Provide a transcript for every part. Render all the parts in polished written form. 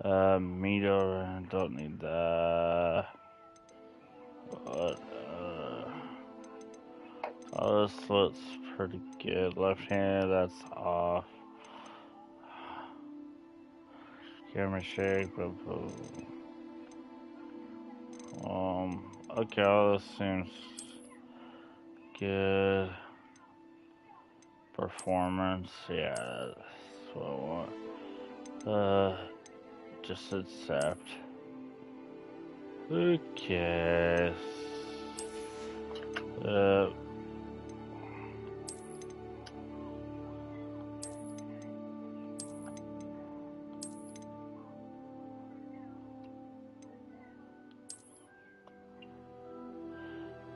Meter, don't need that. Oh, this looks pretty good. Left hand, that's off. Camera shake, okay, all this seems good. Performance, yeah, that's what I want. Just accept. Okay.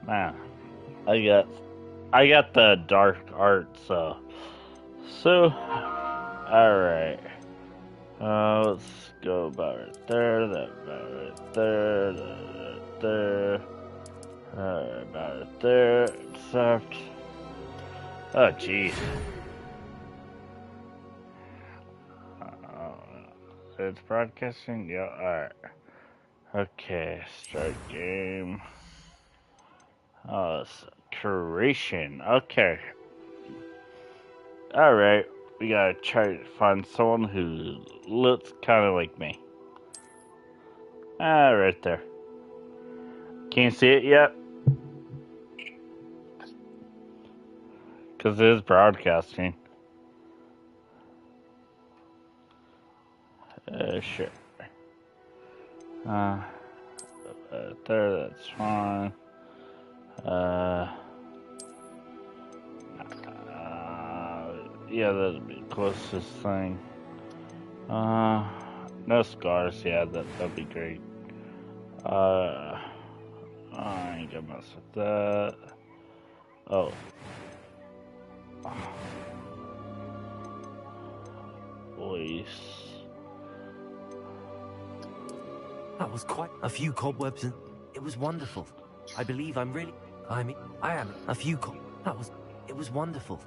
Man, I got the dark art, so alright. Let's go about right there, that about right there, that right there, about right there, except, oh jeez. It's broadcasting, yeah, alright. Okay, start game. Oh, it's creation, okay. Alright, we gotta try to find someone who looks kind of like me. Ah, right there. Can't see it yet? Because it is broadcasting. Sure. There, that's fine. Yeah, that'd be the closest thing. No scars, yeah, that'd be great. I ain't gonna mess with that. Oh. Voice. That was quite a few cobwebs and it was wonderful. I believe I am a few it was wonderful.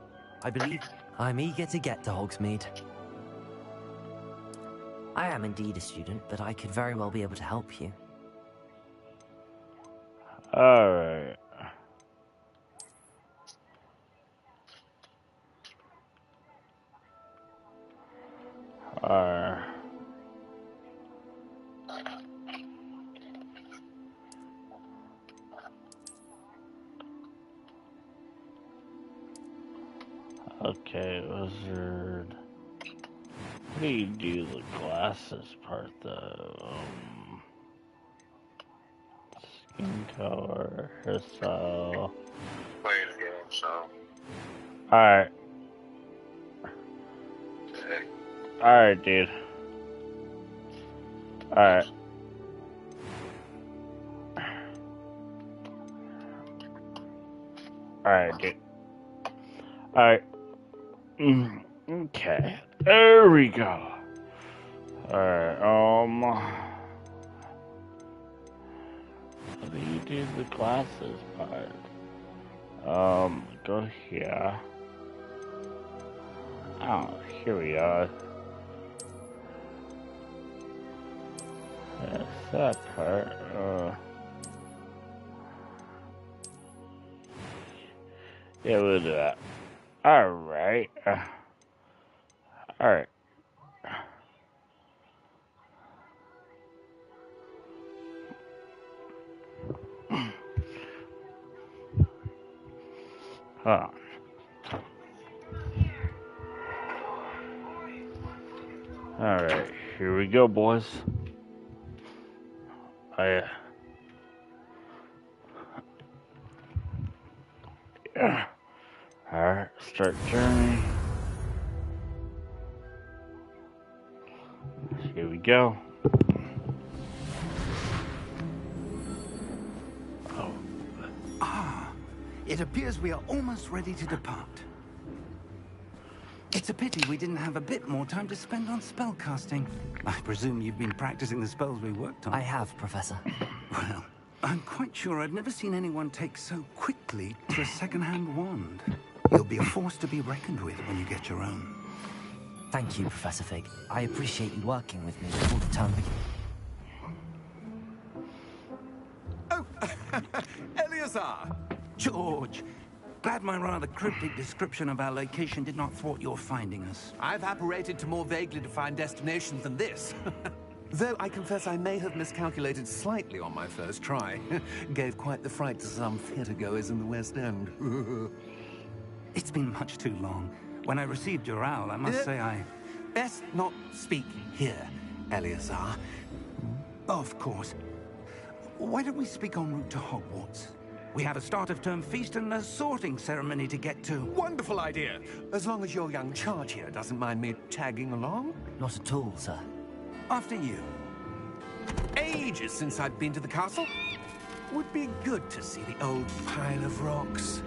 I believe I'm eager to get to Hogsmeade. I am indeed a student, but I could very well be able to help you. Alright. Okay, wizard. How do you do the glasses part though? Skin color, hairstyle. Playing the game, so. Alright. Okay. Alright, dude. Alright. Alright, dude. Alright. Okay. There we go. Alright, how do you do the glasses part? Go here. Oh, here we are. That's that part. Yeah, we'll do that. Alright. Alright. Hold on. Alright, here we go, boys. Alright, start journey. Here we go. Oh. It appears we are almost ready to depart. It's a pity we didn't have a bit more time to spend on spellcasting. I presume you've been practicing the spells we worked on. I have, Professor. Well, I'm quite sure I've never seen anyone take so quickly to a second-hand wand. You'll be a force to be reckoned with when you get your own. Thank you, Professor Fig. I appreciate you working with me before the term begins. Oh, Eleazar! George! Glad my rather cryptic description of our location did not thwart your finding us. I've apparated to more vaguely defined destinations than this. Though I confess I may have miscalculated slightly on my first try. Gave quite the fright to some theatre-goers in the West End. It's been much too long. When I received your owl, I must say I... Best not speak here, Eleazar. Of course. Why don't we speak en route to Hogwarts? We have a start-of-term feast and a sorting ceremony to get to. Wonderful idea! As long as your young charge here doesn't mind me tagging along. Not at all, sir. After you. Ages since I've been to the castle. Would be good to see the old pile of rocks.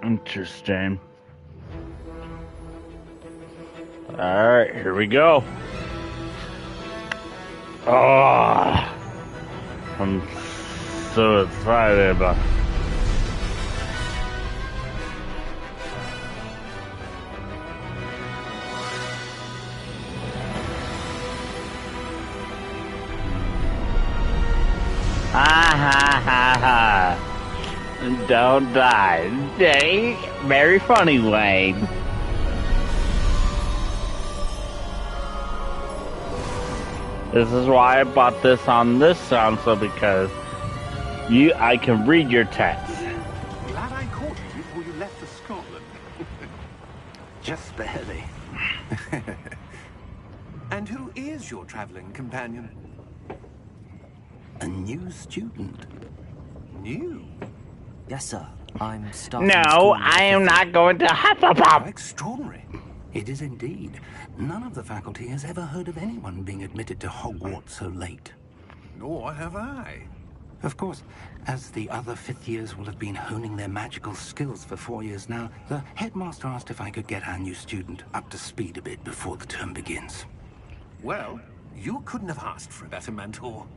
Interesting. Alright, here we go. Oh, I'm so excited about it. Ha ha ha ha. Don't die. They very funny way. This is why I bought this on this console, because I can read your text. Glad I caught you before you left for Scotland. Just barely. And who is your traveling companion? A new student. New? Yes, sir. I'm starting No, school I am with- not going to How Hufflepuff. extraordinary. It is indeed. None of the faculty has ever heard of anyone being admitted to Hogwarts so late. Nor have I. Of course, as the other fifth years will have been honing their magical skills for 4 years now, the headmaster asked if I could get our new student up to speed a bit before the term begins. Well, you couldn't have asked for a better mentor.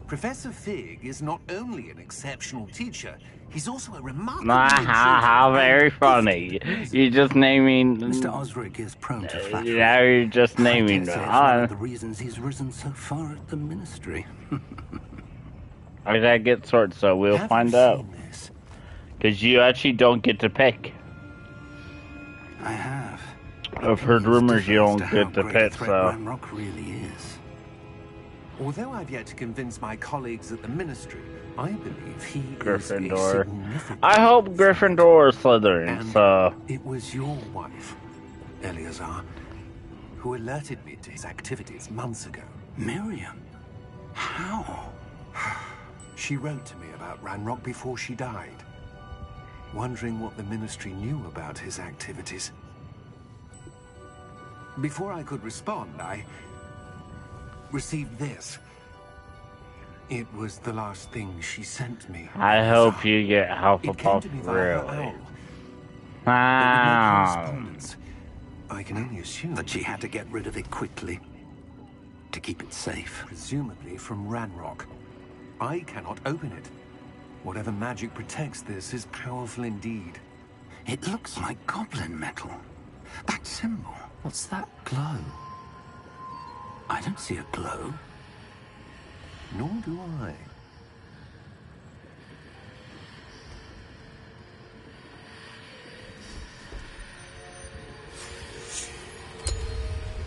Professor Fig is not only an exceptional teacher, he's also a remarkable How very funny. You're just naming. Mr. Osric is prone to flattery. Now you're just naming. I guess that's one of the reasons he's risen so far at the ministry. I gotta get sorted, so we'll Have find you out. seen this? Because you actually don't get to pick. I have. I've heard rumors you don't get to pick, so. Ranrock really is. Although I've yet to convince my colleagues at the ministry, I believe he Gryffindor. is a significant... I hope Gryffindor or Slytherin, And so. it was your wife, Eleazar, who alerted me to his activities months ago. Miriam? How? She wrote to me about Ranrock before she died, wondering what the ministry knew about his activities. Before I could respond, I received this. It was the last thing she sent me. I hope you get It came Hufflepuff, to me via her really. owl. But with no Wow. correspondence, I can only assume That she had to get rid of it quickly. To keep it safe. presumably from Ranrock. I cannot open it. Whatever magic protects this is powerful indeed. It looks like goblin metal. That symbol. What's that glow? I don't see a glow. Nor do I.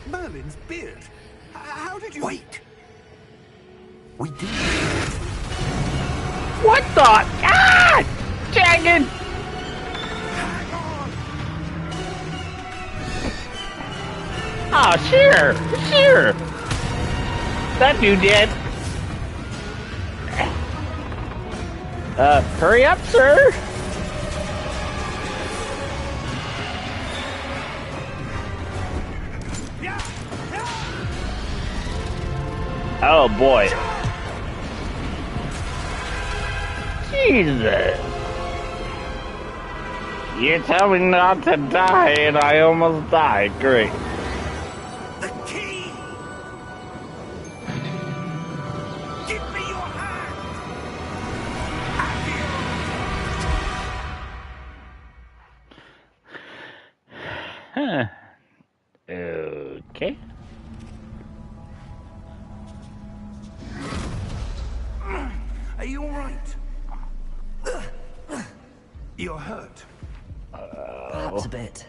Merlin's beard. How did you... Wait! We did. What the? Ah! Dragon! Hang on! Oh, sure. Sure. That dude did. Hurry up, sir. Oh, boy. Jesus! You tell me not to die, and I almost died. Great. The key! Give me your hand! Huh. Okay. Are you all right? You're hurt. Perhaps a bit.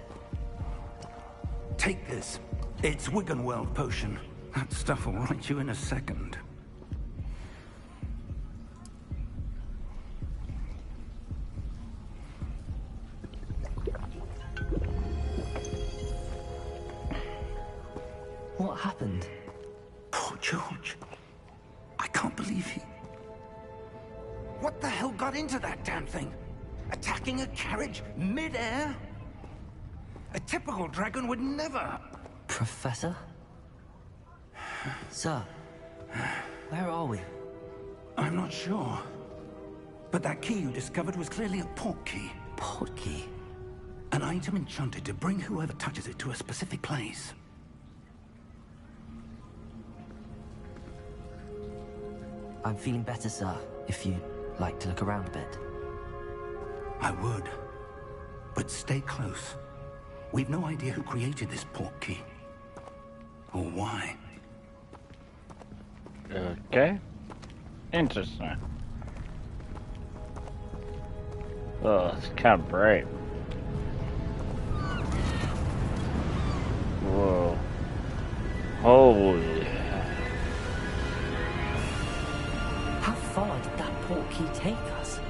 Take this. It's Wiggenweld potion. That stuff will right you in a second. What happened? Poor George. I can't believe he... What the hell got into that damn thing? Attacking a carriage mid-air? A typical dragon would never... Professor? Sir, where are we? I'm not sure. But that key you discovered was clearly a port key. Port key? An item enchanted to bring whoever touches it to a specific place. I'm feeling better, sir, if you'd like to look around a bit. I would. But stay close. We've no idea who created this port key. Or why. Okay. Interesting. Oh, it's kind of bright. Whoa. Holy. How far did that port key take us?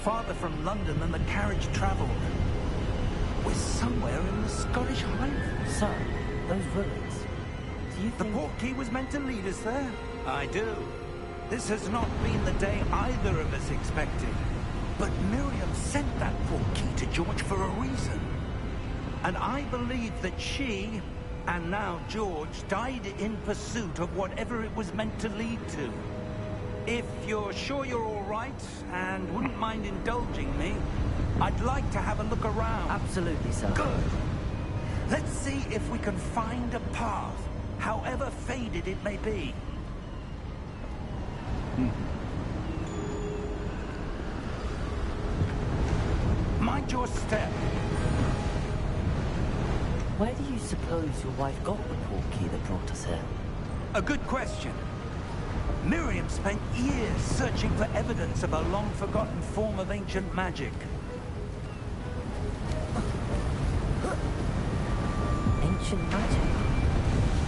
Farther from London than the carriage traveled. We're somewhere in the Scottish Highlands. Sir, those ruins. Do you The think... port key was meant to lead us there? I do. This has not been the day either of us expected. But Miriam sent that port key to George for a reason. And I believe that she, and now George, died in pursuit of whatever it was meant to lead to. If you're sure you're all right, and wouldn't mind indulging me, I'd like to have a look around. Absolutely, sir. Good. Let's see if we can find a path, however faded it may be. Mind your step. Where do you suppose your wife got the port key that brought us here? A good question. Miriam spent years searching for evidence of a long-forgotten form of ancient magic. Ancient magic?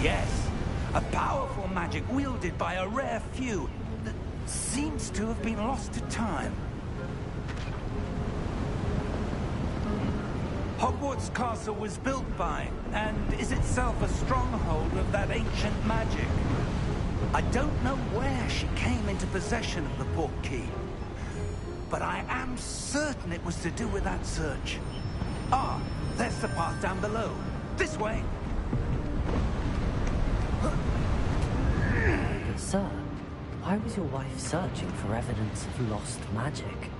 Yes, a powerful magic wielded by a rare few that seems to have been lost to time. Hogwarts Castle was built by, and is itself a stronghold of that ancient magic. I don't know where she came into possession of the port key, but I am certain it was to do with that search. Ah, there's the path down below. This way. But sir, why was your wife searching for evidence of lost magic?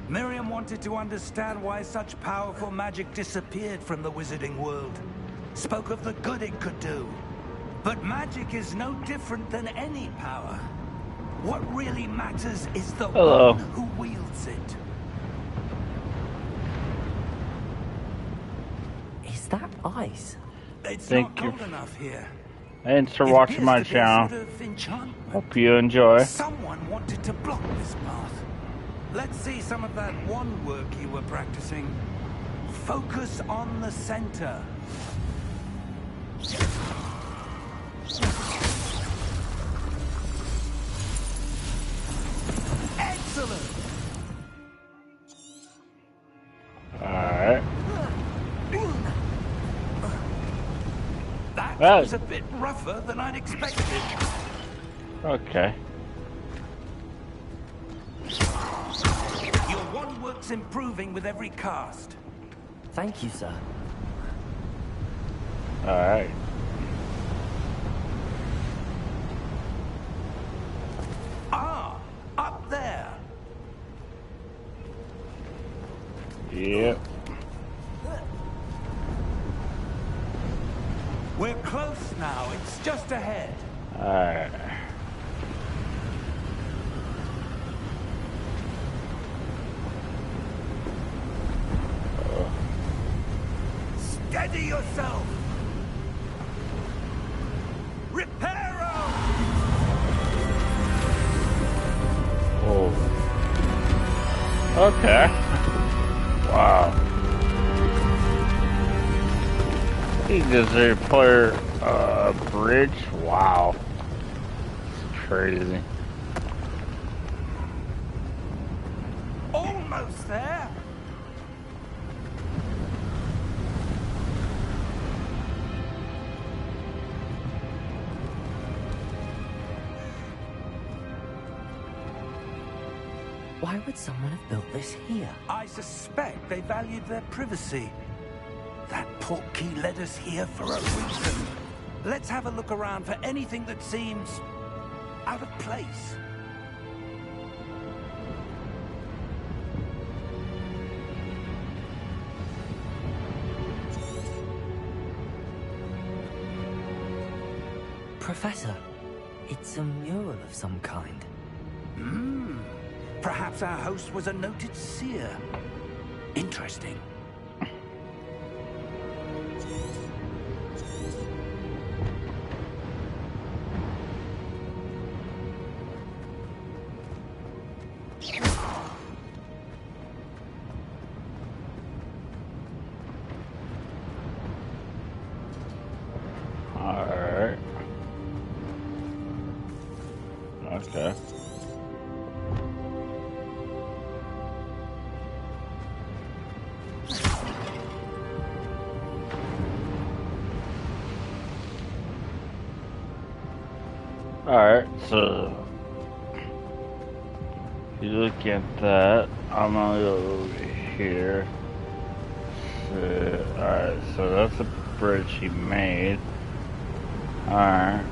Miriam wanted to understand why such powerful magic disappeared from the wizarding world. Spoke of the good it could do. But magic is no different than any power. What really matters is the one who wields it. Is that ice? It's Thank not you. cold enough here. Thanks for It watching appears my to be a channel. sort of enchantment. Hope you enjoy. Someone wanted to block this path. Let's see some of that wand work you were practicing. Focus on the center. Excellent! Alright. That Well. was a bit rougher than I'd expected. Okay. Your wand work's improving with every cast. Thank you, sir. Alright. Ah, up there. Yep. We're close now. It's just ahead. Alright. Steady yourself. Reparo! Oh. Okay. Wow. He just repaired a bridge. Wow. It's crazy. Almost there. Why would someone have built this here? I suspect they valued their privacy. That portkey led us here for a reason. Let's have a look around for anything that seems out of place. Professor, it's a mural of some kind. Perhaps our host was a noted seer. Interesting. Alright. Okay. Alright, so you look at that. I'm gonna go over here. So, alright, so that's the bridge he made. Alright.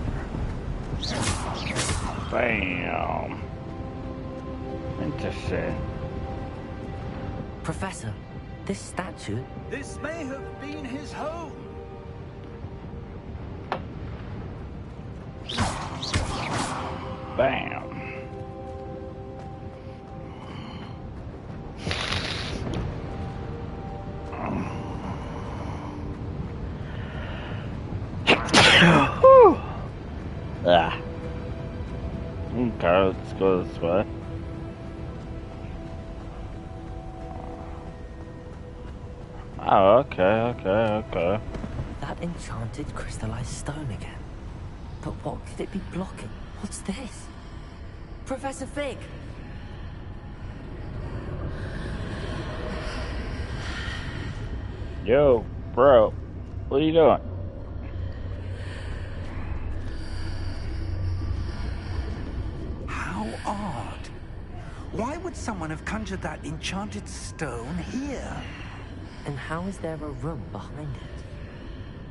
Bam. Interesting. Professor, this statue... This may have been his home. Bam. Ah. Okay, let's go this way. Oh, okay. That enchanted crystallized stone again. But what could it be blocking? What's this? Professor Fig! Yo, bro, what are you doing? How odd. Why would someone have conjured that enchanted stone here? And how is there a room behind it?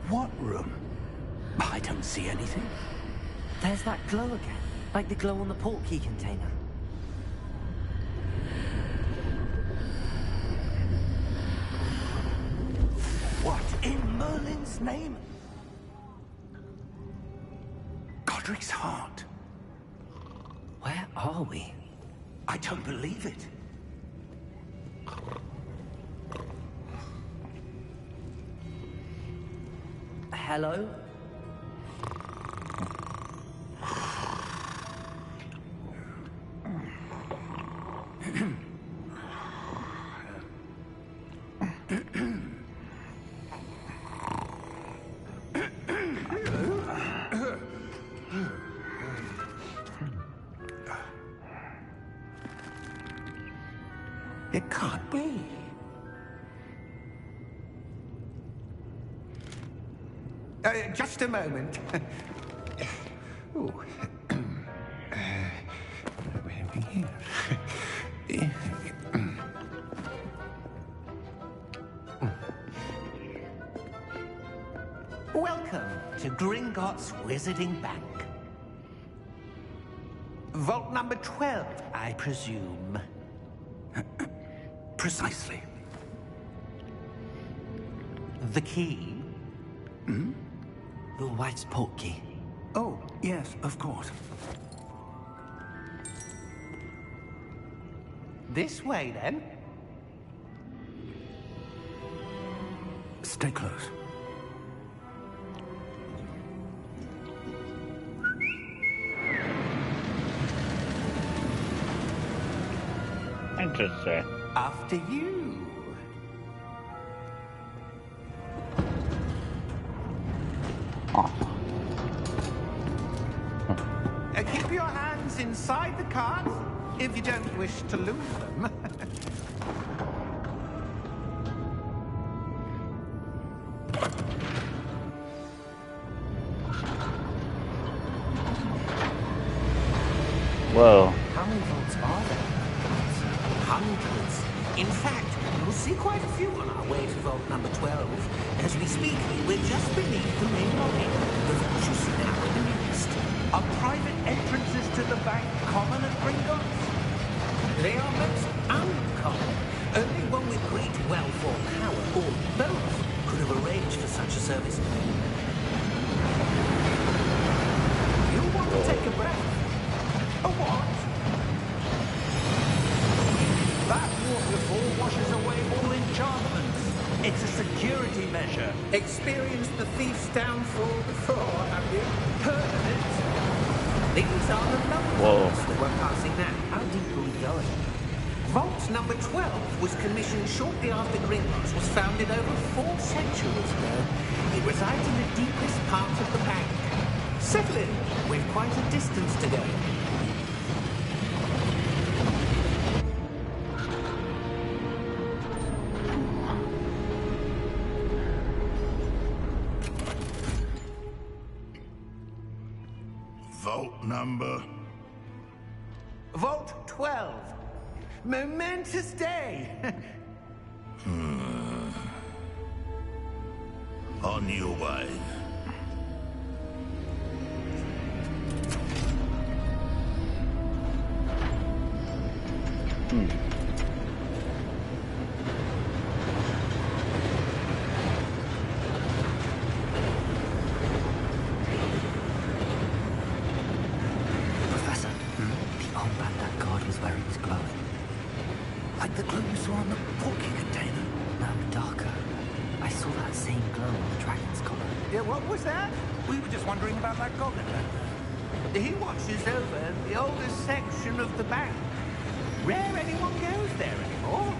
What room? I don't see anything. There's that glow again, like the glow on the portkey container. What in Merlin's name? Godric's heart. Where are we? I don't believe it. Hello? It can't be. Just a moment. Ooh. Where are we here? Welcome to Gringotts Wizarding Bank. Vault number 12, I presume. Precisely. The key? Your wife's portkey. Oh, yes, of course. This way, then. Stay close. Interesting. After you. Keep your hands inside the cart if you don't wish to lose them. Whoa. How many vaults are there? Hundreds. In fact, we'll see quite a few on our way to vault number 12. As we speak, we're just beneath the main lobby. The vaults you see now in the newest. Are private entrances to the bank common at Gringotts? They are most uncommon. Only one with great wealth or power, or both, could have arranged for such a service. You'll want to take a breath. A what? That waterfall washes away all enchantments. It's a security measure. Experienced the thief's downfall before, have you? Heard of it? These are the numbers that we're passing now. How deep are we going? Vault number 12 was commissioned shortly after Gringotts was founded over 4 centuries ago. It resides in the deepest part of the bank. Settle in. We've quite a distance to go. Vault number. Vault 12. Momentous day. On your way. Professor, the old Bandit card was where it was glowing. Like the glow you saw on the porky container. No, darker. I saw that same glow on the dragon's collar. Yeah, what was that? We were just wondering about that goblin back there. He watches over the oldest section of the bank. Rare anyone goes there anymore.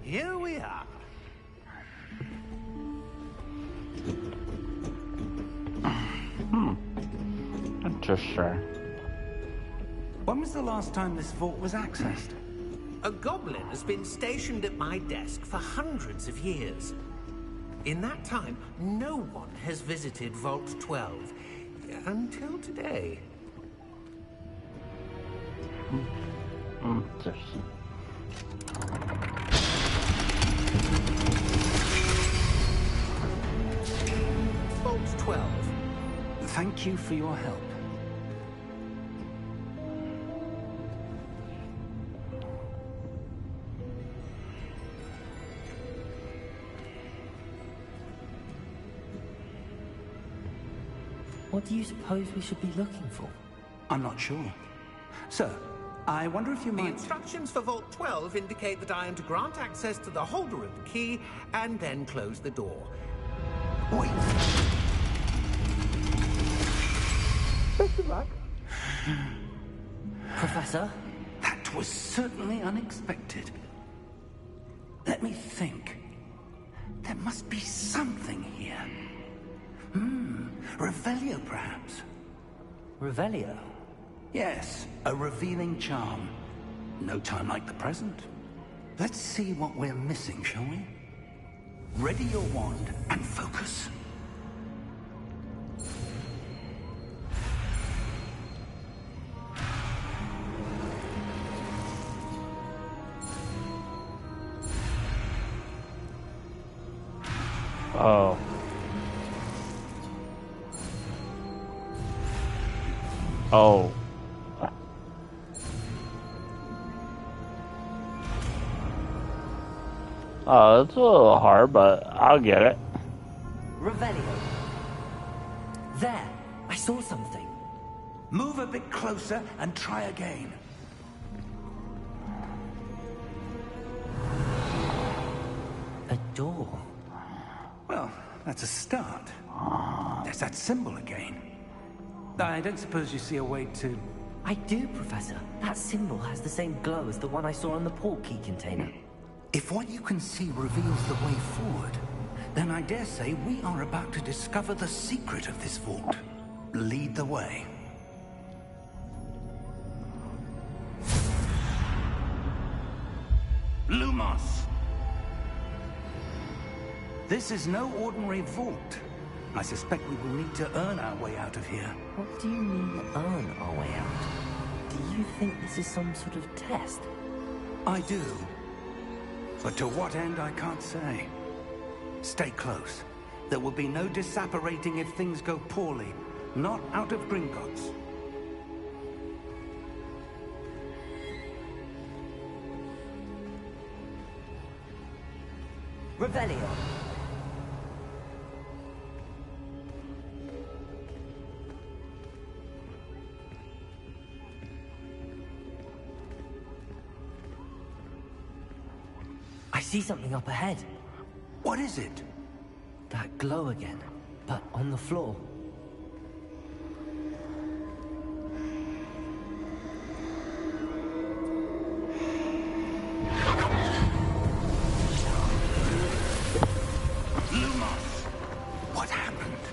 Here we are. Interesting. When was the last time this vault was accessed? A goblin has been stationed at my desk for hundreds of years. In that time, no one has visited Vault 12 until today. Interesting. Vault 12. Thank you for your help. What do you suppose we should be looking for? I'm not sure. Sir, I wonder if you The might... instructions for Vault 12 indicate that I am to grant access to the holder of the key and then close the door. Wait. Best of luck. Professor? That was certainly unexpected. Let me think. There must be something here. Revelio, perhaps. Revelio? Yes, a revealing charm. No time like the present. Let's see what we're missing, shall we? Ready your wand and focus. Oh. Oh. Oh, it's a little hard, but I'll get it. Revelio. There, I saw something. Move a bit closer and try again. A door. Well, that's a start. There's that symbol again. I don't suppose you see a way to... I do, Professor. That symbol has the same glow as the one I saw on the portkey container. If what you can see reveals the way forward, then I dare say we are about to discover the secret of this vault. Lead the way. Lumos! This is no ordinary vault. I suspect we will need to earn our way out of here. What do you mean, earn our way out? Do you think this is some sort of test? I do. But to what end, I can't say. Stay close. There will be no disapparating if things go poorly. Not out of Gringotts. Revelio. I see something up ahead. What is it? That glow again, but on the floor. Lumos! What happened?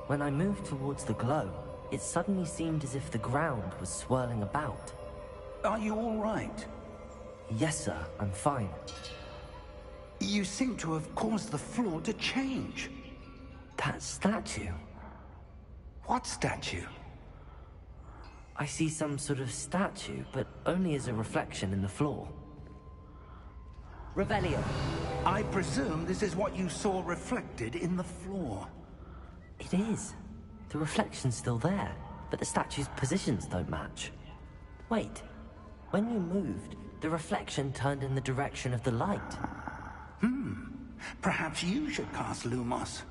When I moved towards the glow, it suddenly seemed as if the ground was swirling about. Are you all right? Yes, sir, I'm fine. You seem to have caused the floor to change. That statue. What statue? I see some sort of statue, but only as a reflection in the floor. Revelio. I presume this is what you saw reflected in the floor. It is. The reflection's still there, but the statue's positions don't match. Wait. When you moved, the reflection turned in the direction of the light. Perhaps you should cast Lumos.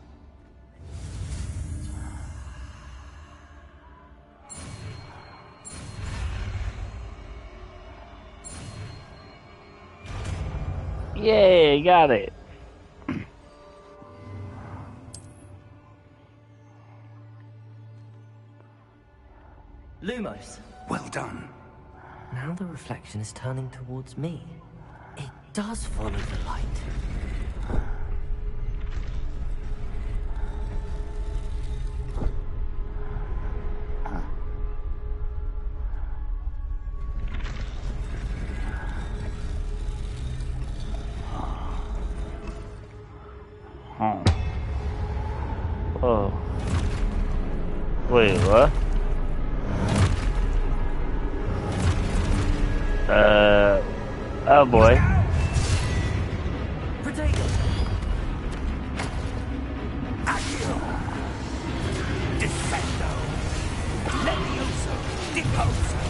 Yay, got it. Lumos. Well done. Now the reflection is turning towards me. It does follow the light. Oh. Oh. Wait, what? Oh boy. Potato! Accio! Defendo! Levioso! Deposo!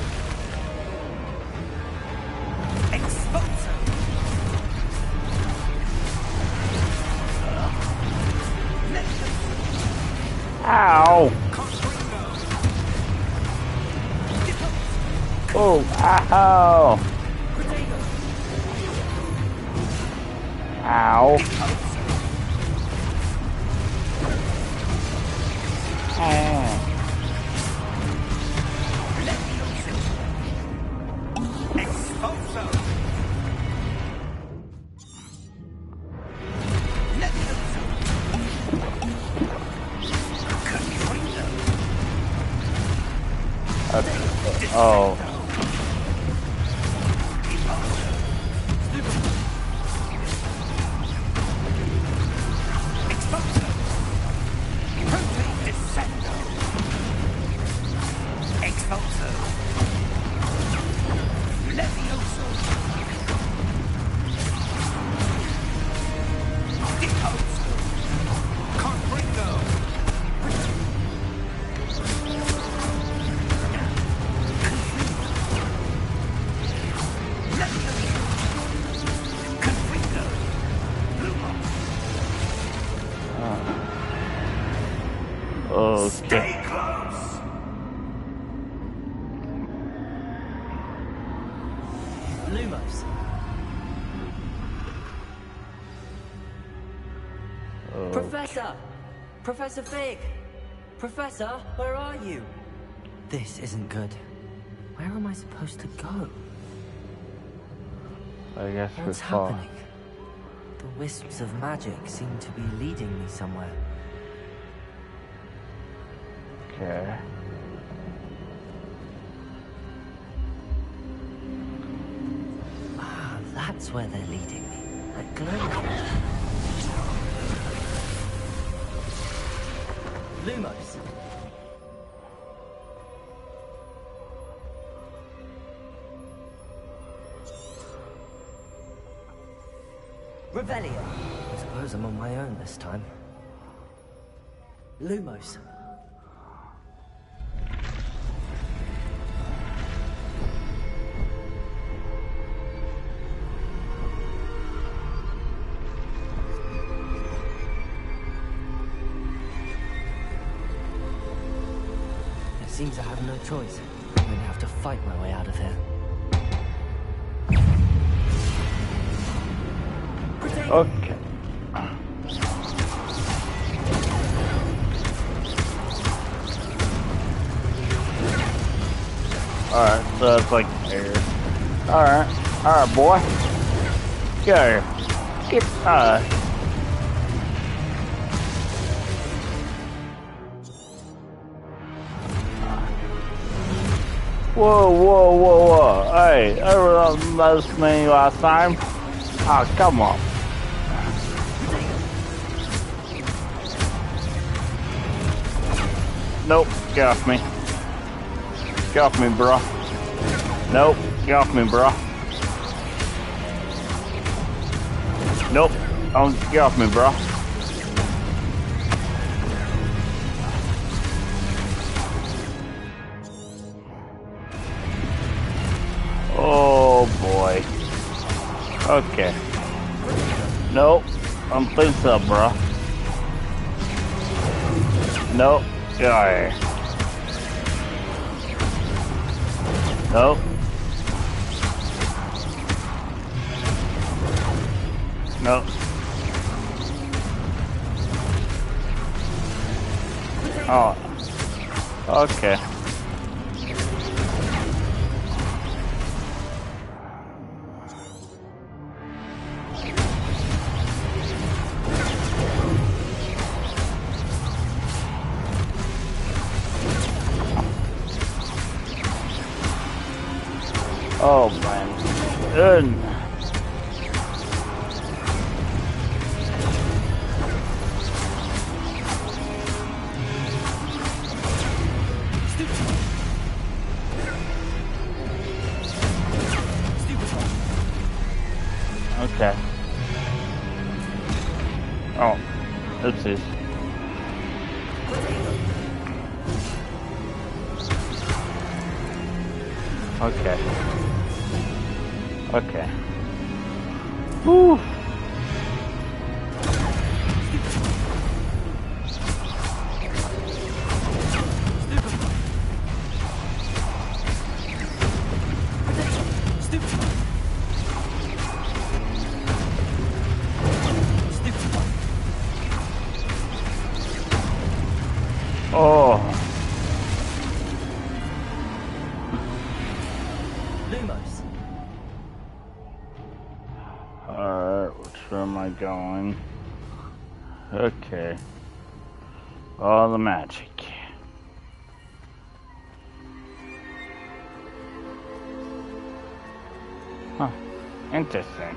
Exposo! Ow! Contrigo! Deposo! Oh, ow! Potato! Ow! Exposo! Levioso! Contrigo! Oh. Exposo! Protein descendo! Expulso! Levioso! Deposo! Contrigo! Okay. Stay close! Lumos. Professor! Professor Fig! Professor, where are you? This isn't good. Where am I supposed to go? I guess we're What's far. happening? The wisps of magic seem to be leading me somewhere. Okay. Ah, that's where they're leading me. That glow. Lumos. Revelio. I suppose I'm on my own this time. Lumos. It seems I have no choice. I'm going to have to fight my way out of here. Okay. Alright, so it's like here. Alright, boy. Get out of here. Get Whoa. Hey, everyone messed with me last time. Oh, come on. Nope, get off me. Get off me, bro. Nope, get off me, bro. Nope, don't get off me, bro. Oh boy. Okay. Nope, I'm pissed up, bro. Nope. Get out of here. Nope. Nope. Oh. Okay. Oh man. Good. Okay. Oh. Oopsies. Okay. Okay. Woo! Oh. Lumos. Alright, where am I going? Okay. All the magic. Huh. Interesting.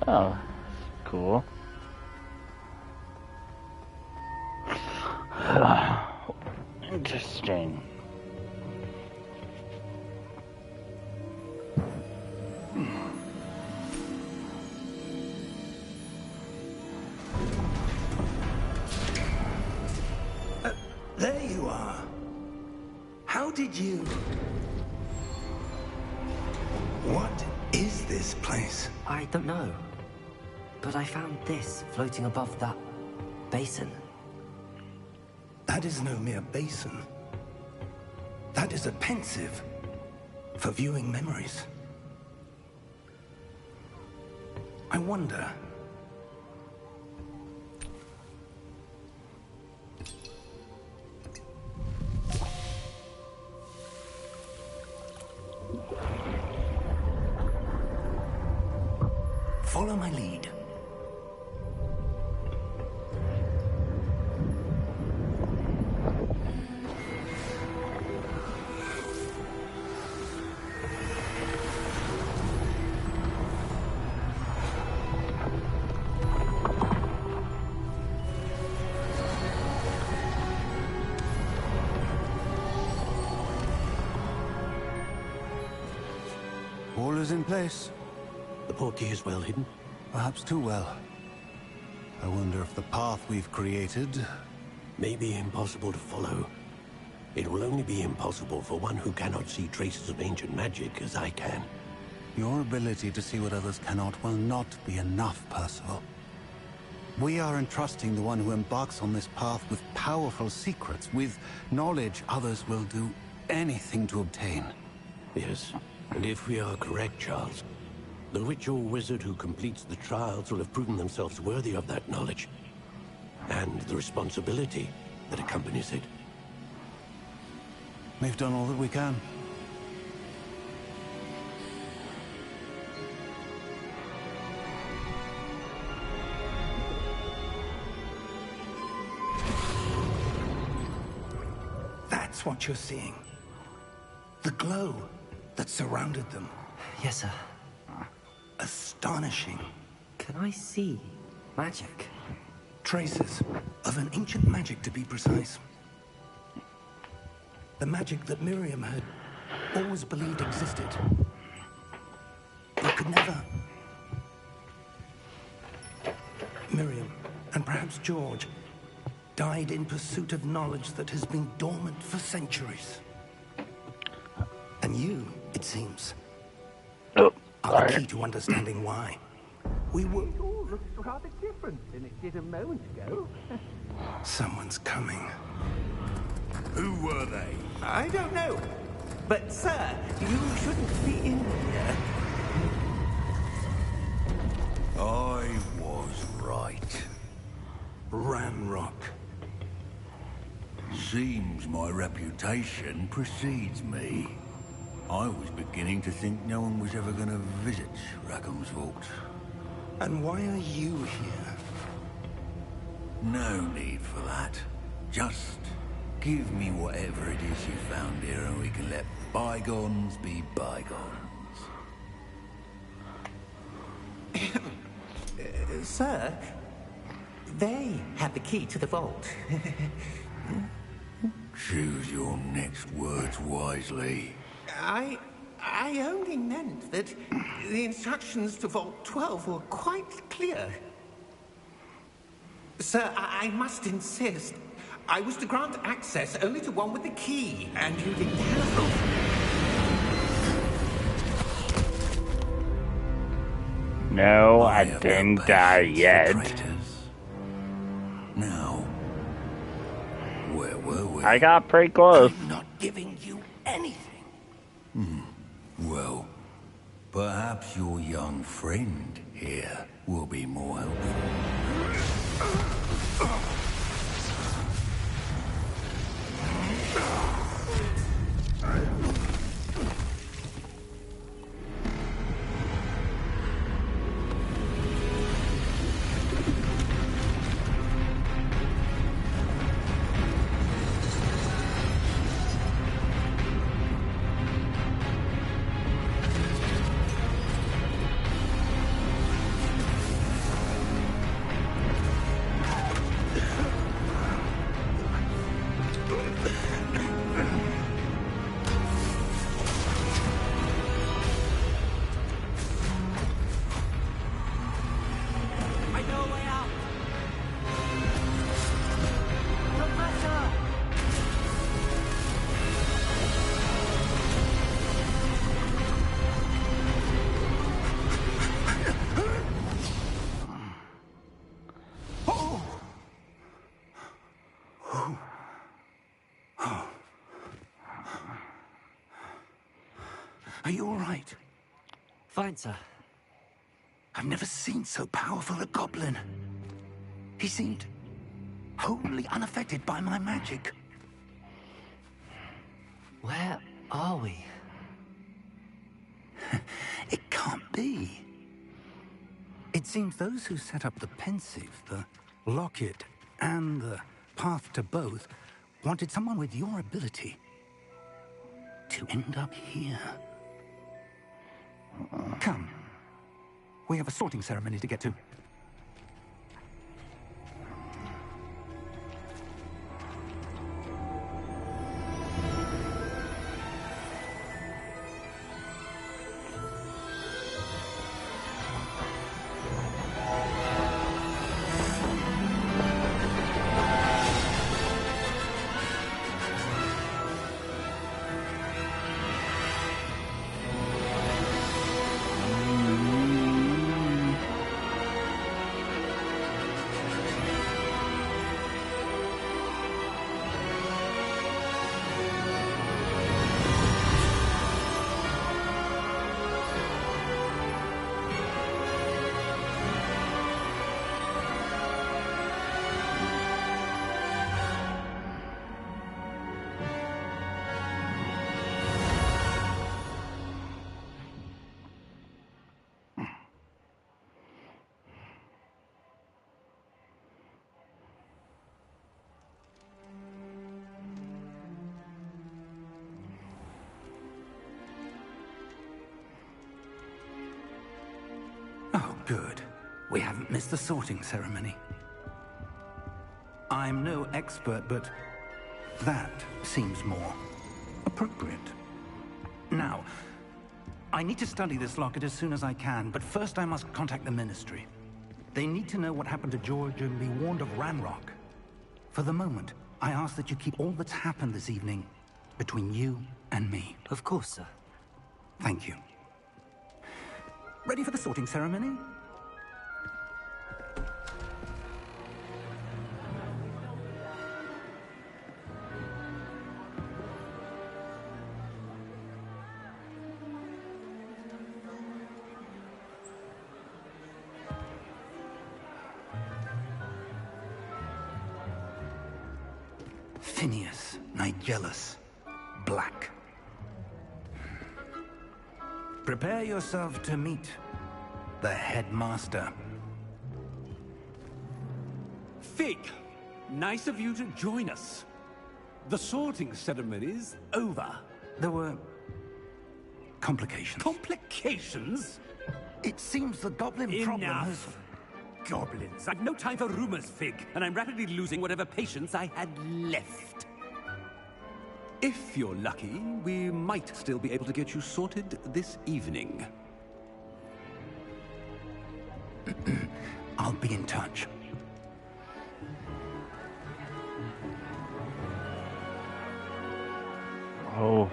Oh, cool. Interesting. There you are. How did you... What is this place? I don't know. But I found this floating above that basin. That is no mere basin. That is a pensive for viewing memories. I wonder... Follow my lead. All is in place. The portkey is well hidden. Perhaps too well. I wonder if the path we've created... May be impossible to follow. It will only be impossible for one who cannot see traces of ancient magic as I can. Your ability to see what others cannot will not be enough, Percival. We are entrusting the one who embarks on this path with powerful secrets, with knowledge others will do anything to obtain. Yes, and if we are correct, Charles, the witch or wizard who completes the trials will have proven themselves worthy of that knowledge, and the responsibility that accompanies it. We've done all that we can. That's what you're seeing. The glow that surrounded them. Yes, sir. Astonishing. Can I see magic? Traces of an ancient magic, to be precise. The magic that Miriam had always believed existed, but could never. Miriam, and perhaps George, died in pursuit of knowledge that has been dormant for centuries. And you, it seems, are the key to understanding why. We were... It all looks rather different than it did a moment ago. Someone's coming. Who were they? I don't know. But, sir, you shouldn't be in here. I was right. Ramrock. Seems my reputation precedes me. I was beginning to think no one was ever going to visit Rackham's Vault. And why are you here? No need for that. Just give me whatever it is you found here and we can let bygones be bygones. Sir, they have the key to the vault. Choose your next words wisely. I only meant that the instructions to Vault 12 were quite clear. Sir, I must insist. I was to grant access only to one with the key, and you didn't have them. No, I didn't die yet. Now, where were we? I got pretty close. I'm not giving you anything. Well, perhaps your young friend here will be more helpful. Are you all right? Fine, sir. I've never seen so powerful a goblin. He seemed wholly unaffected by my magic. Where are we? It can't be. It seems those who set up the pensive, the locket, and the path to both wanted someone with your ability to end up here. Come. We have a sorting ceremony to get to. Oh, good. We haven't missed the sorting ceremony. I'm no expert, but that seems more appropriate. Now, I need to study this locket as soon as I can, but first I must contact the Ministry. They need to know what happened to George and be warned of Ranrock. For the moment, I ask that you keep all that's happened this evening between you and me. Of course, sir. Thank you. Ready for the sorting ceremony? Phineas, Nigellus, Black. Prepare yourself to meet the headmaster. Fig, nice of you to join us. The sorting ceremony's over. There were complications. Complications? It seems the goblin problem has... Enough. Goblins. I've no time for rumors, Fig, and I'm rapidly losing whatever patience I had left. If you're lucky, we might still be able to get you sorted this evening. I'll be in touch. Oh.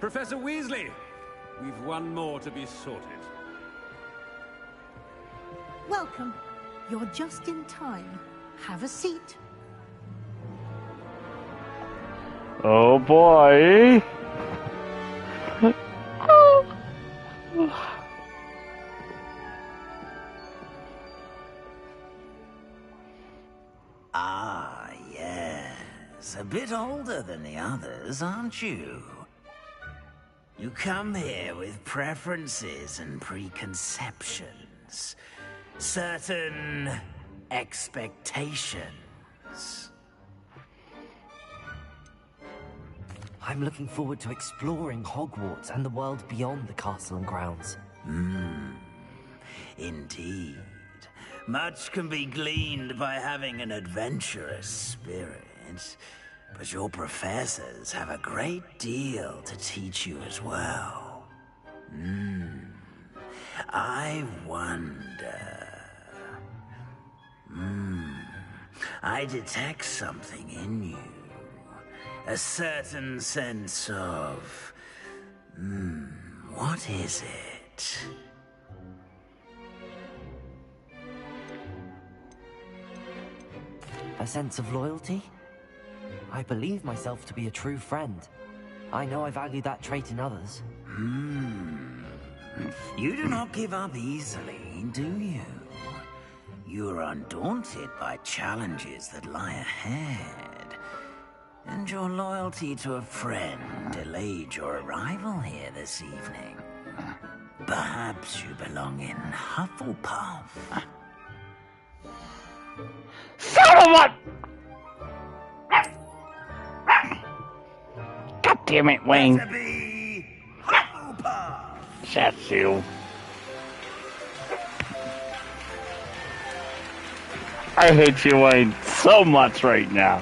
Professor Weasley, we've one more to be sorted. Welcome. You're just in time. Have a seat. Oh boy. Ah, yes. A bit older than the others, aren't you? You come here with preferences and preconceptions. Certain expectations. I'm looking forward to exploring Hogwarts and the world beyond the castle and grounds. Indeed. Much can be gleaned by having an adventurous spirit, but your professors have a great deal to teach you as well. I wonder... I detect something in you. A certain sense of... what is it? A sense of loyalty? I believe myself to be a true friend. I know I value that trait in others. You do not give up easily, do you? You are undaunted by challenges that lie ahead. And your loyalty to a friend delayed your arrival here this evening. Perhaps you belong in Hufflepuff. Son of a... God damn it, Wayne. To be Hufflepuff. That's you. I hate you, Wayne, so much right now.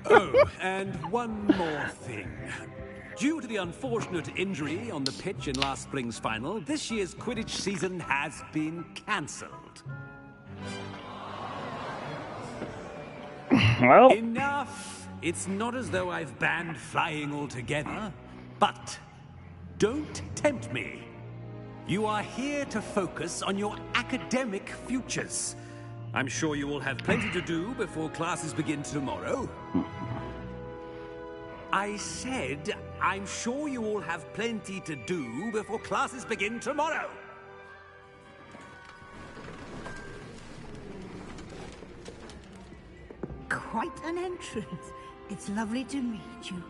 Oh, and one more thing. Due to the unfortunate injury on the pitch in last spring's final, this year's Quidditch season has been cancelled. Well, Enough! It's not as though I've banned flying altogether, but don't tempt me. You are here to focus on your academic futures. I'm sure you will have plenty to do before classes begin tomorrow. I said, I'm sure you all have plenty to do before classes begin tomorrow. Quite an entrance. It's lovely to meet you.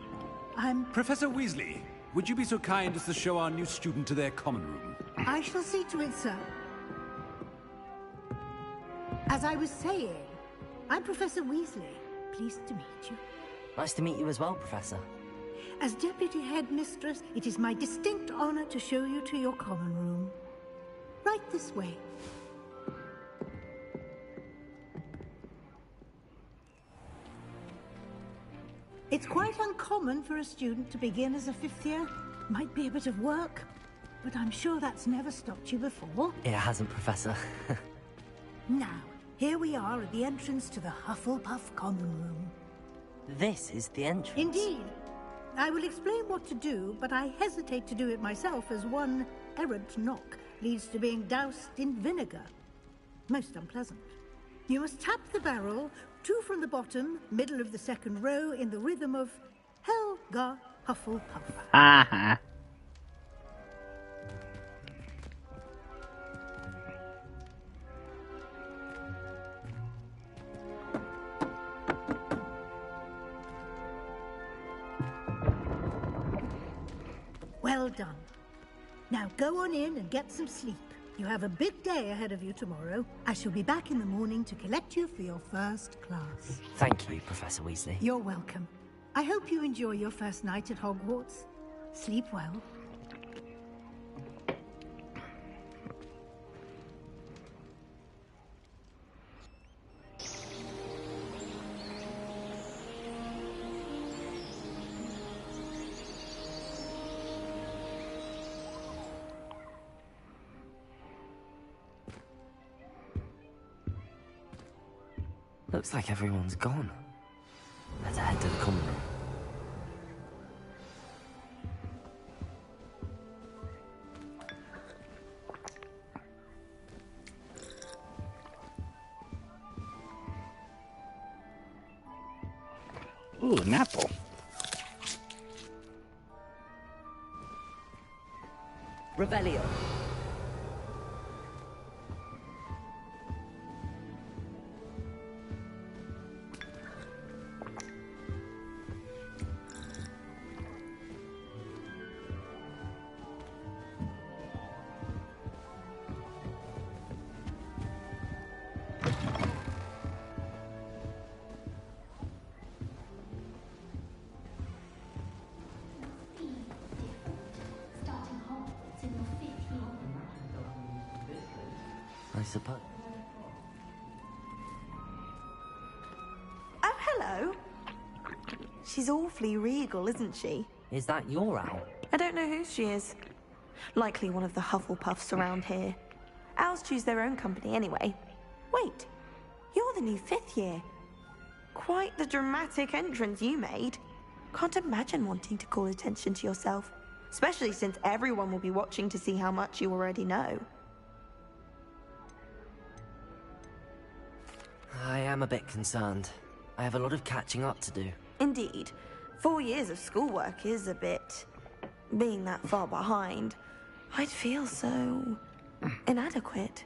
I'm... Professor Weasley, would you be so kind as to show our new student to their common room? I shall see to it, sir. As I was saying, I'm Professor Weasley. Pleased to meet you. Nice to meet you as well, Professor. As Deputy Headmistress, it is my distinct honor to show you to your common room. Right this way. It's quite uncommon for a student to begin as a fifth year. Might be a bit of work, but I'm sure that's never stopped you before. It hasn't, Professor. Now, here we are at the entrance to the Hufflepuff common room. This is the entrance. Indeed. I will explain what to do, but I hesitate to do it myself as one errant knock leads to being doused in vinegar. Most unpleasant. You must tap the barrel, 2 from the bottom, middle of the second row, in the rhythm of Helga Hufflepuff. Well done. Now go on in and get some sleep. You have a big day ahead of you tomorrow. I shall be back in the morning to collect you for your first class. Thank you, Professor Weasley. You're welcome. I hope you enjoy your first night at Hogwarts. Sleep well. Looks like everyone's gone. Let's head to the common room. Ooh, an apple. Revelio. I suppose. Oh, hello. She's awfully regal, isn't she? Is that your owl? I don't know who she is. Likely one of the Hufflepuffs around here. Owls choose their own company anyway. Wait, you're the new 5th year. Quite the dramatic entrance you made. Can't imagine wanting to call attention to yourself, especially since everyone will be watching to see how much you already know. I am a bit concerned. I have a lot of catching up to do. Indeed. 4 years of schoolwork is a bit... being that far behind. I'd feel so... inadequate.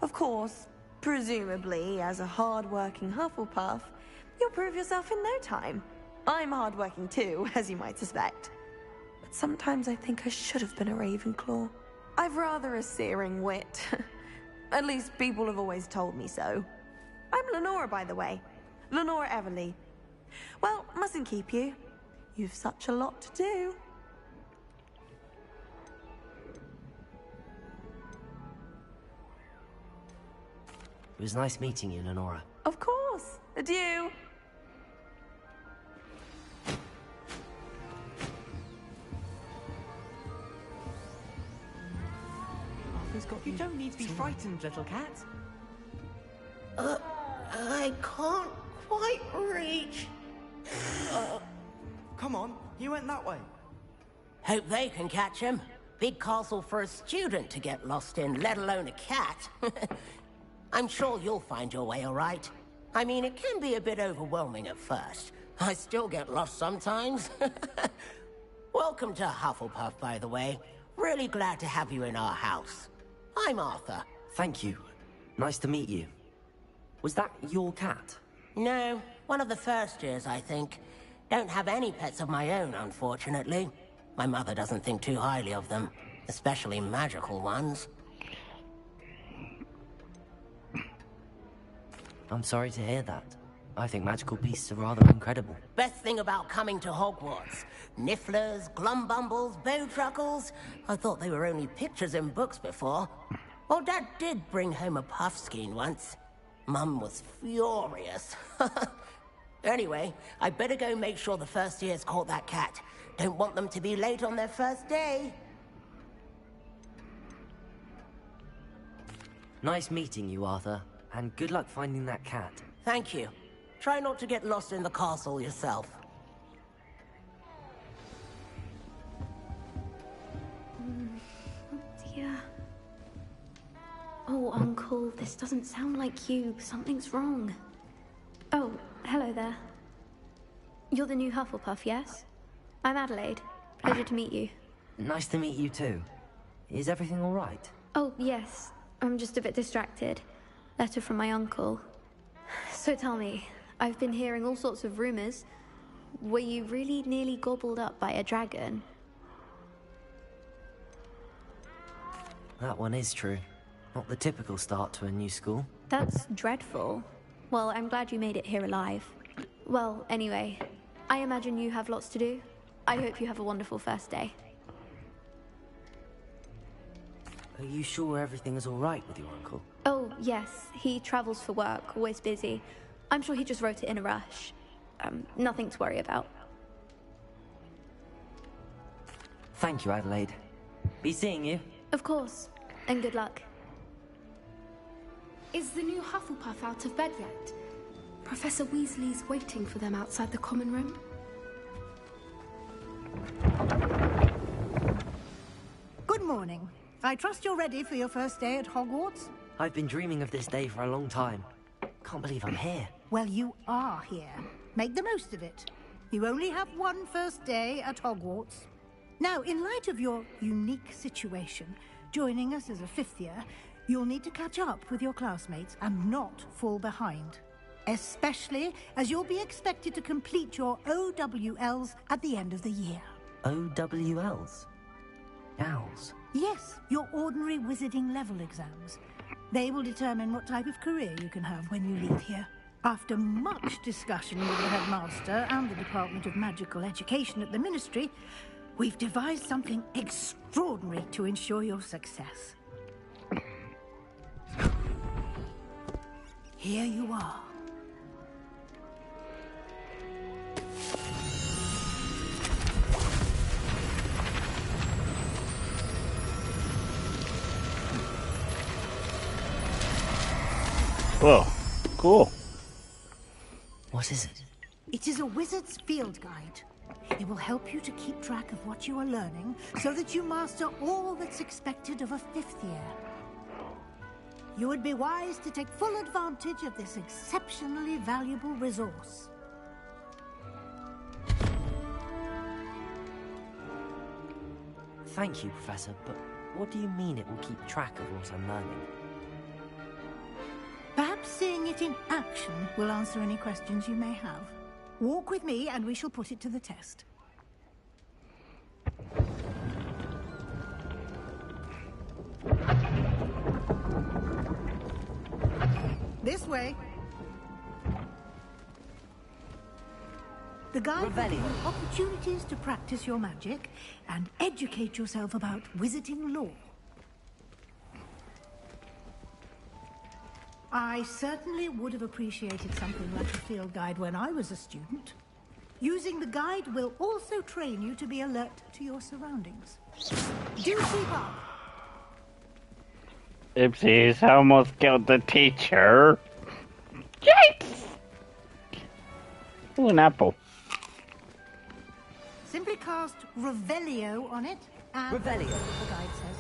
Of course, presumably, as a hard-working Hufflepuff, you'll prove yourself in no time. I'm hard-working too, as you might suspect. But sometimes I think I should have been a Ravenclaw. I've rather a searing wit. At least people have always told me so. I'm Lenora, by the way. Lenora Everly. Well, mustn't keep you. You've such a lot to do. It was nice meeting you, Lenora. Of course. Adieu. You don't need to be frightened, little cat. I can't quite reach. Come on, you went that way. Hope they can catch him. Big castle for a student to get lost in, let alone a cat. I'm sure you'll find your way all right. I mean, it can be a bit overwhelming at first. I still get lost sometimes. Welcome to Hufflepuff, by the way. Really glad to have you in our house. I'm Arthur. Thank you. Nice to meet you. Was that your cat? No, one of the first years, I think. Don't have any pets of my own, unfortunately. My mother doesn't think too highly of them, especially magical ones. I'm sorry to hear that. I think magical beasts are rather incredible. Best thing about coming to Hogwarts. Nifflers, glumbumbles, bowtruckles. I thought they were only pictures in books before. Well, Dad did bring home a puffskein once. Mum was furious. Anyway, I better go make sure the first years caught that cat. Don't want them to be late on their first day. Nice meeting you, Arthur. And good luck finding that cat. Thank you. Try not to get lost in the castle yourself. Oh dear. Oh, Uncle, this doesn't sound like you. Something's wrong. Oh, hello there. You're the new Hufflepuff, yes? I'm Adelaide. Pleasure to meet you. Nice to meet you too. Is everything all right? Oh, yes. I'm just a bit distracted. Letter from my uncle. So tell me, I've been hearing all sorts of rumors. Were you really nearly gobbled up by a dragon? That one is true. Not the typical start to a new school. That's dreadful. Well, I'm glad you made it here alive. Well, anyway, I imagine you have lots to do. I hope you have a wonderful first day. Are you sure everything is all right with your uncle? Oh, yes. He travels for work, always busy. I'm sure he just wrote it in a rush. Nothing to worry about. Thank you, Adelaide. Be seeing you. Of course. And good luck. Is the new Hufflepuff out of bed yet? Professor Weasley's waiting for them outside the common room. Good morning. I trust you're ready for your first day at Hogwarts? I've been dreaming of this day for a long time. Can't believe I'm here. Well, you are here. Make the most of it. You only have one first day at Hogwarts. Now, in light of your unique situation, joining us as a fifth year, you'll need to catch up with your classmates and not fall behind. Especially as you'll be expected to complete your OWLs at the end of the year. OWLs? Owls? Yes, your ordinary wizarding level exams. They will determine what type of career you can have when you leave here. After much discussion with the headmaster and the Department of Magical Education at the Ministry, we've devised something extraordinary to ensure your success. Here you are. Whoa, cool. What is it? It is a wizard's field guide. It will help you to keep track of what you are learning so that you master all that's expected of a 5th year. You would be wise to take full advantage of this exceptionally valuable resource. Thank you, Professor, but what do you mean it will keep track of what I'm learning? Perhaps seeing it in action will answer any questions you may have. Walk with me and we shall put it to the test. This way. The guide will give you opportunities to practice your magic and educate yourself about wizarding lore. I certainly would have appreciated something like a field guide when I was a student. Using the guide will also train you to be alert to your surroundings. Do keep up. Oopsies, I almost killed the teacher. Yikes! Ooh, an apple. Simply cast Revelio on it, and Revelio, the guide says.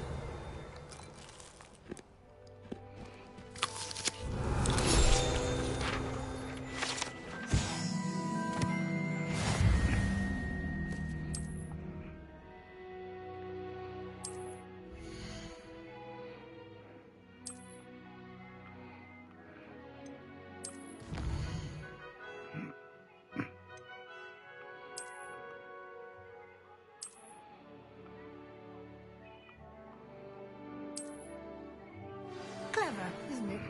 Isn't it?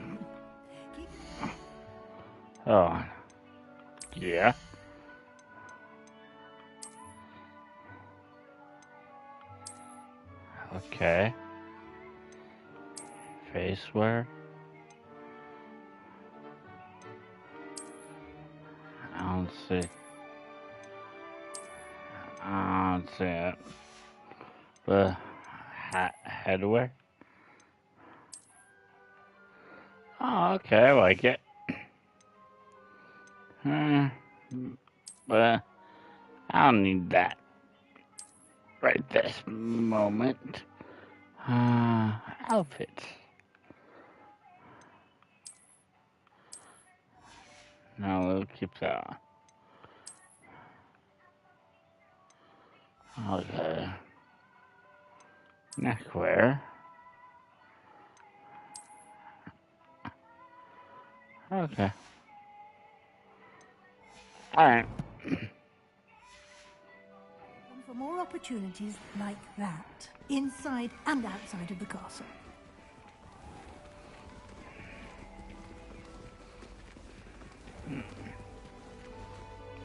Oh. Yeah. Okay. Face wear. I don't see. I don't see it. But headwear. Oh, okay, I like it. But I don't need that right this moment. Outfits. No, we'll keep that on. Okay. Neckwear. Okay. Alright. For more opportunities like that, inside and outside of the castle.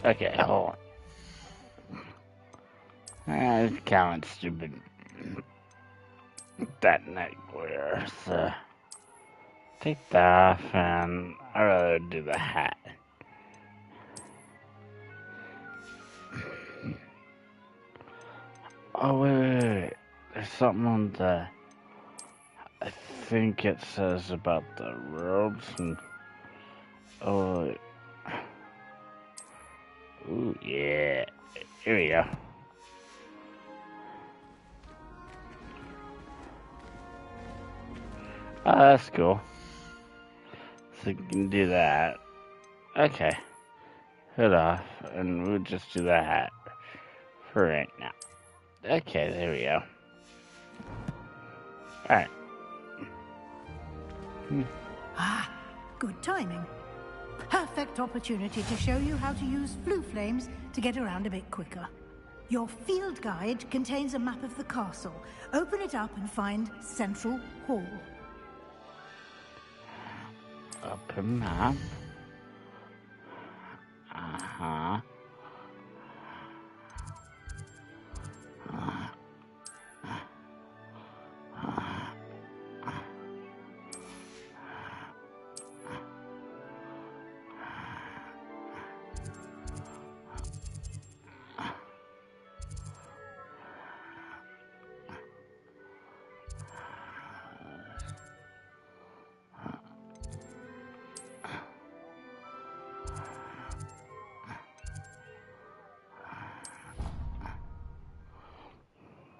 Okay, hold on. It's kind of stupid. That neckwear, so take that off, and I'd rather do the hat. Oh, wait. There's something on the... I think it says about the robes and... Oh, wait. Ooh, yeah. Here we go. Oh, that's cool. So you can do that. Okay. Hood off, and we'll just do the hat for right now. Okay, there we go. Alright. Ah, good timing. Perfect opportunity to show you how to use flue flames to get around a bit quicker. Your field guide contains a map of the castle. Open it up and find Central Hall. Open map. Uh-huh.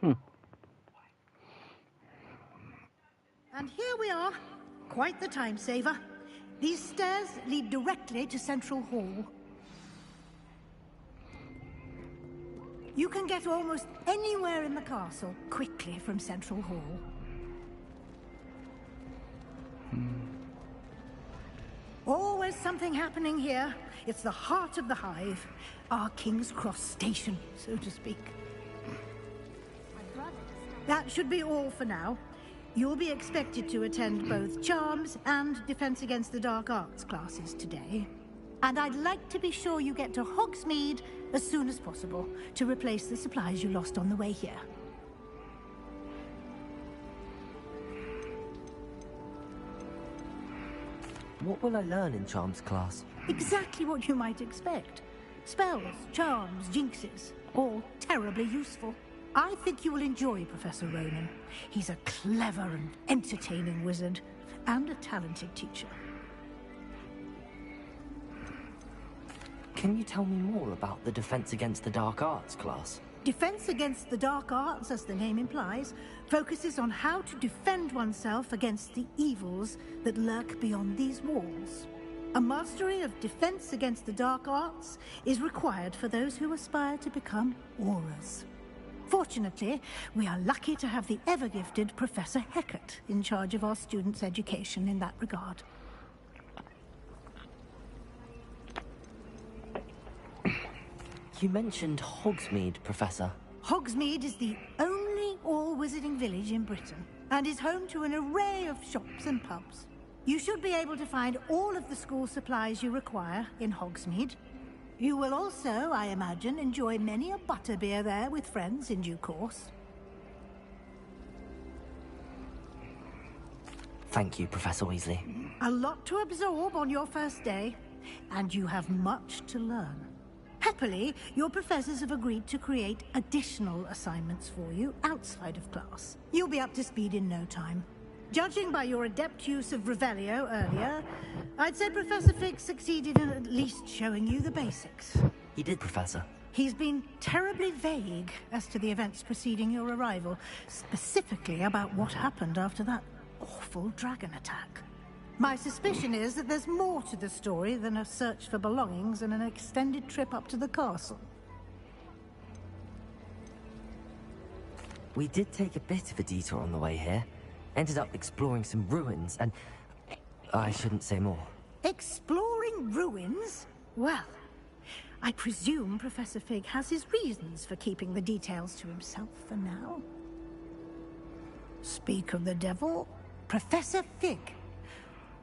And here we are. Quite the time saver. These stairs lead directly to Central Hall. You can get almost anywhere in the castle quickly from Central Hall. Always something happening here. It's the heart of the Hive. Our King's Cross station, so to speak. That should be all for now. You'll be expected to attend both Charms and Defense Against the Dark Arts classes today. And I'd like to be sure you get to Hogsmeade as soon as possible to replace the supplies you lost on the way here. What will I learn in Charms class? Exactly what you might expect. Spells, charms, jinxes, all terribly useful. I think you will enjoy Professor Ronan. He's a clever and entertaining wizard, and a talented teacher. Can you tell me more about the Defense Against the Dark Arts class? Defense Against the Dark Arts, as the name implies, focuses on how to defend oneself against the evils that lurk beyond these walls. A mastery of Defense Against the Dark Arts is required for those who aspire to become Aurors. Fortunately, we are lucky to have the ever-gifted Professor Hecat in charge of our students' education in that regard. You mentioned Hogsmeade, Professor. Hogsmeade is the only all-wizarding village in Britain, and is home to an array of shops and pubs. You should be able to find all of the school supplies you require in Hogsmeade. You will also, I imagine, enjoy many a butterbeer there with friends in due course. Thank you, Professor Weasley. A lot to absorb on your first day, and you have much to learn. Happily, your professors have agreed to create additional assignments for you outside of class. You'll be up to speed in no time. Judging by your adept use of Revelio earlier, I'd say Professor Fig succeeded in at least showing you the basics. He did, Professor. He's been terribly vague as to the events preceding your arrival, specifically about what happened after that awful dragon attack. My suspicion is that there's more to the story than a search for belongings and an extended trip up to the castle. We did take a bit of a detour on the way here. Ended up exploring some ruins, and I shouldn't say more. Exploring ruins? Well, I presume Professor Fig has his reasons for keeping the details to himself for now. Speak of the devil, Professor Fig.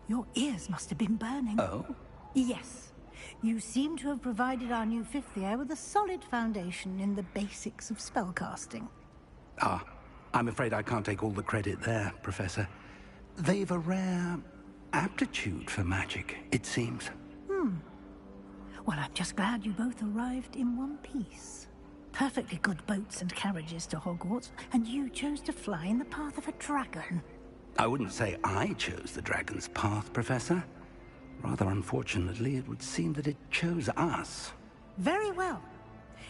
Your ears must have been burning. Oh? Yes. You seem to have provided our new fifth year with a solid foundation in the basics of spellcasting. Ah, I'm afraid I can't take all the credit there, Professor. They've a rare aptitude for magic, it seems. Well, I'm just glad you both arrived in one piece. Perfectly good boats and carriages to Hogwarts, and you chose to fly in the path of a dragon. I wouldn't say I chose the dragon's path, Professor. Rather unfortunately, it would seem that it chose us. Very well.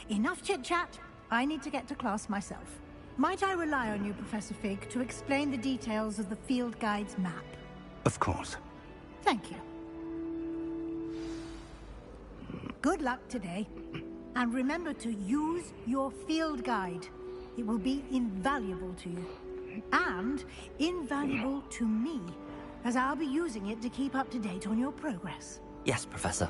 Enough chit-chat. I need to get to class myself. Might I rely on you, Professor Fig, to explain the details of the field guide's map? Of course. Thank you. Good luck today. And remember to use your field guide. It will be invaluable to you. And invaluable to me, as I'll be using it to keep up to date on your progress. Yes, Professor.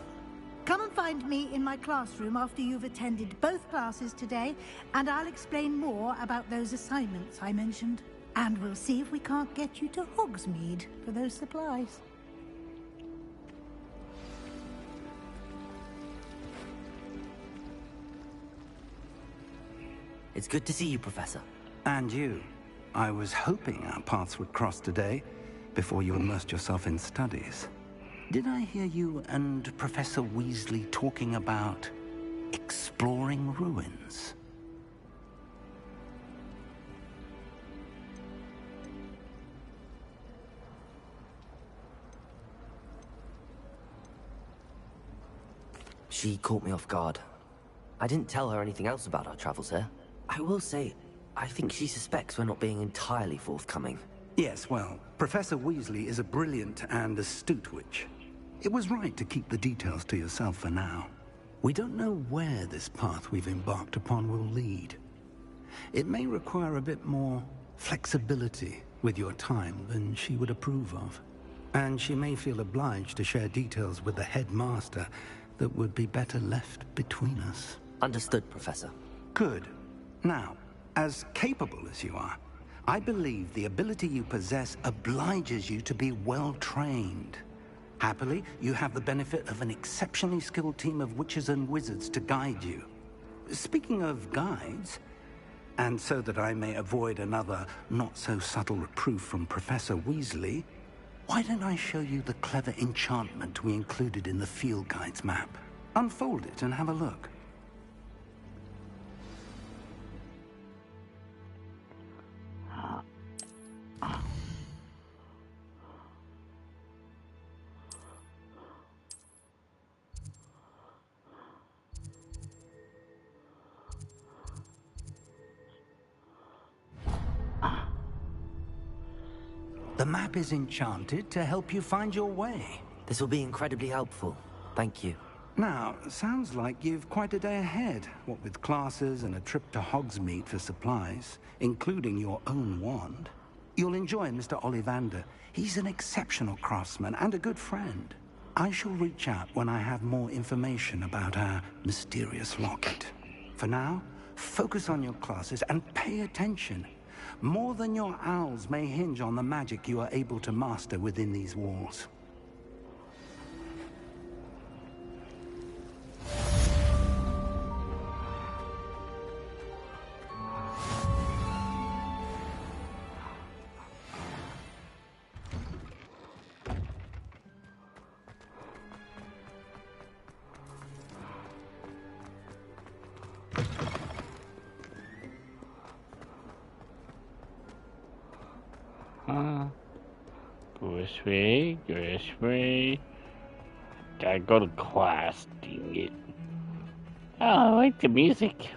Come and find me in my classroom after you've attended both classes today, and I'll explain more about those assignments I mentioned. And we'll see if we can't get you to Hogsmeade for those supplies. It's good to see you, Professor. And you. I was hoping our paths would cross today, before you immersed yourself in studies. Did I hear you and Professor Weasley talking about exploring ruins? She caught me off guard. I didn't tell her anything else about our travels here. I will say, I think she suspects we're not being entirely forthcoming. Yes, well, Professor Weasley is a brilliant and astute witch. It was right to keep the details to yourself for now. We don't know where this path we've embarked upon will lead. It may require a bit more flexibility with your time than she would approve of. And she may feel obliged to share details with the headmaster that would be better left between us. Understood, Professor. Good. Now, as capable as you are, I believe the ability you possess obliges you to be well-trained. Happily, you have the benefit of an exceptionally skilled team of witches and wizards to guide you. Speaking of guides, and so that I may avoid another not-so-subtle reproof from Professor Weasley, why don't I show you the clever enchantment we included in the field guide's map? Unfold it and have a look. The map is enchanted to help you find your way. This will be incredibly helpful. Thank you. Now, sounds like you've quite a day ahead, what with classes and a trip to Hogsmeade for supplies, including your own wand. You'll enjoy Mr. Ollivander. He's an exceptional craftsman and a good friend. I shall reach out when I have more information about our mysterious locket. For now, focus on your classes and pay attention. More than your owls may hinge on the magic you are able to master within these walls. Go this way. Gotta go to class, dang it. Oh, I like the music.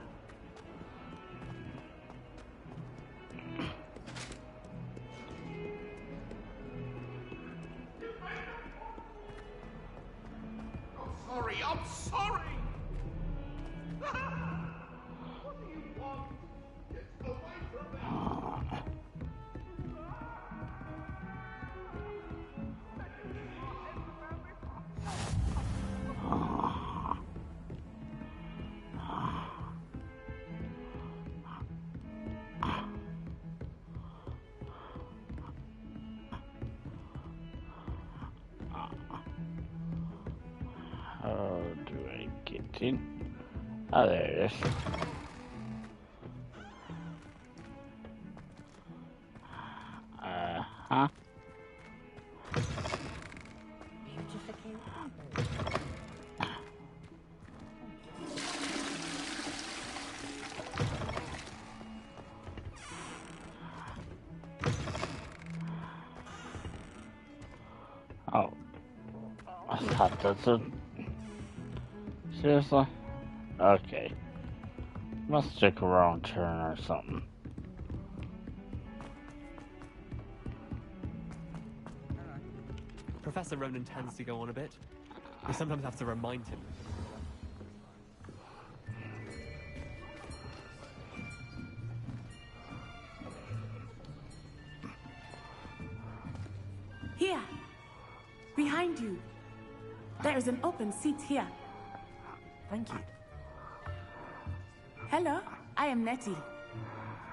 I'm sorry! What do you want? Get away from me! How do I get in? Oh, there it is. Uh-huh. Oh. I thought that's a... Seriously? Okay. Must take a wrong turn or something. Professor Ronan tends to go on a bit. We sometimes have to remind him. Here! Behind you! There is an open seat here. Thank you. Hello, I am Nettie.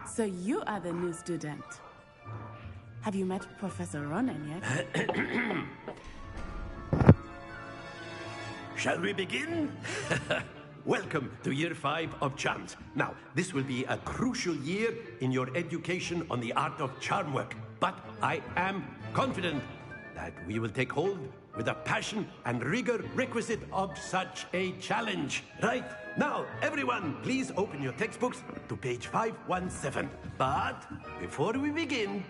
So you are the new student. Have you met Professor Ronan yet? Shall we begin? Welcome to Year 5 of Charms. Now, this will be a crucial year in your education on the art of charm work. But I am confident that we will take hold with the passion and rigor requisite of such a challenge. Right, now, everyone, please open your textbooks to page 517. But before we begin,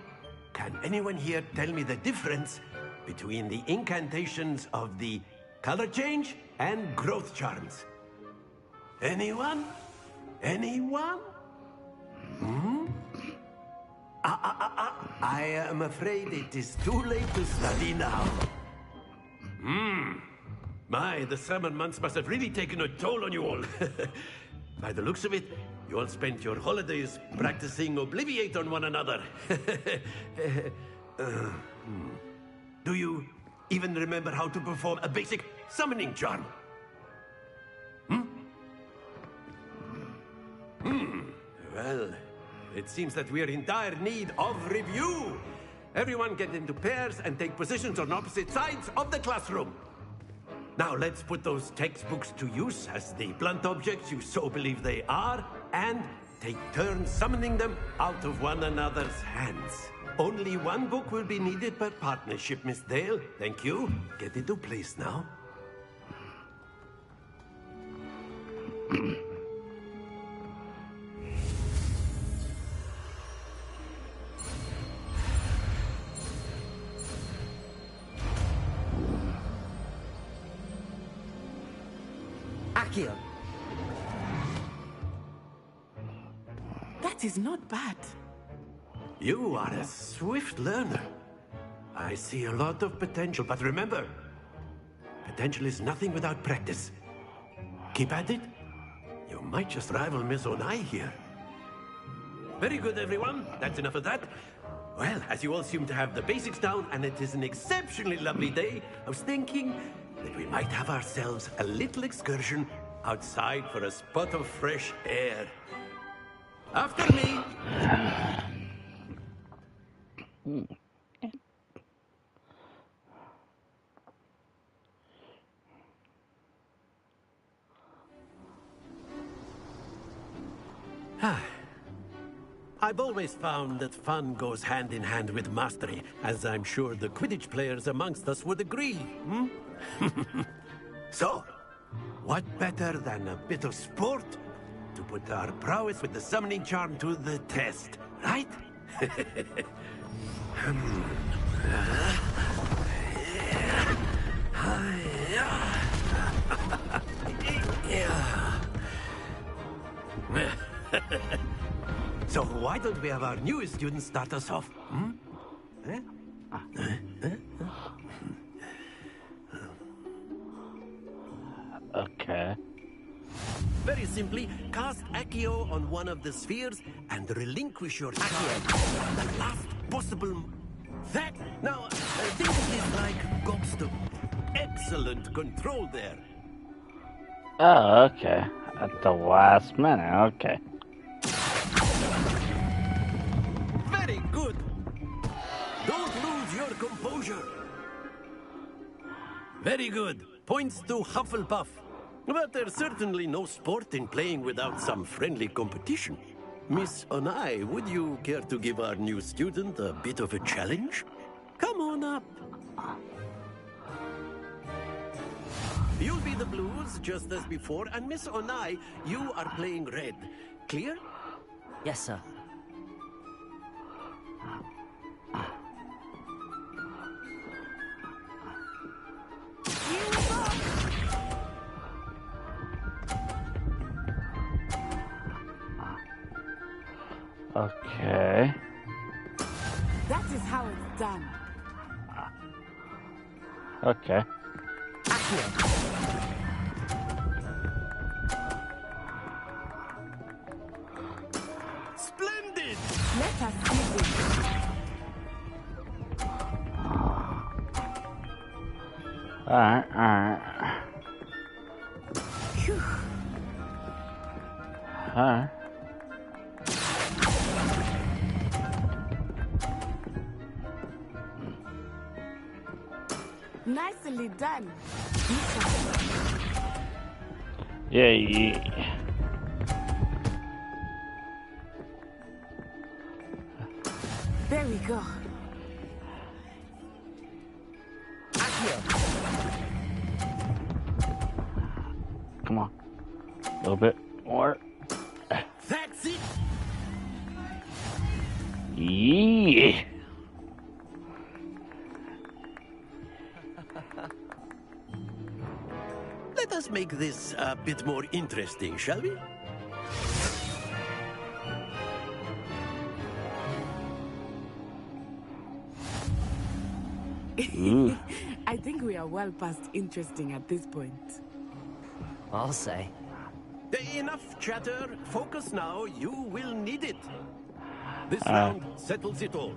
can anyone here tell me the difference between the incantations of the color change and growth charms? Anyone? Anyone? Hmm? I am afraid it is too late to study now. My, the summer months must have really taken a toll on you all. By the looks of it, you all spent your holidays practicing Obliviate on one another. Do you even remember how to perform a basic summoning charm? Well, it seems that we are in dire need of review. Everyone get into pairs and take positions on opposite sides of the classroom. Now let's put those textbooks to use as the blunt objects you so believe they are, and take turns summoning them out of one another's hands. Only one book will be needed per partnership, Miss Dale. Thank you. Get into place now. Akio. That is not bad. You are a swift learner. I see a lot of potential, but remember, potential is nothing without practice. Keep at it. You might just rival Miss Onai here. Very good, everyone. That's enough of that. Well, as you all seem to have the basics down, and it is an exceptionally lovely day, I was thinking that we might have ourselves a little excursion outside for a spot of fresh air. After me. I've always found that fun goes hand in hand with mastery, as I'm sure the Quidditch players amongst us would agree. So, what better than a bit of sport to put our prowess with the summoning charm to the test, right? So why don't we have our newest student start us off? Okay. Very simply, cast Accio on one of the spheres and relinquish your Accio. The last possible... That... Now, think of this like Gobstone. Excellent control there. Oh, okay. At the last minute, okay. Very good. Don't lose your composure. Very good. Points to Hufflepuff. But there's certainly no sport in playing without some friendly competition. Miss Onai, would you care to give our new student a bit of a challenge? Come on up. You'll be the blues, just as before, and Miss Onai, you are playing red. Clear? Yes, sir. Okay. That is how it's done. Okay. Splendid! Let us see this. Alright. Phew. Alright. Nicely done. Yeah. There we go. Come on. A little bit more. That's it! Yeah. Let us make this a bit more interesting, shall we? I think we are well past interesting at this point. I'll say. Enough chatter. Focus now. You will need it. This round settles it all.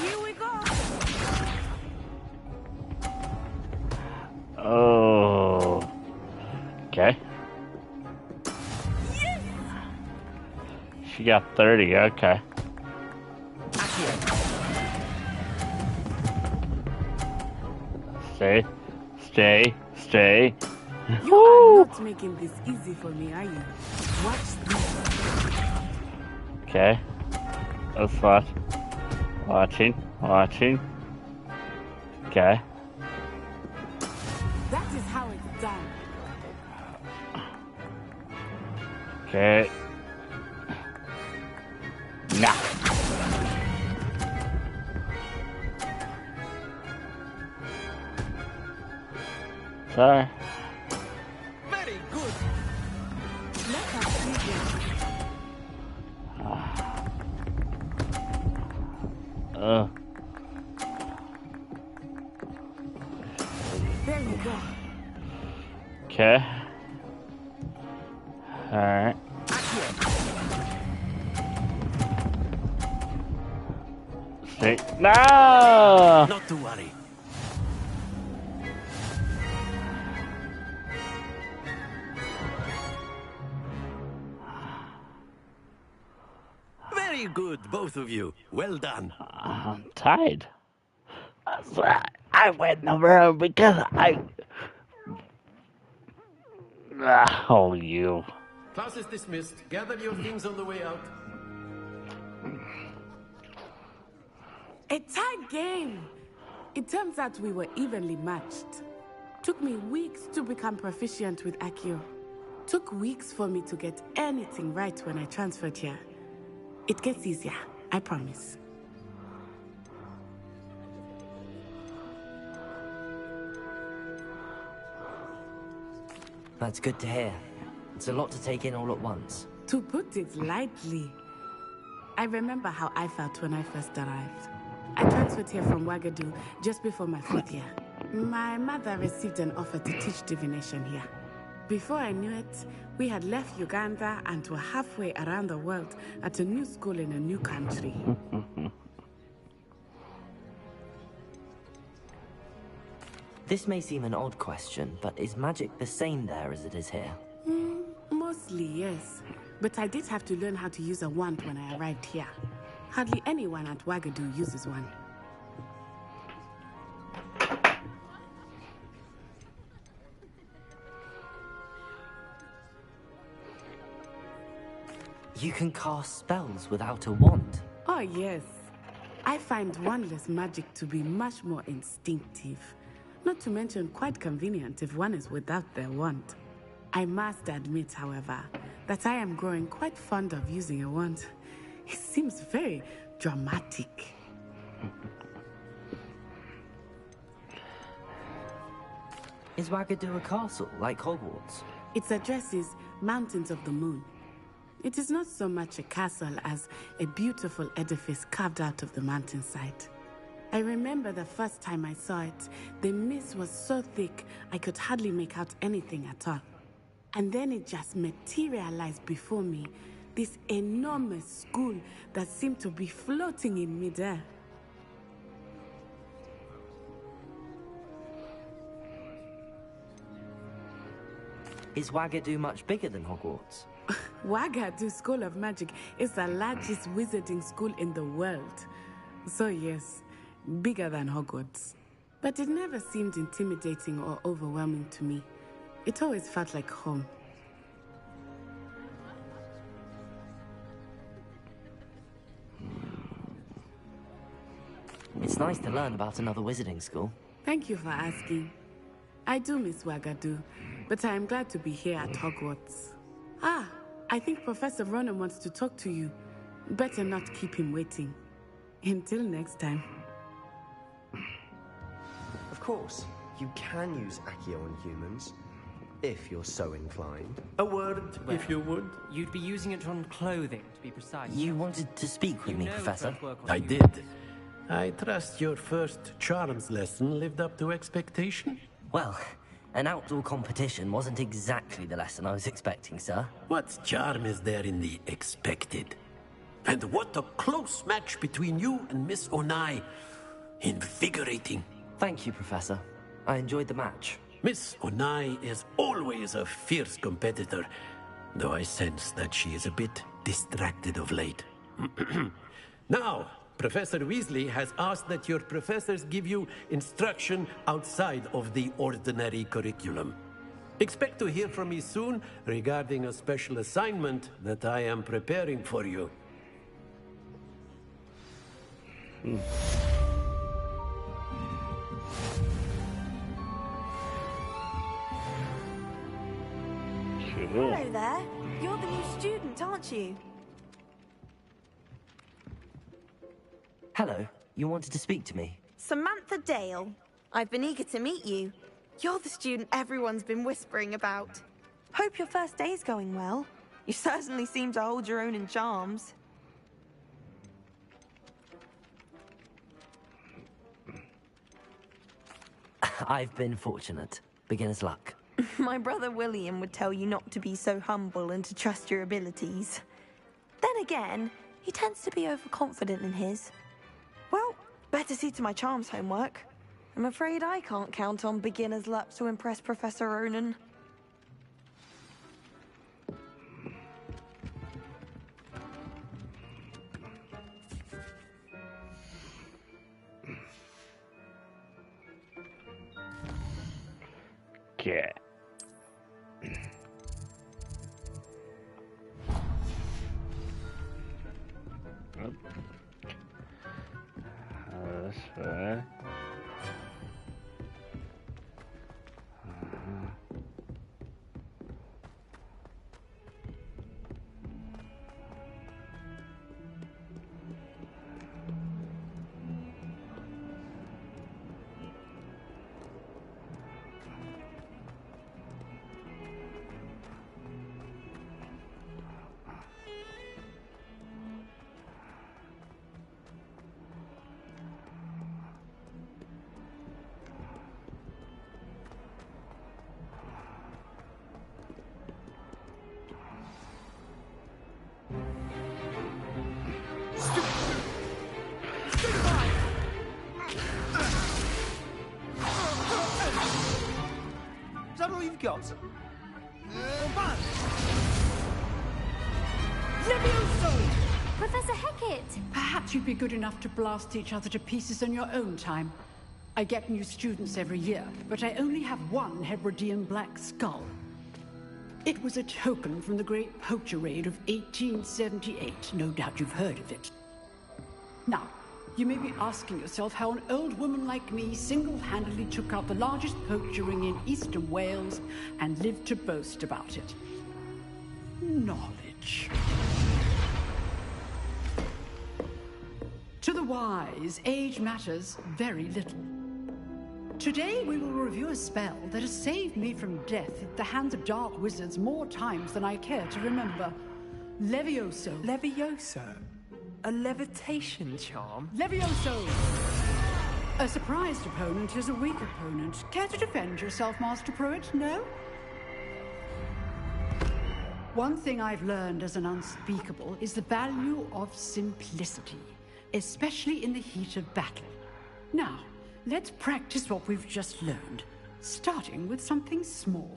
Here we go. Oh. Okay. Yes! She got 30, okay. Stay. Stay. Stay. You are not making this easy for me, are you? Watch this. Okay. Let's watch. Watching. Watching. Okay. That is how it's done. Okay. Nah. Sorry. Very good. Let us see this. There you go. Okay. Alright. Stay. No! Not to worry. Very good, both of you. Well done. I'm tied. I went over because I. Oh, you. Class is dismissed. Gather your things on the way out. A tight game. It turns out we were evenly matched. Took me weeks to become proficient with Accio. Took weeks for me to get anything right when I transferred here. It gets easier, I promise. That's good to hear. It's a lot to take in all at once. To put it lightly, I remember how I felt when I first arrived. I transferred here from Wagadu just before my 4th year. My mother received an offer to teach divination here. Before I knew it, we had left Uganda and were halfway around the world at a new school in a new country. This may seem an odd question, but is magic the same there as it is here? Mostly, yes. But I did have to learn how to use a wand when I arrived here. Hardly anyone at Wagadu uses one. You can cast spells without a wand? Oh, yes. I find wandless magic to be much more instinctive. Not to mention quite convenient if one is without their wand. I must admit, however, that I am growing quite fond of using a wand. It seems very dramatic. Is Wagadu a castle, like Hogwarts? Its address is Mountains of the Moon. It is not so much a castle as a beautiful edifice carved out of the mountainside. I remember the first time I saw it, the mist was so thick I could hardly make out anything at all. And then it just materialized before me, this enormous school that seemed to be floating in midair. Is Wagadu much bigger than Hogwarts? Wagadu School of Magic is the largest wizarding school in the world. So yes, bigger than Hogwarts. But it never seemed intimidating or overwhelming to me. It always felt like home. It's nice to learn about another wizarding school. Thank you for asking. I do miss Wagadu, but I am glad to be here at Hogwarts. Ah, I think Professor Ronan wants to talk to you. Better not keep him waiting. Until next time. Of course, you can use Accio on humans, if you're so inclined. A word, if you would. You'd be using it on clothing, to be precise. You wanted to speak with me, Professor? I did. I trust your first charms lesson lived up to expectation? Well, an outdoor competition wasn't exactly the lesson I was expecting, sir. What charm is there in the expected? And what a close match between you and Miss Onai. Invigorating. Thank you, Professor. I enjoyed the match. Miss Onai is always a fierce competitor, though I sense that she is a bit distracted of late. Now, Professor Weasley has asked that your professors give you instruction outside of the ordinary curriculum. Expect to hear from me soon regarding a special assignment that I am preparing for you. Hello there. You're the new student, aren't you? Hello. You wanted to speak to me? Samantha Dale. I've been eager to meet you. You're the student everyone's been whispering about. Hope your first day's going well. You certainly seem to hold your own in charms. I've been fortunate. Beginner's luck. My brother William would tell you not to be so humble and to trust your abilities. Then again, he tends to be overconfident in his. Well, better see to my charms homework. I'm afraid I can't count on beginner's luck to impress Professor Ronan. Okay. This way. Is that all you've got? Levioso! Professor Hecat! Perhaps you'd be good enough to blast each other to pieces on your own time. I get new students every year, but I only have one Hebridean black skull. It was a token from the Great Poacher Raid of 1878. No doubt you've heard of it. Now, you may be asking yourself how an old woman like me single-handedly took out the largest poacher ring in eastern Wales and lived to boast about it. Knowledge. To the wise, age matters very little. Today we will review a spell that has saved me from death at the hands of dark wizards more times than I care to remember. Levioso. Levioso? A levitation charm? Levioso! A surprised opponent is a weak opponent. Care to defend yourself, Master Pruitt? No? One thing I've learned as an unspeakable is the value of simplicity, especially in the heat of battle. Now, let's practice what we've just learned, starting with something small.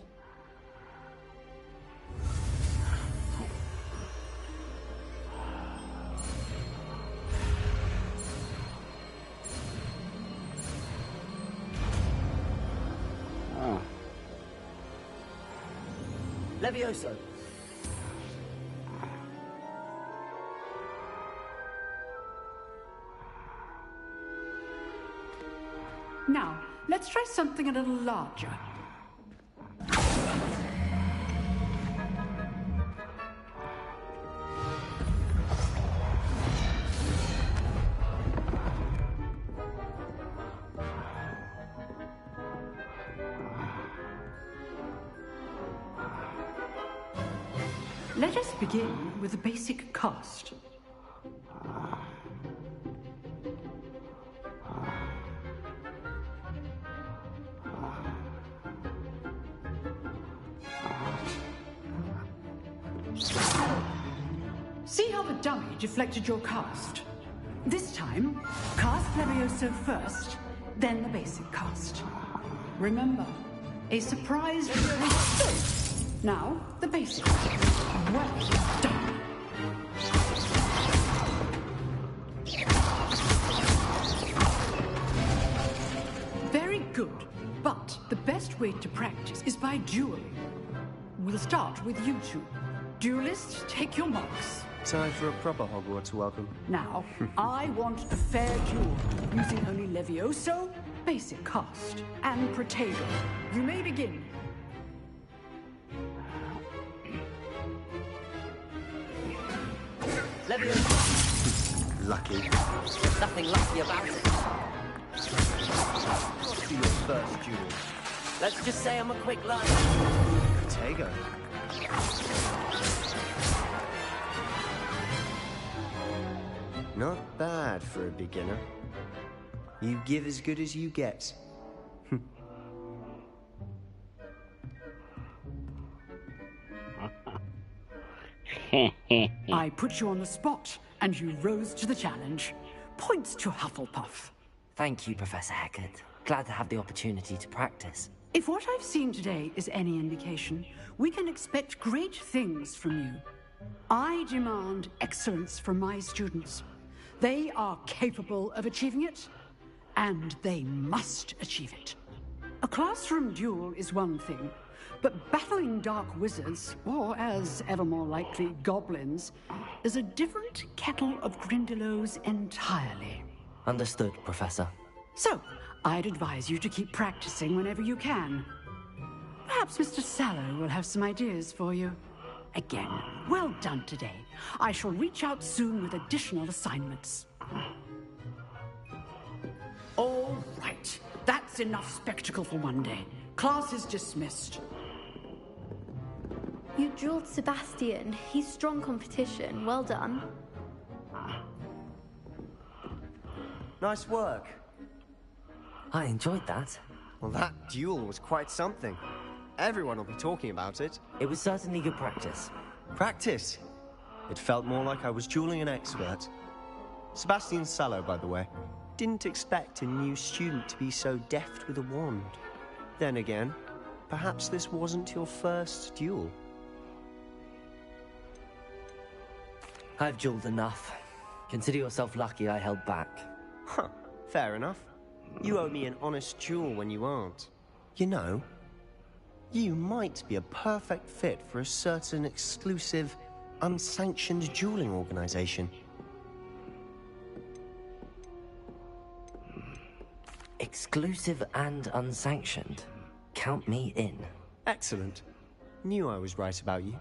Levioso. Now, let's try something a little larger. Let us begin with the basic cast. See how the dummy deflected your cast? This time, cast Levioso first, then the basic cast. Remember, a surprise... Now, the basic. Well done. Very good, but the best way to practice is by dueling. We'll start with you two. Duelists, take your marks. Time for a proper Hogwarts welcome. Now, I want a fair duel, using only Levioso, basic cast, and Protego. You may begin. Levioso. Lucky. Nothing lucky about it. What's for your first duel? Let's just say I'm a quick learner. Protego. Not bad for a beginner. You give as good as you get. I put you on the spot, and you rose to the challenge. Points to Hufflepuff. Thank you, Professor Hecat. Glad to have the opportunity to practice. If what I've seen today is any indication, we can expect great things from you. I demand excellence from my students. They are capable of achieving it, and they must achieve it. A classroom duel is one thing, but battling dark wizards, or as ever more likely, goblins, is a different kettle of Grindylows entirely. Understood, Professor. So, I'd advise you to keep practicing whenever you can. Perhaps Mr. Sallow will have some ideas for you. Again, well done today. I shall reach out soon with additional assignments. All right. That's enough spectacle for one day. Class is dismissed. You drilled Sebastian. He's strong competition. Well done. Nice work. I enjoyed that. Well, that duel was quite something. Everyone will be talking about it. It was certainly good practice. Practice? It felt more like I was dueling an expert. Sebastian Sallow, by the way. Didn't expect a new student to be so deft with a wand. Then again, perhaps this wasn't your first duel. I've dueled enough. Consider yourself lucky I held back. Huh, fair enough. You owe me an honest duel when you aren't. You know, you might be a perfect fit for a certain exclusive, unsanctioned dueling organization. Exclusive and unsanctioned. Count me in. Excellent. Knew I was right about you.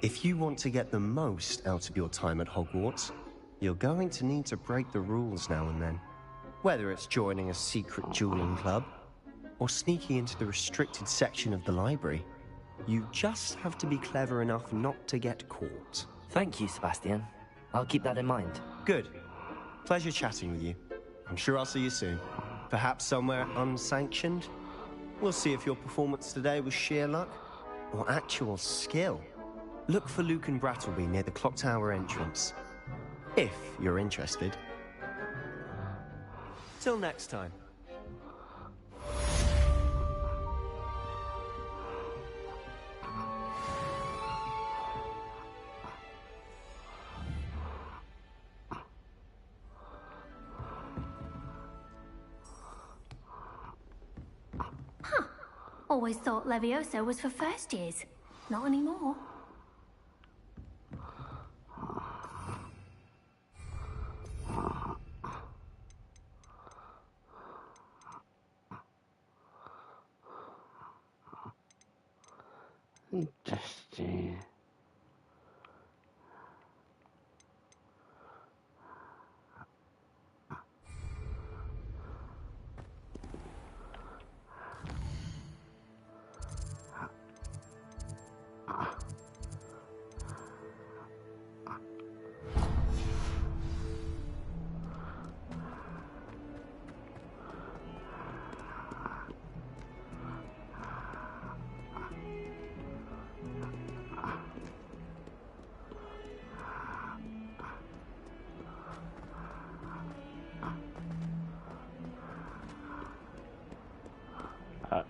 If you want to get the most out of your time at Hogwarts, you're going to need to break the rules now and then. Whether it's joining a secret dueling club, or sneaking into the restricted section of the library, you just have to be clever enough not to get caught. Thank you, Sebastian. I'll keep that in mind. Good. Pleasure chatting with you. I'm sure I'll see you soon. Perhaps somewhere unsanctioned? We'll see if your performance today was sheer luck, or actual skill. Look for Luke and Brattleby near the clock tower entrance. If you're interested. Till next time. Always thought Levioso was for first years. Not anymore. Interesting. Uh,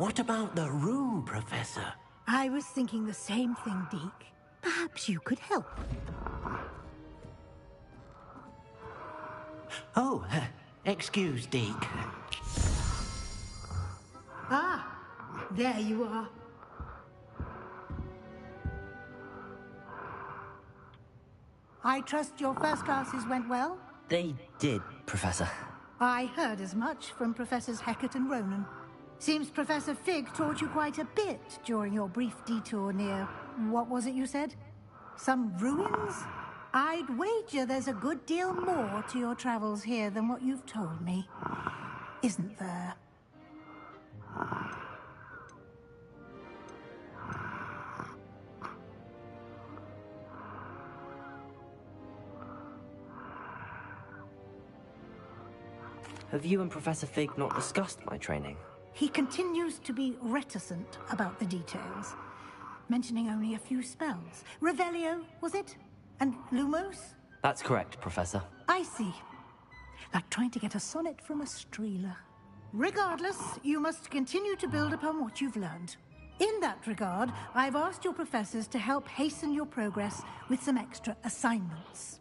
What about the room, Professor? I was thinking the same thing, Deke. Perhaps you could help. Oh, excuse, Deke. Ah, there you are. I trust your first classes went well? They did, Professor. I heard as much from Professors Hecat and Ronan. Seems Professor Fig taught you quite a bit during your brief detour near... what was it you said? Some ruins? I'd wager there's a good deal more to your travels here than what you've told me. Isn't there? Have you and Professor Fig not discussed my training? He continues to be reticent about the details, mentioning only a few spells. Revelio, was it? And Lumos? That's correct, Professor. I see. Like trying to get a sonnet from a streeler. Regardless, you must continue to build upon what you've learned. In that regard, I've asked your professors to help hasten your progress with some extra assignments.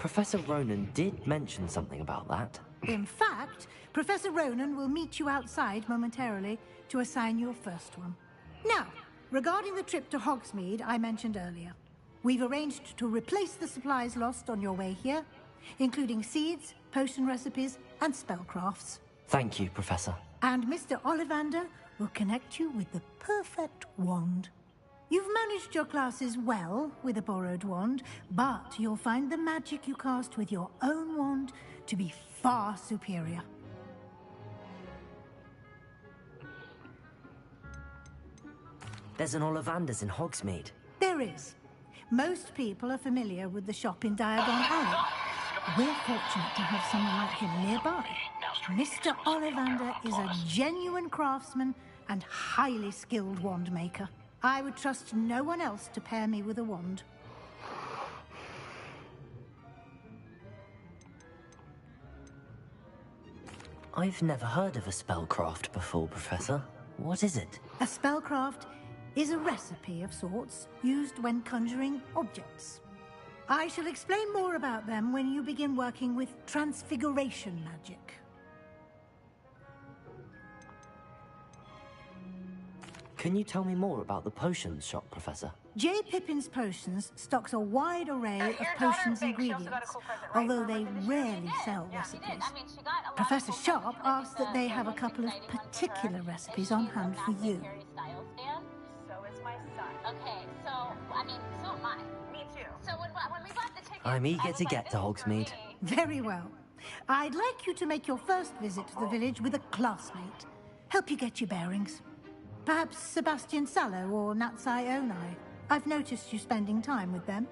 Professor Ronan did mention something about that. In fact, Professor Ronan will meet you outside momentarily to assign your first one. Now, regarding the trip to Hogsmeade I mentioned earlier, we've arranged to replace the supplies lost on your way here, including seeds, potion recipes, and spellcrafts. Thank you, Professor. And Mr. Ollivander will connect you with the perfect wand. You've managed your classes well with a borrowed wand, but you'll find the magic you cast with your own wand to be far superior. There's an Ollivander's in Hogsmeade. There is. Most people are familiar with the shop in Diagon Alley. We're fortunate to have someone like him nearby. Mr. Ollivander is a genuine craftsman and highly skilled wand maker. I would trust no one else to pair me with a wand. I've never heard of a spellcraft before, Professor. What is it? A spellcraft is a recipe of sorts used when conjuring objects. I shall explain more about them when you begin working with transfiguration magic. Can you tell me more about the potions shop, Professor? J. Pippin's Potions stocks a wide array of potions ingredients, although they rarely sell recipes. Professor Sharp asked that they have a couple of particular recipes on hand for you. I'm eager to get to Hogsmeade. Very well. I'd like you to make your first visit to the village with a classmate. Help you get your bearings. Perhaps Sebastian Sallow or Natsai Onai. I've noticed you spending time with them.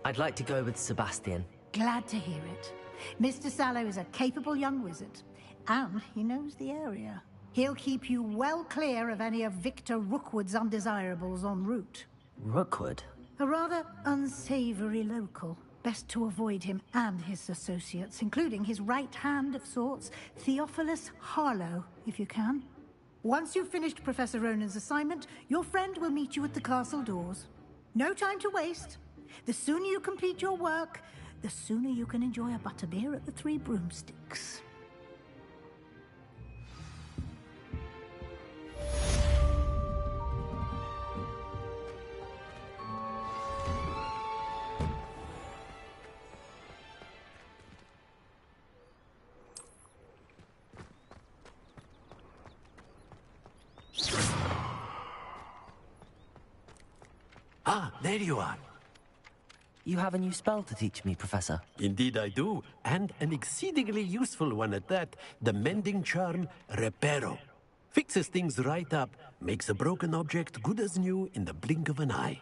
I'd like to go with Sebastian. Glad to hear it. Mr. Sallow is a capable young wizard, and he knows the area. He'll keep you well clear of any of Victor Rookwood's undesirables en route. Rookwood? A rather unsavory local. Best to avoid him and his associates, including his right hand of sorts, Theophilus Harlow, if you can. Once you've finished Professor Ronan's assignment, your friend will meet you at the castle doors. No time to waste. The sooner you complete your work, the sooner you can enjoy a butterbeer at the Three Broomsticks. Ah, there you are. You have a new spell to teach me, Professor. Indeed I do, and an exceedingly useful one at that. The mending charm, Reparo. Fixes things right up, makes a broken object good as new in the blink of an eye.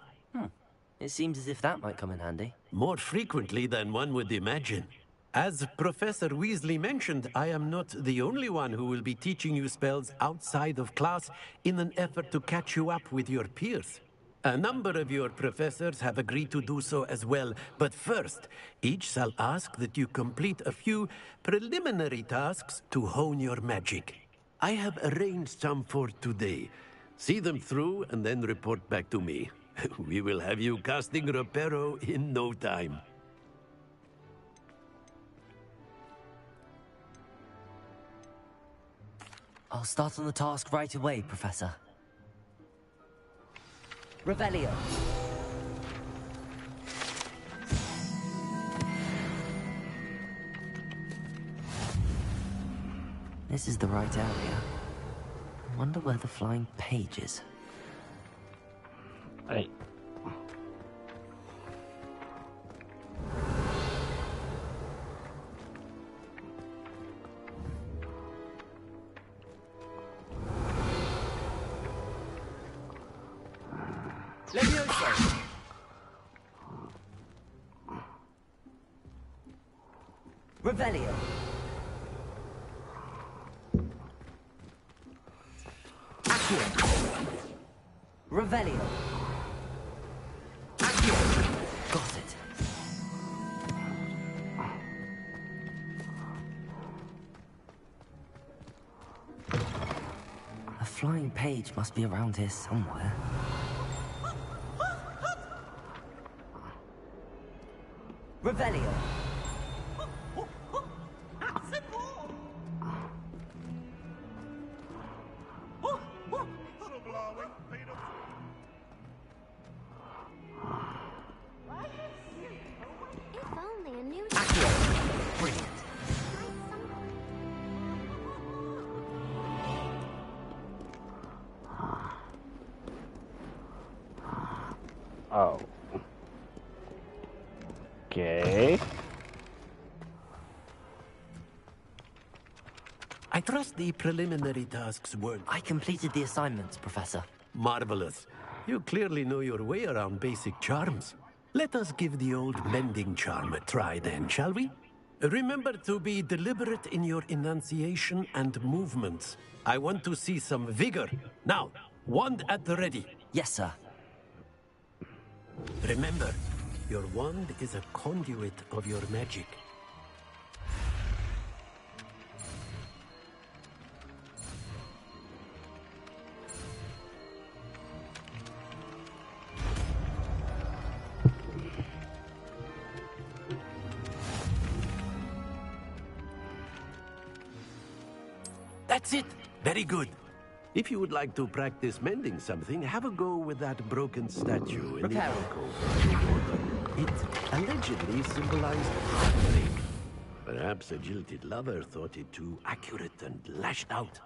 It seems as if that might come in handy. More frequently than one would imagine. As Professor Weasley mentioned, I am not the only one who will be teaching you spells outside of class in an effort to catch you up with your peers. A number of your professors have agreed to do so as well, but first, each shall ask that you complete a few preliminary tasks to hone your magic. I have arranged some for today. See them through and then report back to me. We will have you casting Reparo in no time. I'll start on the task right away, Professor. Revelio. This is the right area. I wonder where the flying page is. Hey. Levioso! Revelio. Accio. Revelio. Accio. Got it. A flying page must be around here somewhere. Revelio. If only a new... Brilliant. Oh. Okay. I trust the preliminary tasks were... I completed the assignments, Professor. Marvelous. You clearly know your way around basic charms. Let us give the old mending charm a try then, shall we? Remember to be deliberate in your enunciation and movements. I want to see some vigor. Now, wand at the ready. Yes, sir. Remember, your wand is a conduit of your magic. That's it! Very good. If you would like to practice mending something, have a go with that broken statue in the alcove. It allegedly symbolized heartbreak. Perhaps a jilted lover thought it too accurate and lashed out.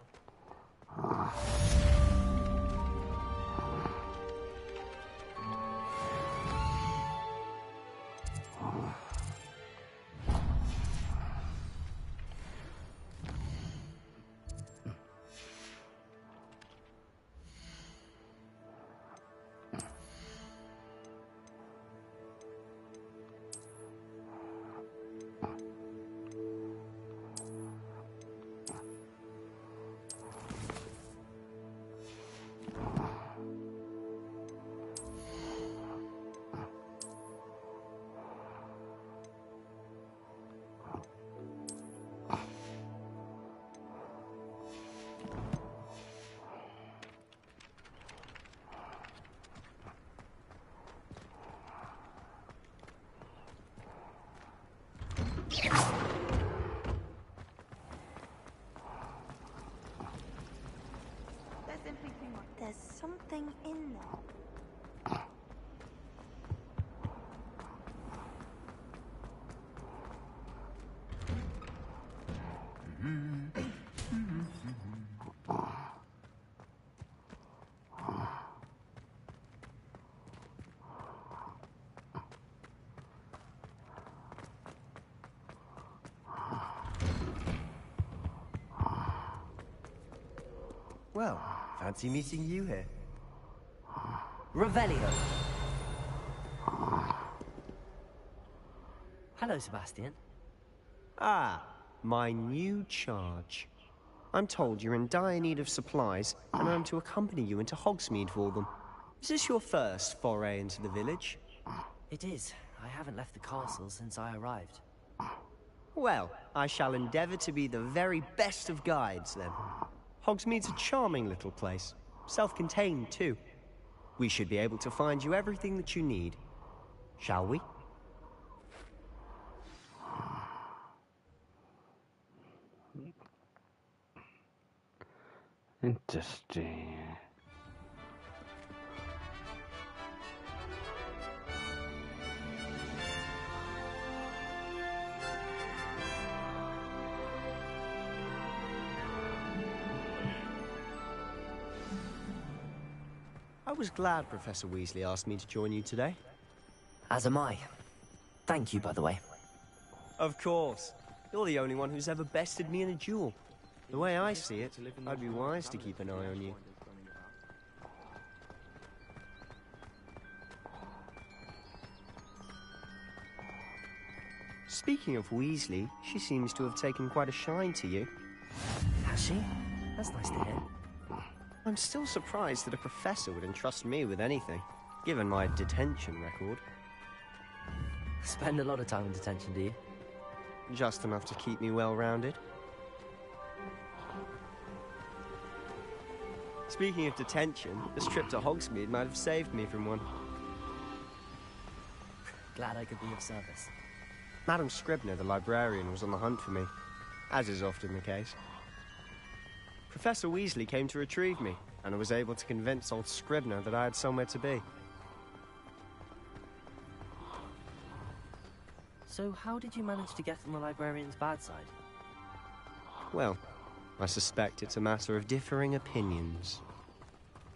Well, fancy meeting you here. Revelio. Hello, Sebastian. Ah, my new charge. I'm told you're in dire need of supplies, and I'm to accompany you into Hogsmeade for them. Is this your first foray into the village? It is. I haven't left the castle since I arrived. Well, I shall endeavour to be the very best of guides, then. Hogsmeade's a charming little place. Self-contained, too. We should be able to find you everything that you need. Shall we? Interesting. I was glad Professor Weasley asked me to join you today. As am I. Thank you, by the way. Of course. You're the only one who's ever bested me in a duel. The way I see it, I'd be wise to keep an eye on you. Speaking of Weasley, she seems to have taken quite a shine to you. Has she? That's nice to hear. I'm still surprised that a professor would entrust me with anything, given my detention record. Spend a lot of time in detention, do you? Just enough to keep me well-rounded. Speaking of detention, this trip to Hogsmeade might have saved me from one. Glad I could be of service. Madam Scribner, the librarian, was on the hunt for me, as is often the case. Professor Weasley came to retrieve me, and I was able to convince old Scribner that I had somewhere to be. So how did you manage to get on the librarian's bad side? Well, I suspect it's a matter of differing opinions.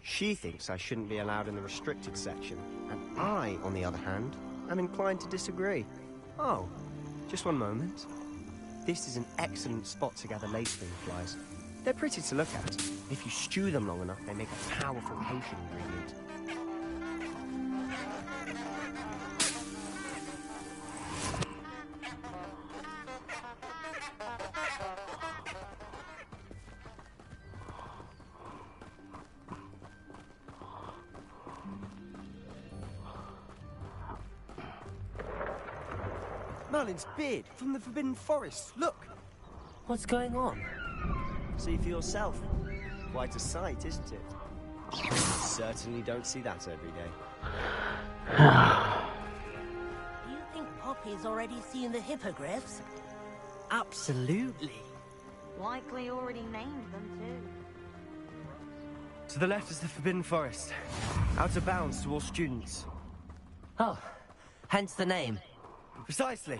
She thinks I shouldn't be allowed in the restricted section, and I, on the other hand, am inclined to disagree. Oh, just one moment. This is an excellent spot to gather lacewing flies. They're pretty to look at. If you stew them long enough, they make a powerful potion ingredient. Merlin's beard from the Forbidden Forest. Look! What's going on? See for yourself. Quite a sight, isn't it? Certainly don't see that every day. Do you think Poppy's already seen the hippogriffs? Absolutely. Likely already named them too. To the left is the Forbidden Forest. Out of bounds to all students. Oh, hence the name. Precisely.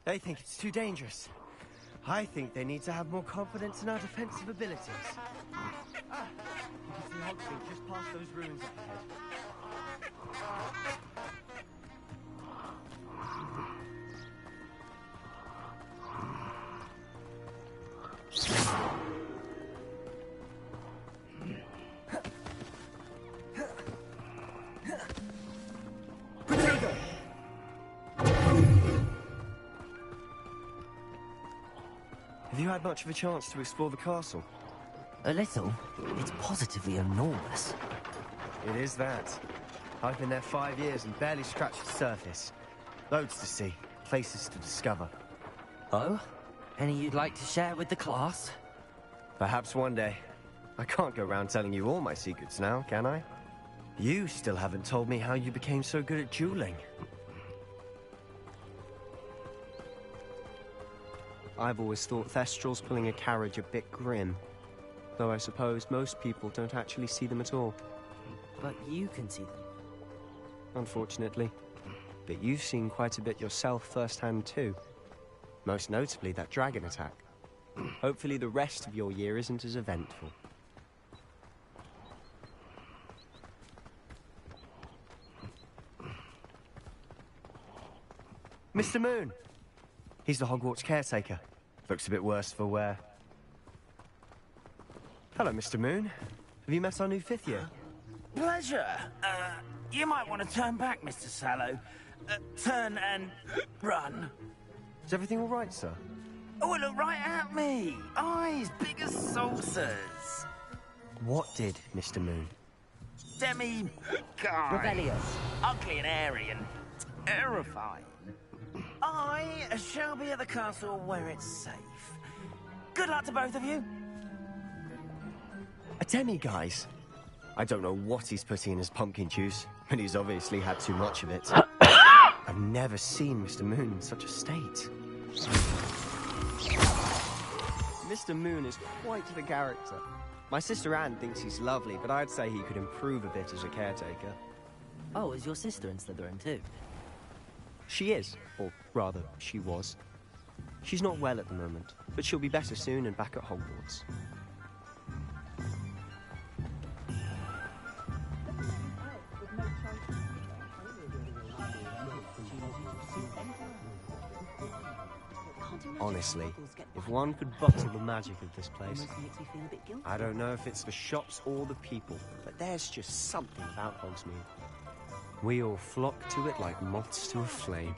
They think it's too dangerous. I think they need to have more confidence in our defensive abilities. You can see Hogsmeade just past those ruins up ahead. Have you had much of a chance to explore the castle? A little. It's positively enormous. It is that. I've been there 5 years and barely scratched the surface. Loads to see, places to discover. Oh? Any you'd like to share with the class? Perhaps one day. I can't go around telling you all my secrets now, can I? You still haven't told me how you became so good at dueling. I've always thought Thestrals pulling a carriage a bit grim. Though I suppose most people don't actually see them at all. But you can see them. Unfortunately. But you've seen quite a bit yourself firsthand too. Most notably that dragon attack. Hopefully the rest of your year isn't as eventful. Mr. Moon! He's the Hogwarts caretaker. Looks a bit worse for wear. Hello, Mr. Moon. Have you met our new 5th year? Pleasure. You might want to turn back, Mr. Sallow. Turn and run. Is everything all right, sir? Oh, look right at me. Eyes big as saucers. What did, Mr. Moon? Demi-guy. Rebellious. Ugly and airy and terrifying. I shall be at the castle where it's safe. Good luck to both of you. A demi-guise? I don't know what he's putting in his pumpkin juice, but he's obviously had too much of it. I've never seen Mr. Moon in such a state. Mr. Moon is quite the character. My sister Anne thinks he's lovely, but I'd say he could improve a bit as a caretaker. Oh, is your sister in Slytherin too? She is, or rather, she was. She's not well at the moment, but she'll be better soon and back at Hogwarts. Honestly, if one could bottle the magic of this place, I don't know if it's the shops or the people, but there's just something about Hogsmeade. We all flock to it like moths to a flame.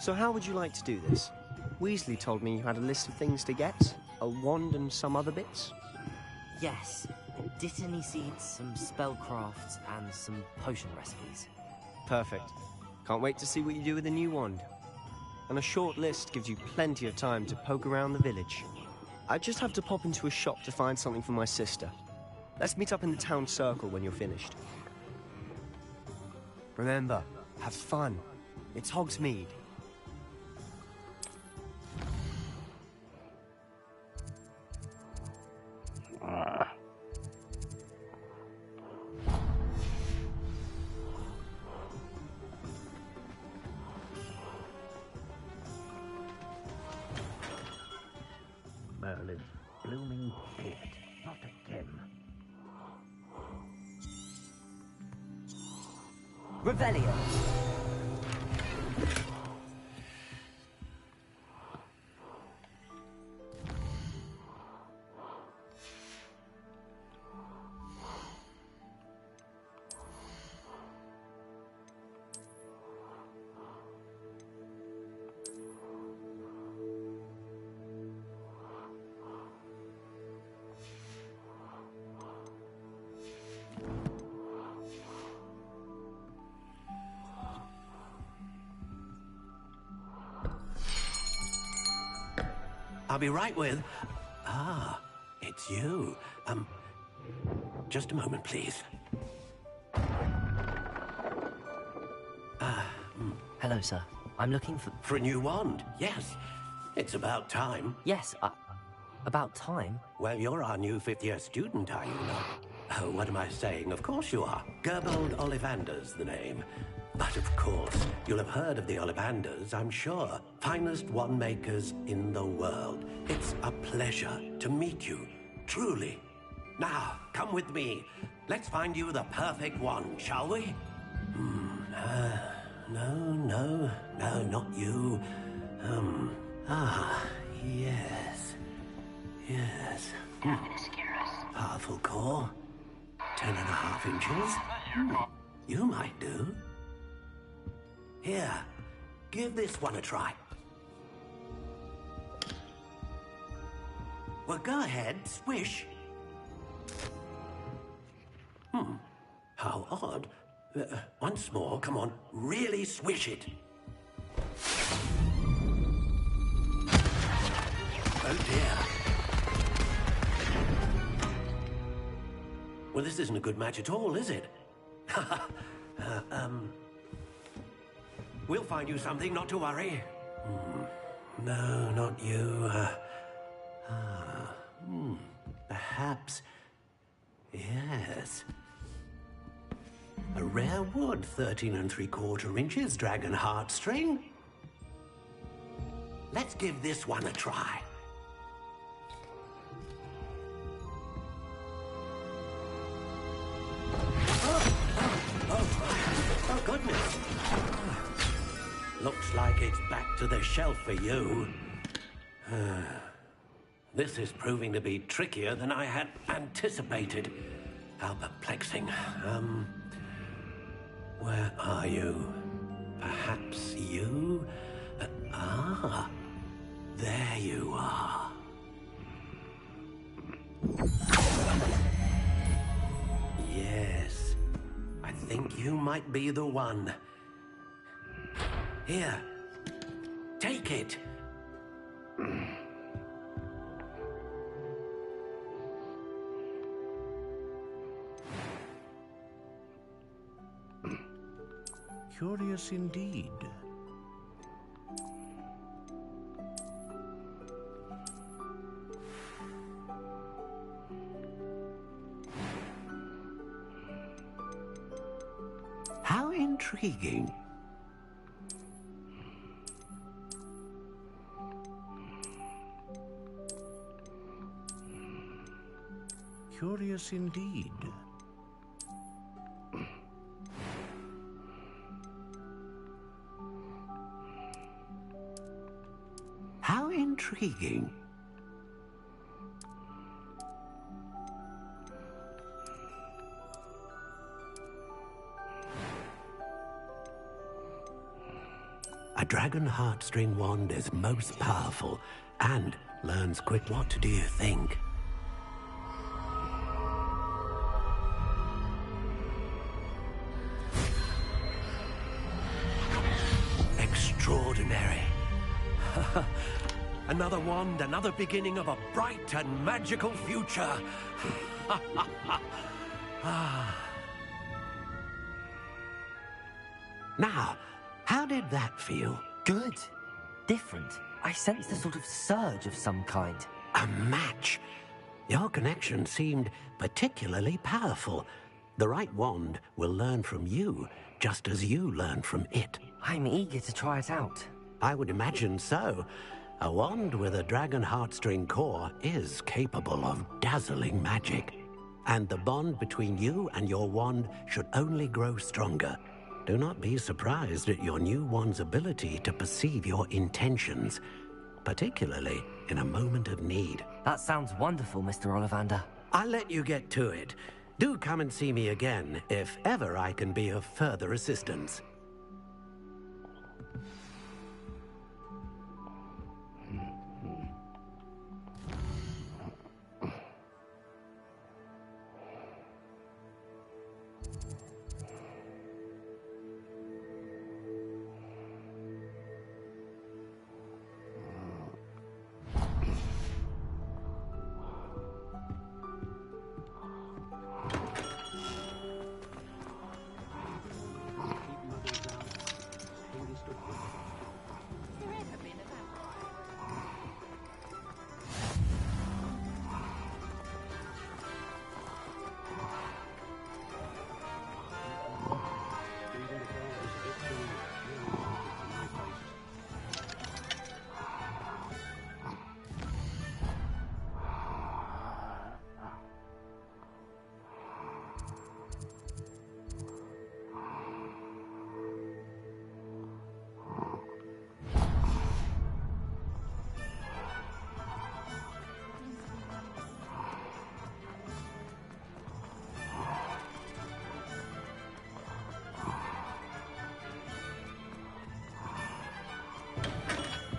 So how would you like to do this? Weasley told me you had a list of things to get, a wand and some other bits. Yes. Dittany seeds, some spellcrafts, and some potion recipes. Perfect. Can't wait to see what you do with the new wand. And a short list gives you plenty of time to poke around the village. I just have to pop into a shop to find something for my sister. Let's meet up in the town circle when you're finished. Remember, have fun. It's Hogsmeade. Merlin's blooming pit, not again. Revelio. I'll be right with... Ah, it's you. Just a moment, please. Hello, sir. I'm looking for... For a new wand, yes. It's about time. Yes, about time? Well, you're our new 5th-year student, are you not? Oh, what am I saying? Of course you are. Gerbold Ollivander's the name. But of course, you'll have heard of the Ollivanders, I'm sure. Finest wand makers in the world. It's a pleasure to meet you, truly. Now, come with me. Let's find you the perfect wand, shall we? No, not you. Yes. Yes. Powerful core. 10.5 inches. You might do. Here, give this one a try. Well, go ahead, swish. How odd. Once more, come on, really swish it. Oh dear. Well, this isn't a good match at all, is it? We'll find you something, not to worry. No, not you. Perhaps... Yes. A rare wood, 13 3/4 inches, dragon heartstring. Let's give this one a try. Oh, goodness. Looks like it's back to the shelf for you. This is proving to be trickier than I had anticipated. How perplexing. Where are you? Perhaps you? There you are. Yes, I think you might be the one. Here, take it. Curious indeed. How intriguing. Curious indeed. How intriguing. A dragon heartstring wand is most powerful and learns quick. What do you think? Extraordinary. Another wand, another beginning of a bright and magical future. Now, how did that feel? Good. Different. I sensed a sort of surge of some kind. A match. Your connection seemed particularly powerful. The right wand will learn from you, just as you learn from it. I'm eager to try it out. I would imagine so. A wand with a dragon heartstring core is capable of dazzling magic. And the bond between you and your wand should only grow stronger. Do not be surprised at your new wand's ability to perceive your intentions, particularly in a moment of need. That sounds wonderful, Mr. Ollivander. I'll let you get to it. Do come and see me again if ever I can be of further assistance.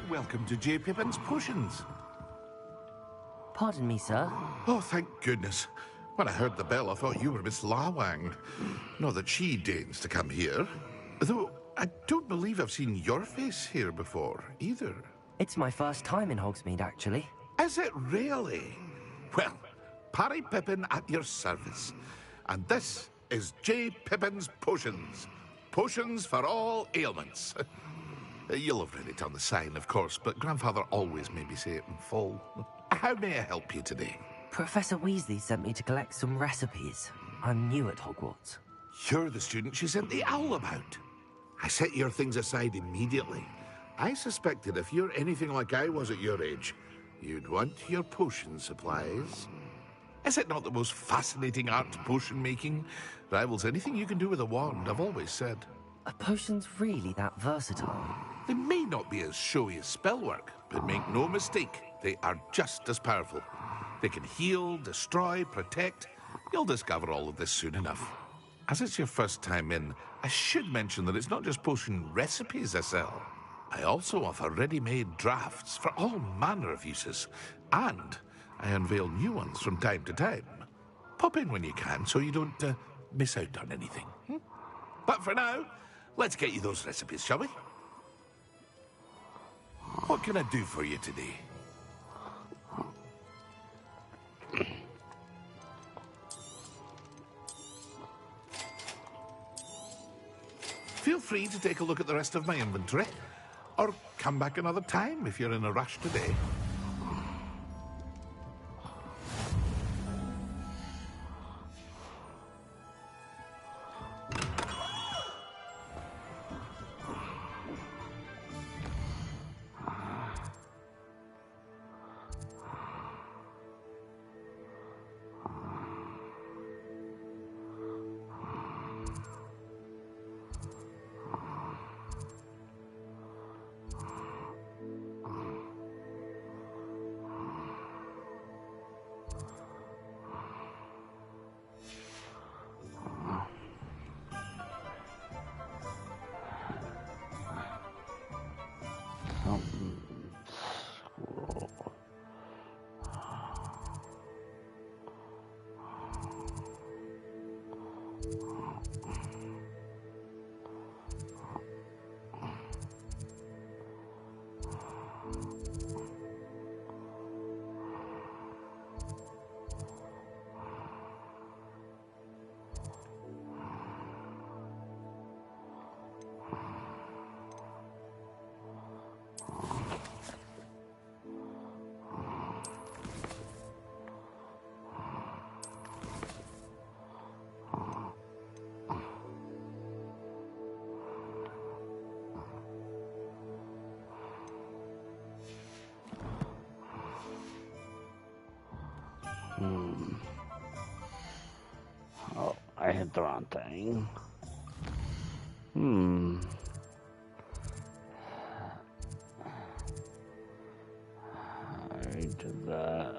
Welcome to J. Pippin's Potions. Pardon me, sir. Oh, thank goodness. When I heard the bell, I thought you were Miss Lawang. Not that she deigns to come here. Though, I don't believe I've seen your face here before, either. It's my first time in Hogsmeade, actually. Is it really? Well, Parry Pippin at your service. And this is J. Pippin's Potions. Potions for all ailments. You'll have read it on the sign, of course, but Grandfather always made me say it in full. How may I help you today? Professor Weasley sent me to collect some recipes. I'm new at Hogwarts. You're the student she sent the owl about. I set your things aside immediately. I suspected if you're anything like I was at your age, you'd want your potion supplies. Is it not the most fascinating art, potion making? Rivals anything you can do with a wand, I've always said. Are potions really that versatile? They may not be as showy as spellwork, but make no mistake, they are just as powerful. They can heal, destroy, protect. You'll discover all of this soon enough. As it's your first time in, I should mention that it's not just potion recipes I sell. I also offer ready-made drafts for all manner of uses, and I unveil new ones from time to time. Pop in when you can so you don't miss out on anything. But for now, let's get you those recipes, shall we? What can I do for you today? Feel free to take a look at the rest of my inventory, or come back another time if you're in a rush today. Oh, I hit the wrong thing. I did that.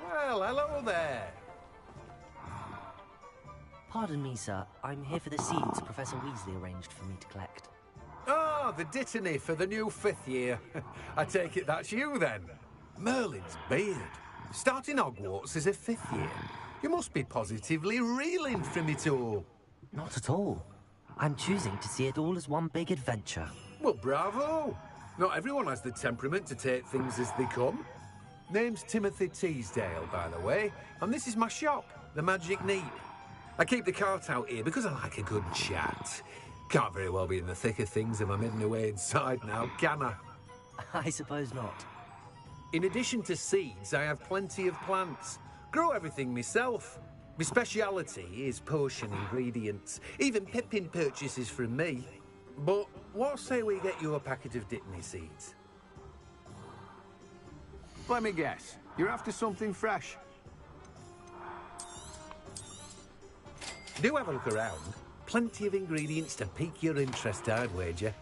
Well, hello there. Pardon me, sir. I'm here for the seeds Professor Weasley arranged for me to collect. Ah, the dittany for the new 5th year. I take it that's you, then. Merlin's beard. Starting Hogwarts as a 5th year. You must be positively reeling from it all. Not at all. I'm choosing to see it all as one big adventure. Well, bravo. Not everyone has the temperament to take things as they come. Name's Timothy Teasdale, by the way, and this is my shop, the Magic Neep. I keep the cart out here because I like a good chat. Can't very well be in the thick of things if I'm hidden away inside now, can I? I suppose not. In addition to seeds, I have plenty of plants. Grow everything myself. My speciality is potion ingredients. Even Pippin purchases from me. But what say we get you a packet of Dittany seeds? Let me guess. You're after something fresh. Do have a look around. Plenty of ingredients to pique your interest, I'd wager.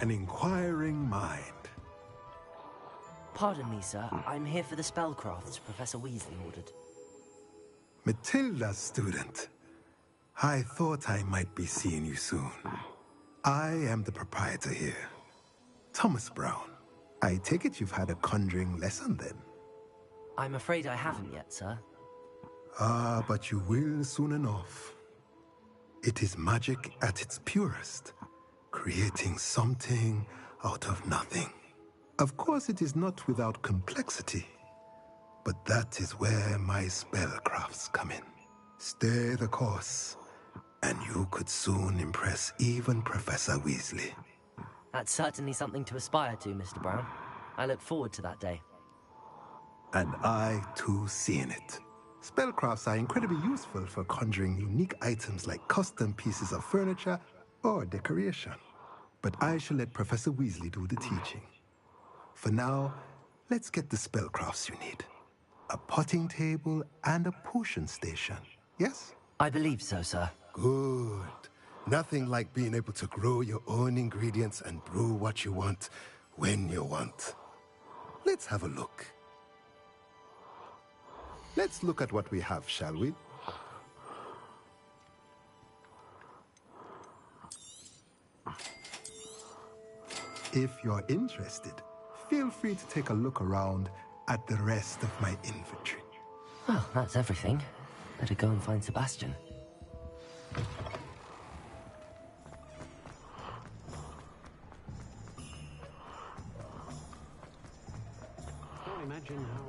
An inquiring mind. Pardon me, sir. I'm here for the spellcrafts Professor Weasley ordered. Matilda, student. I thought I might be seeing you soon. I am the proprietor here, Thomas Brown. I take it you've had a conjuring lesson then? I'm afraid I haven't yet, sir. Ah, but you will soon enough. It is magic at its purest, creating something out of nothing. Of course, it is not without complexity, but that is where my spellcrafts come in. Stay the course, and you could soon impress even Professor Weasley. That's certainly something to aspire to, Mr. Brown. I look forward to that day. And I, too, seeing it. Spellcrafts are incredibly useful for conjuring unique items like custom pieces of furniture or decoration. But I shall let Professor Weasley do the teaching. For now, let's get the spellcrafts you need. A potting table and a potion station, yes? I believe so, sir. Good. Nothing like being able to grow your own ingredients and brew what you want when you want. Let's have a look. Let's look at what we have, shall we? If you're interested, feel free to take a look around at the rest of my inventory. Well, that's everything. Better go and find Sebastian. Can't imagine how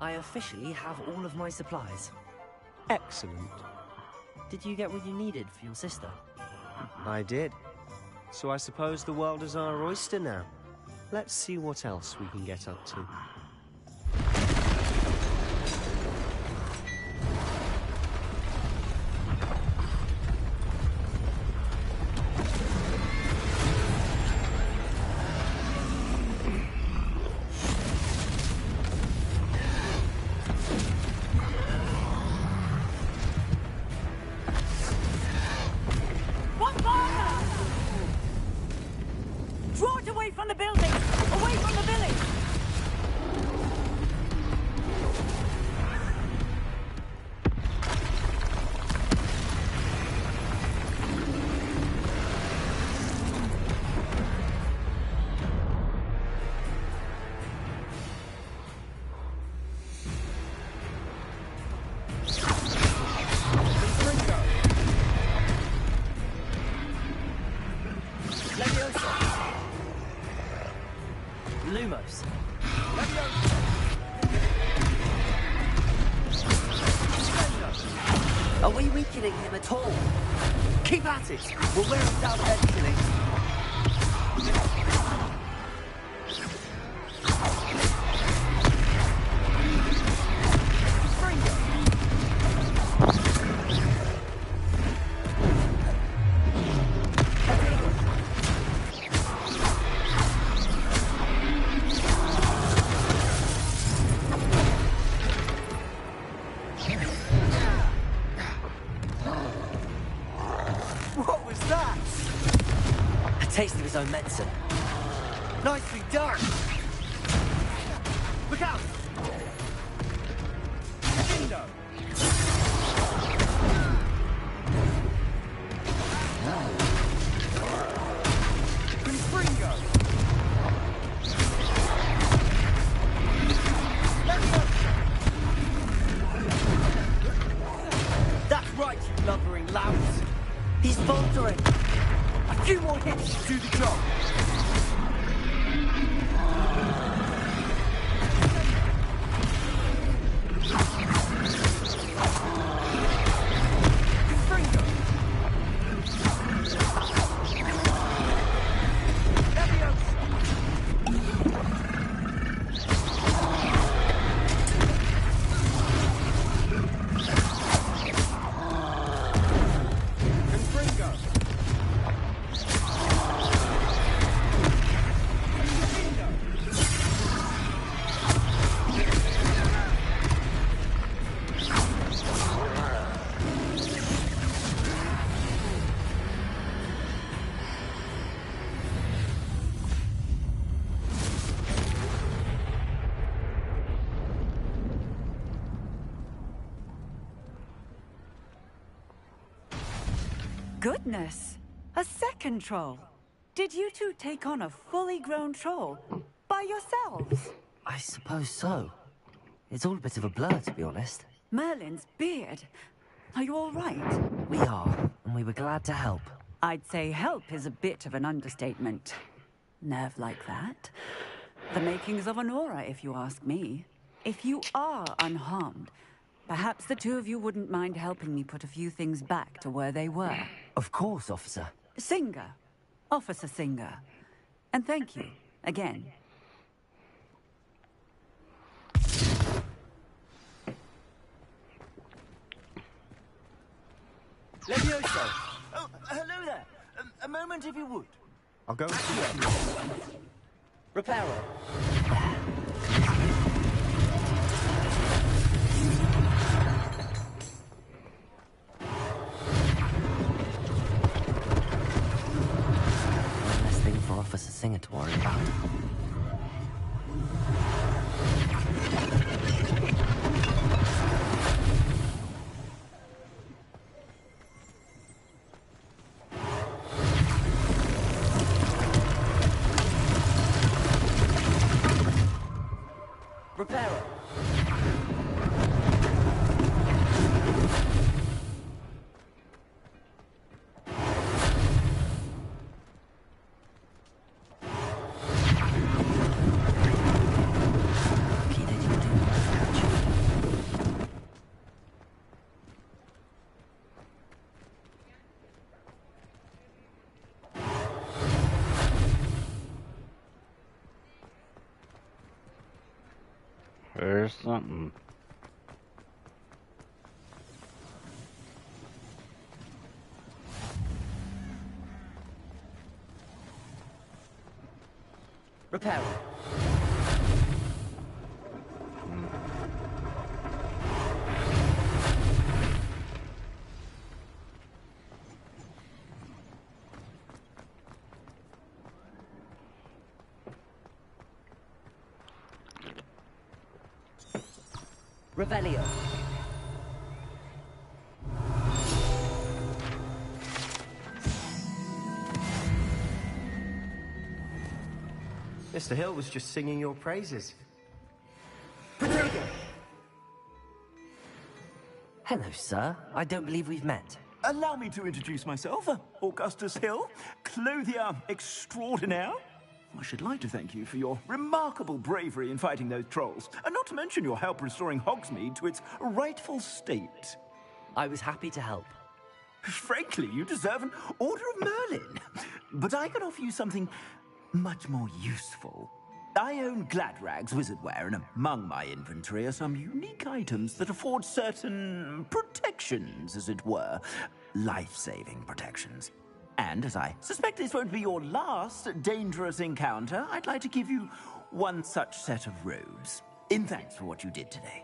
I officially have all of my supplies. Excellent. Did you get what you needed for your sister? I did. So I suppose the world is our oyster now. Let's see what else we can get up to. Draw it away from the building! Away from the village! Lumos. Are we weakening him at all? Keep at it! We'll wear him down eventually. What was that? A taste of his own medicine. Nicely done! Look out! Window! Confringo! That's right, you blubbering lout. He's faltering. A few more hits to do the job. Goodness! A second troll. Did you two take on a fully grown troll by yourselves? I suppose so. It's all a bit of a blur, to be honest. Merlin's beard. Are you all right? We are, and we were glad to help. I'd say help is a bit of an understatement. Nerve like that. The makings of an aura, if you ask me. If you are unharmed, perhaps the two of you wouldn't mind helping me put a few things back to where they were. Of course, officer. Singer. Officer Singer. And thank you, again. Levioso! Oh, hello there. A moment if you would. I'll go and see you. Reparo. One less thing for Officer Singer to worry about. Reparo. There's something. Reparo. Revelio. Mr. Hill was just singing your praises. Hello, sir. I don't believe we've met. Allow me to introduce myself, Augustus Hill, clothier extraordinaire. I should like to thank you for your remarkable bravery in fighting those trolls, and not to mention your help restoring Hogsmeade to its rightful state. I was happy to help. Frankly, you deserve an Order of Merlin. But I can offer you something much more useful. I own Gladrag's wizardware, and among my inventory are some unique items that afford certain protections, as it were. Life-saving protections. And as I suspect this won't be your last dangerous encounter, I'd like to give you one such set of robes, in thanks for what you did today.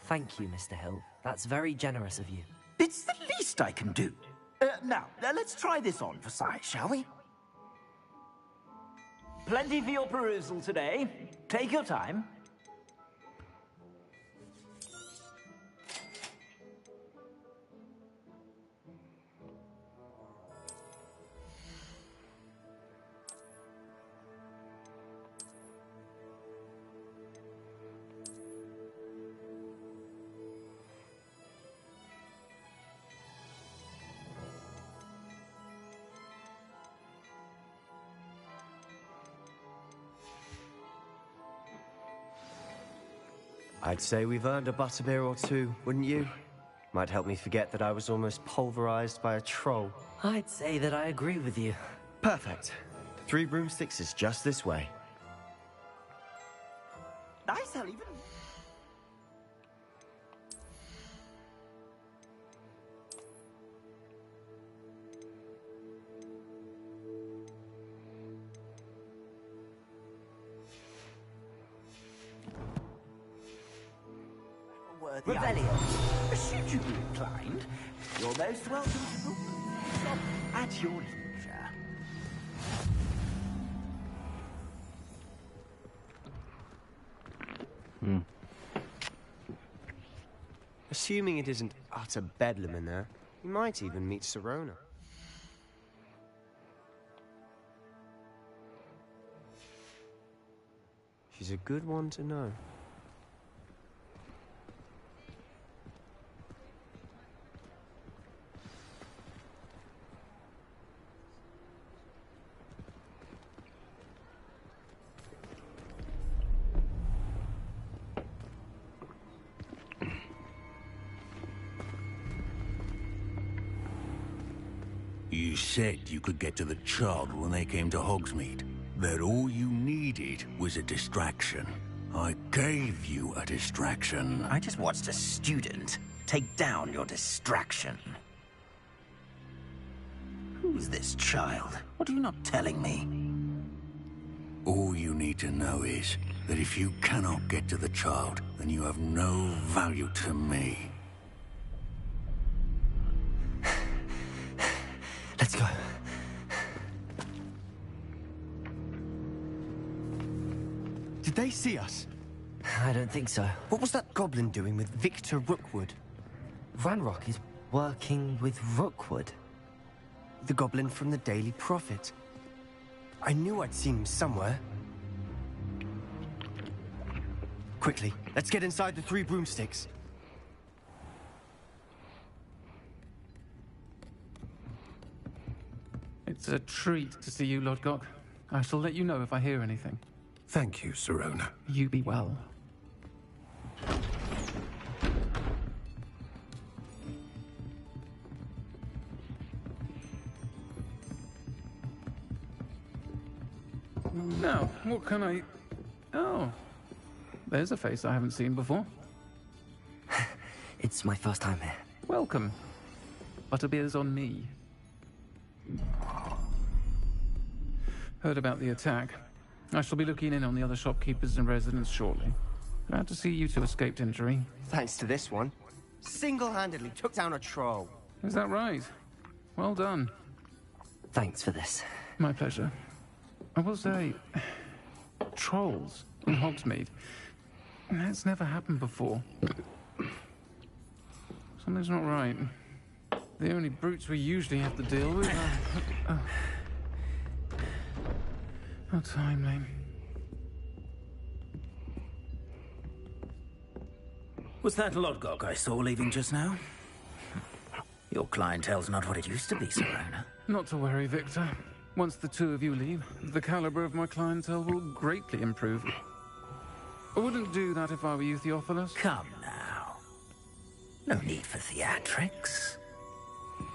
Thank you, Mr. Hill. That's very generous of you. It's the least I can do. Now, let's try this on for size, shall we? Plenty for your perusal today. Take your time. I'd say we've earned a butterbeer or two, wouldn't you? Might help me forget that I was almost pulverized by a troll. I'd say that I agree with you. Perfect. The 3 broomsticks is just this way. Nice, I'll even... Revelio. Should you be inclined, you're most welcome to shop at your leisure. Assuming it isn't utter bedlam in there, you might even meet Sirona. She's a good one to know. You said you could get to the child when they came to Hogsmeade. That all you needed was a distraction. I gave you a distraction. I just watched a student take down your distraction. Who's this child? What are you not telling me? All you need to know is that if you cannot get to the child, then you have no value to me. Let's go. Did they see us? I don't think so. What was that goblin doing with Victor Rookwood? Ranrock is working with Rookwood. The goblin from the Daily Prophet. I knew I'd seen him somewhere. Quickly, let's get inside the 3 broomsticks. It's a treat to see you, Lodgok. I shall let you know if I hear anything. Thank you, Sirona. You be well. Now, what can I... Oh, there's a face I haven't seen before. It's my first time here. Welcome. Butterbeer's on me. Heard about the attack. I shall be looking in on the other shopkeepers and residents shortly. Glad to see you two escaped injury. Thanks to this one. Single-handedly took down a troll. Is that right? Well done. Thanks for this. My pleasure. I will say, trolls in Hogsmeade. That's never happened before. Something's not right. The only brutes we usually have to deal with are... How timely. Was that Lodgok I saw leaving just now? Your clientele's not what it used to be, Sirona. Not to worry, Victor. Once the two of you leave, the caliber of my clientele will greatly improve. I wouldn't do that if I were you, Theophilus. Come now. No need for theatrics.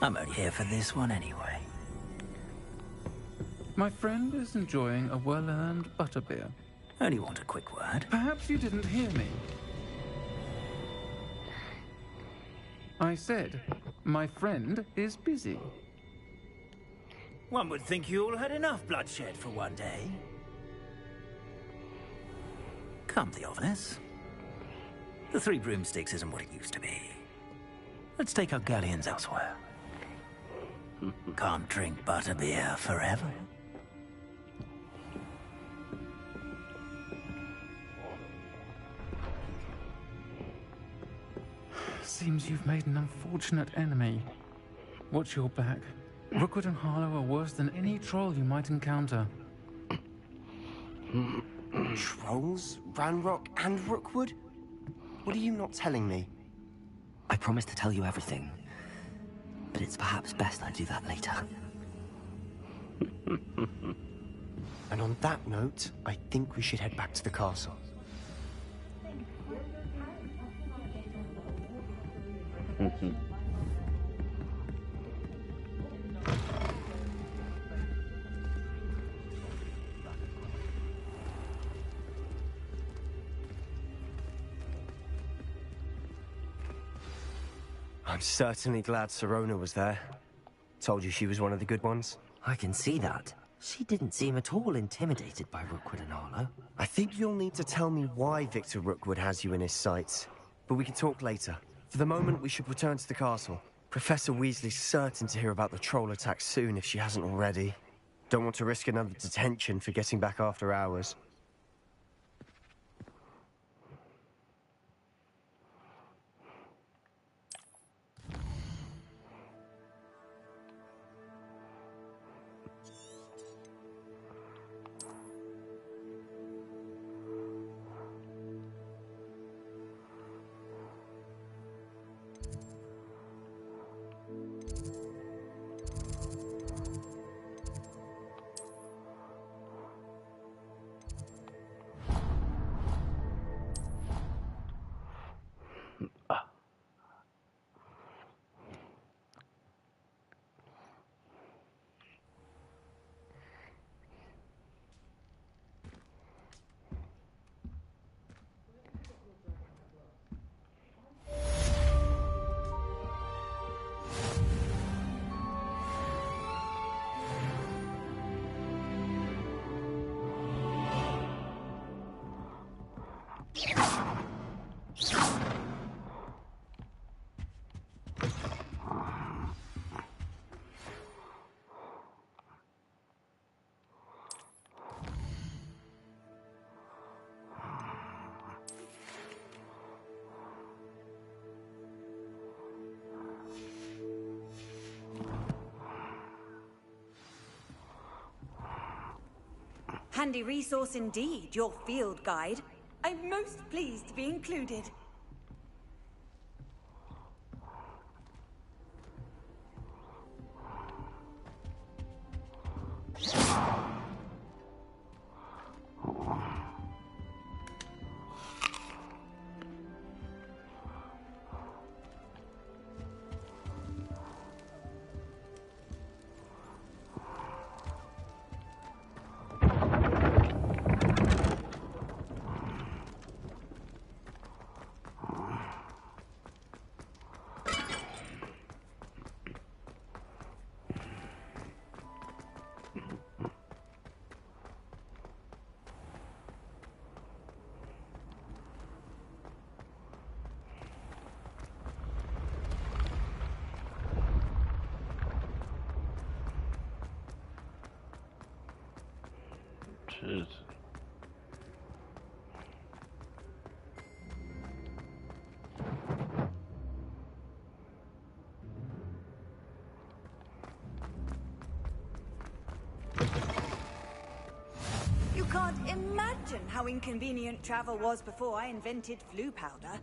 I'm only here for this one anyway. My friend is enjoying a well-earned butterbeer. Only want a quick word. Perhaps you didn't hear me. I said, my friend is busy. One would think you all had enough bloodshed for one day. Come, Theophilus. The 3 broomsticks isn't what it used to be. Let's take our galleons elsewhere. Can't drink butterbeer forever. Seems you've made an unfortunate enemy. Watch your back. Rookwood and Harlow are worse than any troll you might encounter. Trolls? Ranrock and Rookwood? What are you not telling me? I promised to tell you everything, but it's perhaps best I do that later. And on that note, I think we should head back to the castle. I'm certainly glad Sirona was there. Told you she was one of the good ones. I can see that. She didn't seem at all intimidated by Rookwood and Harlow. I think you'll need to tell me why Victor Rookwood has you in his sights. But we can talk later. For the moment, we should return to the castle. Professor Weasley's certain to hear about the troll attack soon if she hasn't already. Don't want to risk another detention for getting back after hours. Handy resource indeed, your field guide. I'm most pleased to be included. Jeez. You can't imagine how inconvenient travel was before I invented flu powder.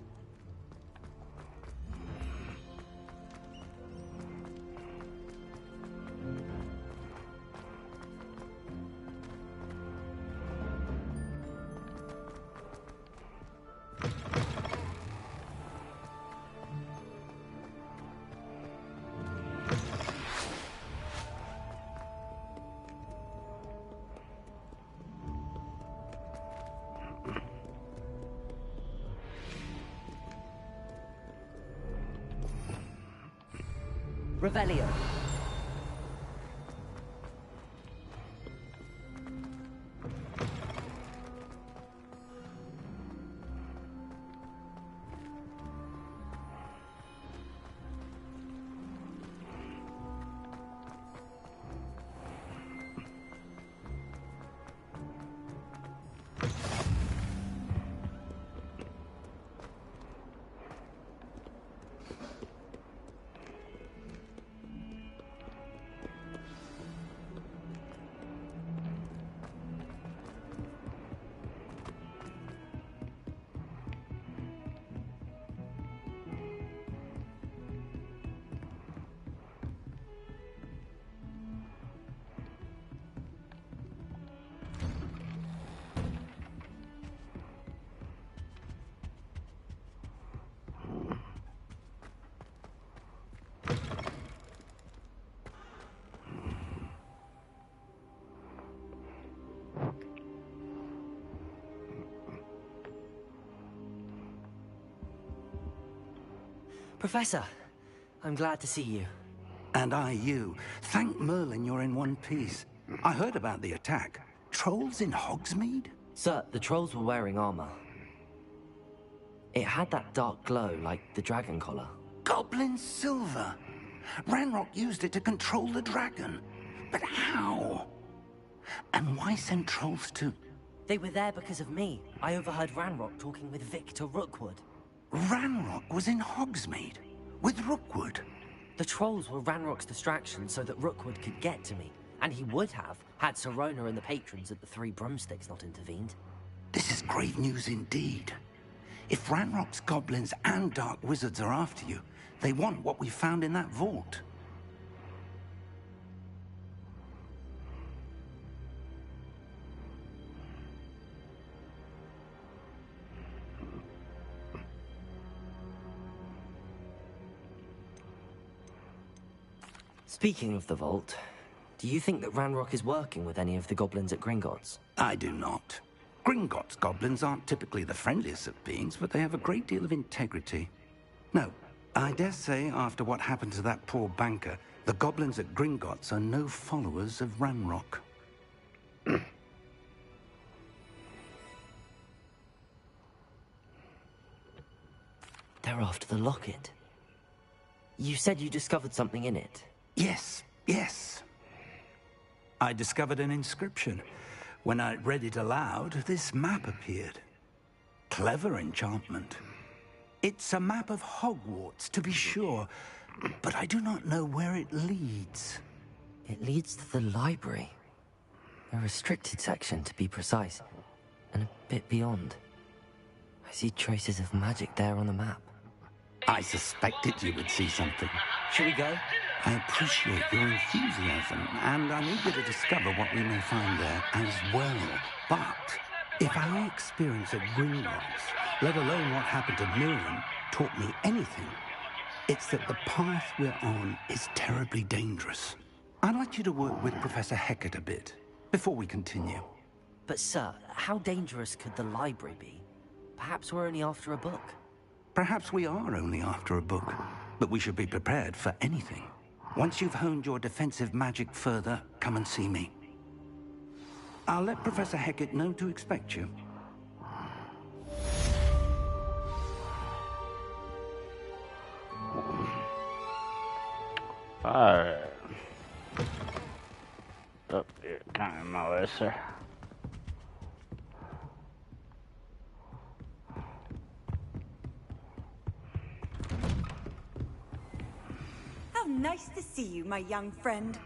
Revelio. Professor, I'm glad to see you. And I you. Thank Merlin you're in one piece. I heard about the attack. Trolls in Hogsmeade? Sir, the trolls were wearing armor. It had that dark glow like the dragon collar. Goblin silver. Ranrock used it to control the dragon. But how? And why send trolls to... They were there because of me. I overheard Ranrock talking with Victor Rookwood. Ranrock was in Hogsmeade? With Rookwood? The trolls were Ranrock's distraction so that Rookwood could get to me. And he would have, had Sirona and the patrons at the Three Broomsticks not intervened. This is grave news indeed. If Ranrock's goblins and dark wizards are after you, they want what we found in that vault. Speaking of the vault, do you think that Ranrock is working with any of the goblins at Gringotts? I do not. Gringotts goblins aren't typically the friendliest of beings, but they have a great deal of integrity. No, I dare say after what happened to that poor banker, the goblins at Gringotts are no followers of Ranrock. They're after the locket. You said you discovered something in it. Yes, yes. I discovered an inscription. When I read it aloud, this map appeared. Clever enchantment. It's a map of Hogwarts, to be sure, but I do not know where it leads. It leads to the library. A restricted section, to be precise, and a bit beyond. I see traces of magic there on the map. I suspected you would see something. Shall we go? I appreciate your enthusiasm, and I'm eager to discover what we may find there as well. But if our experience at Gringotts, let alone what happened to Miriam, taught me anything, it's that the path we're on is terribly dangerous. I'd like you to work with Professor Hecat a bit before we continue. But sir, how dangerous could the library be? Perhaps we're only after a book. Perhaps we are only after a book, but we should be prepared for anything. Once you've honed your defensive magic further, come and see me. I'll let Professor Hecat know to expect you. Alright. Oh, you're kind of my way, sir. How nice to see you, my young friend.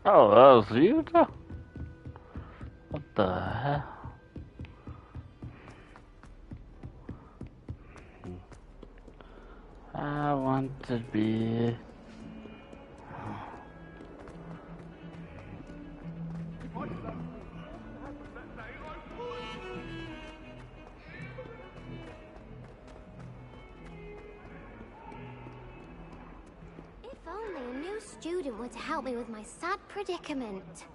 Oh, that was you, though? What the hell? I want to be... If only a new student were to help me with my sad predicament.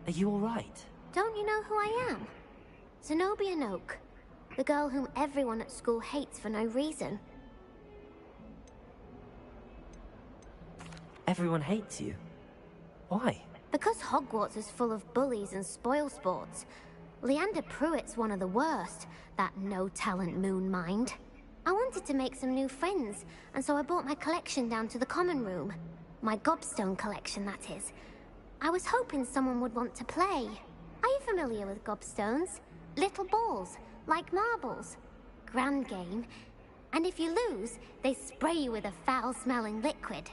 Are you all right? Don't you know who I am? Zenobia Noak, the girl whom everyone at school hates for no reason. Everyone hates you. Why? Because Hogwarts is full of bullies and spoilsports. Leander Pruitt's one of the worst, that no-talent moon mind. I wanted to make some new friends, and so I brought my collection down to the common room. My gobstone collection, that is. I was hoping someone would want to play. Are you familiar with gobstones? Little balls, like marbles. Grand game. And if you lose, they spray you with a foul-smelling liquid.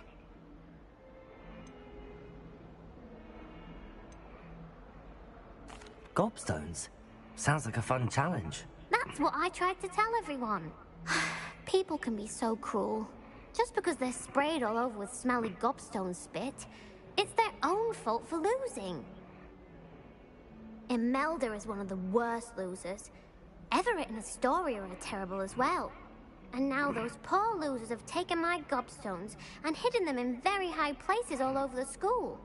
Gobstones? Sounds like a fun challenge. That's what I tried to tell everyone. People can be so cruel. Just because they're sprayed all over with smelly gobstone spit, it's their own fault for losing. Imelda is one of the worst losers. Everett and Astoria are terrible as well. And now those poor losers have taken my gobstones and hidden them in very high places all over the school.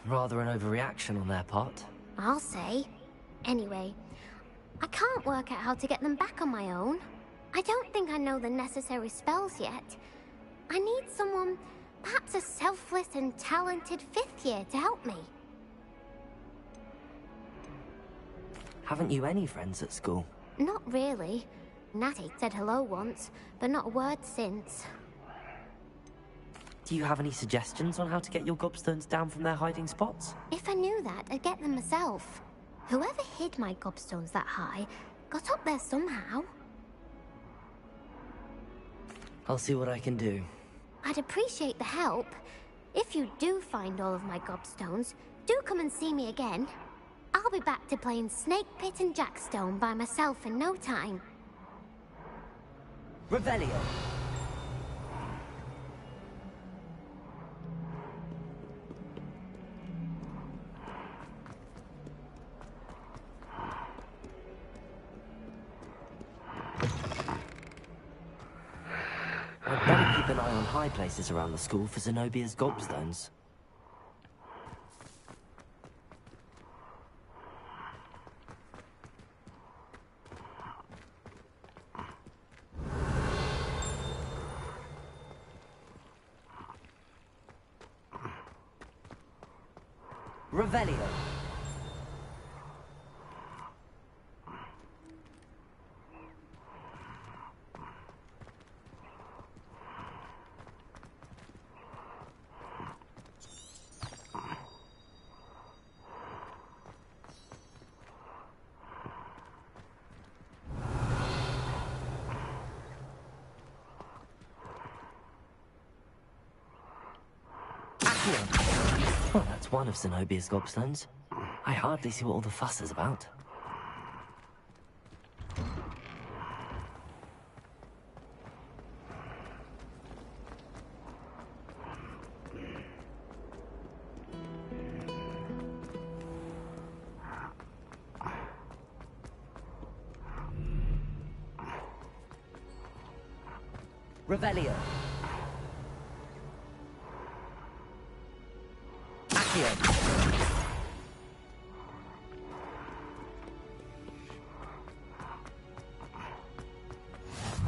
Rather an overreaction on their part. I'll say. Anyway, I can't work out how to get them back on my own. I don't think I know the necessary spells yet. I need someone, perhaps a selfless and talented fifth year to help me. Haven't you any friends at school? Not really. Natty said hello once, but not a word since. Do you have any suggestions on how to get your gobstones down from their hiding spots? If I knew that, I'd get them myself. Whoever hid my gobstones that high got up there somehow. I'll see what I can do. I'd appreciate the help. If you do find all of my gobstones, do come and see me again. I'll be back to playing Snake Pit and Jackstone by myself in no time. Revelio. I'd better keep an eye on high places around the school for Zenobia's gobstones. Revelio. Well, that's one of Zenobia's gobstones. I hardly see what all the fuss is about. Revelio.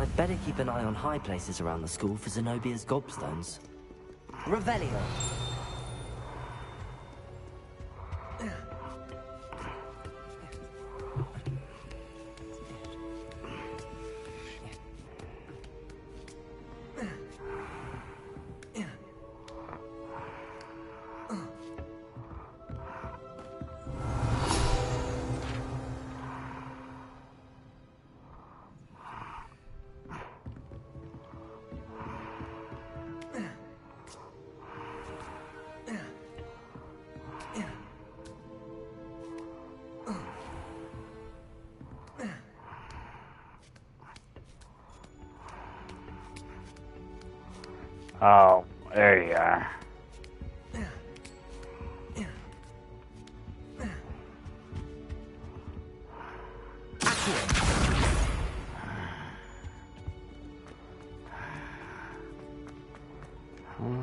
I'd better keep an eye on high places around the school for Zenobia's gobstones. Revelio. Oh, there you are.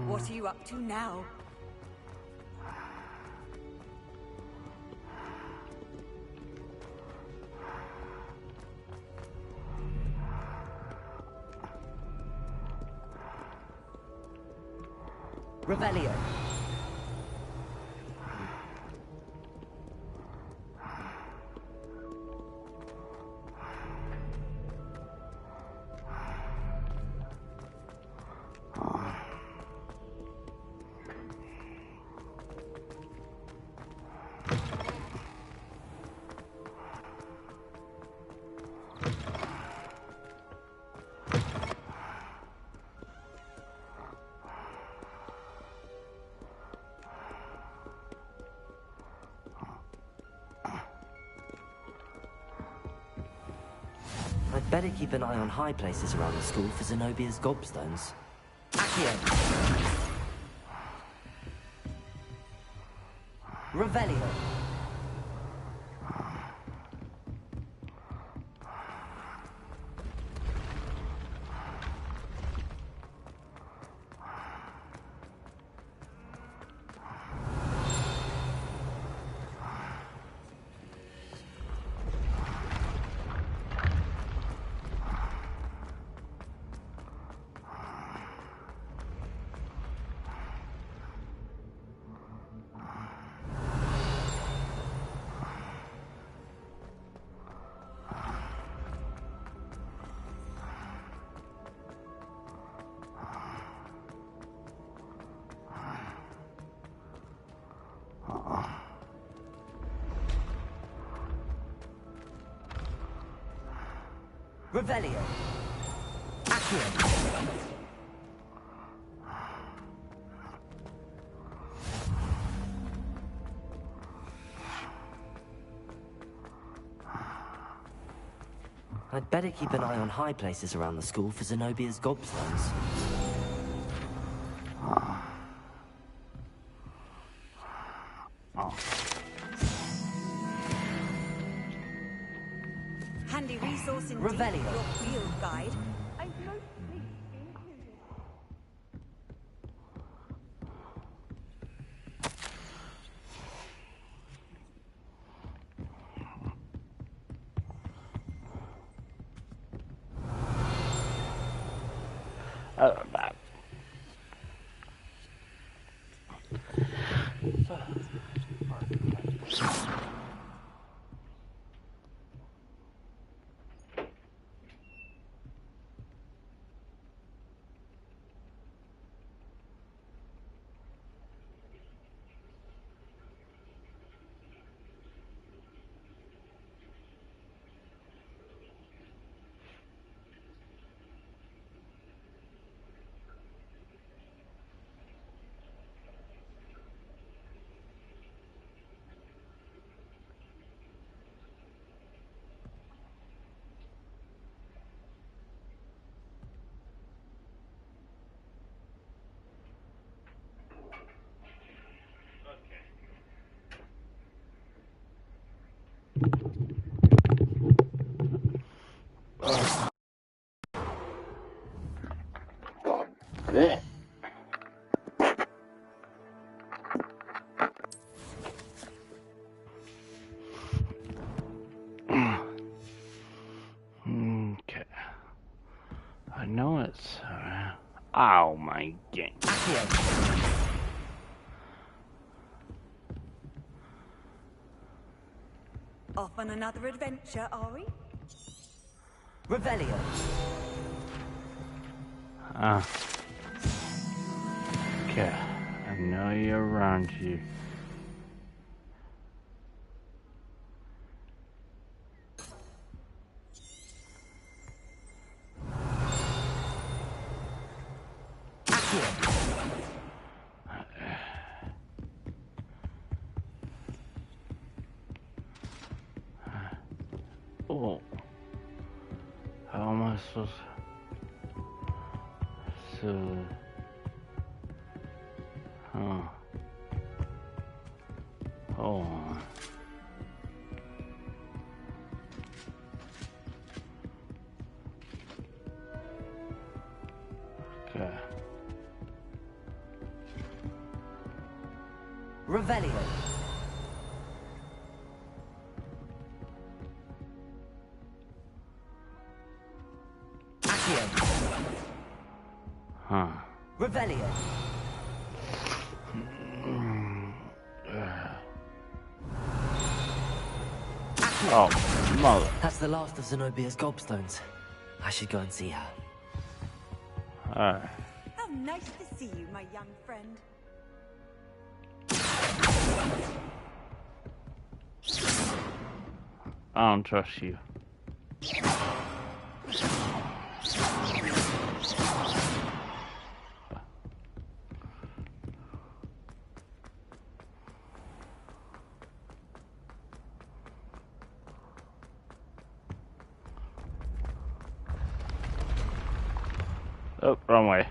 What are you up to now? Revelio. I'd better keep an eye on high places around the school for Zenobia's gobstones. Accio. Revelio. Revelio. Accio. I'd better keep an eye on high places around the school for Zenobia's gobstones. Handy resource indeed. Revelio. Your field guide. I'm most pleased Yeah. Okay. I know it's oh my god. Off on another adventure, are we? Revelio. Okay. I know you're around here. Oh. How am I supposed to... Huh. Hold on. Okay. Revelio. Huh. Revelio. Oh, mother. That's the last of Zenobia's gobstones. I should go and see her. Alright. How nice to see you, my young friend. I don't trust you. Oh, wrong way.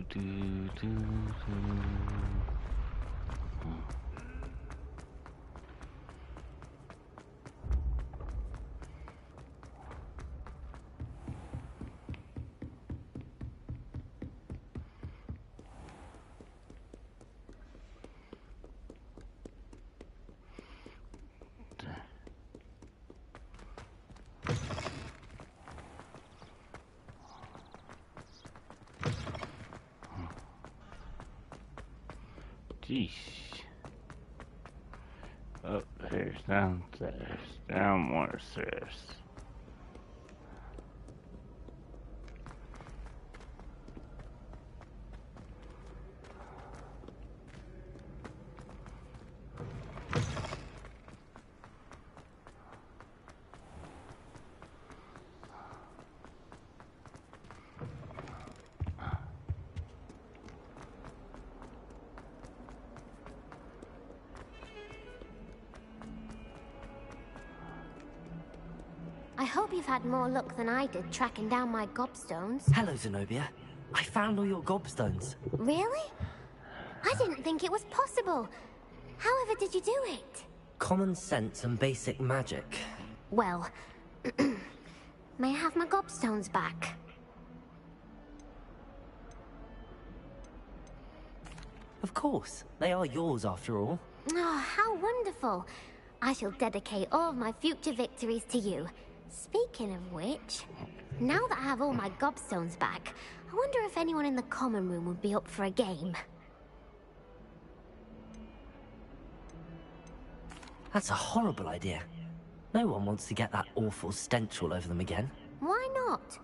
Do. Jeez. Oh, there's downstairs. Down more stairs. I hope you've had more luck than I did tracking down my gobstones. Hello, Zenobia. I found all your gobstones. Really? I didn't think it was possible. However did you do it? Common sense and basic magic. Well, may I have my gobstones back? Of course. They are yours after all. Oh, how wonderful. I shall dedicate all of my future victories to you. Speaking of which, now that I have all my gobstones back, I wonder if anyone in the common room would be up for a game. That's a horrible idea. No one wants to get that awful stench all over them again. Why not?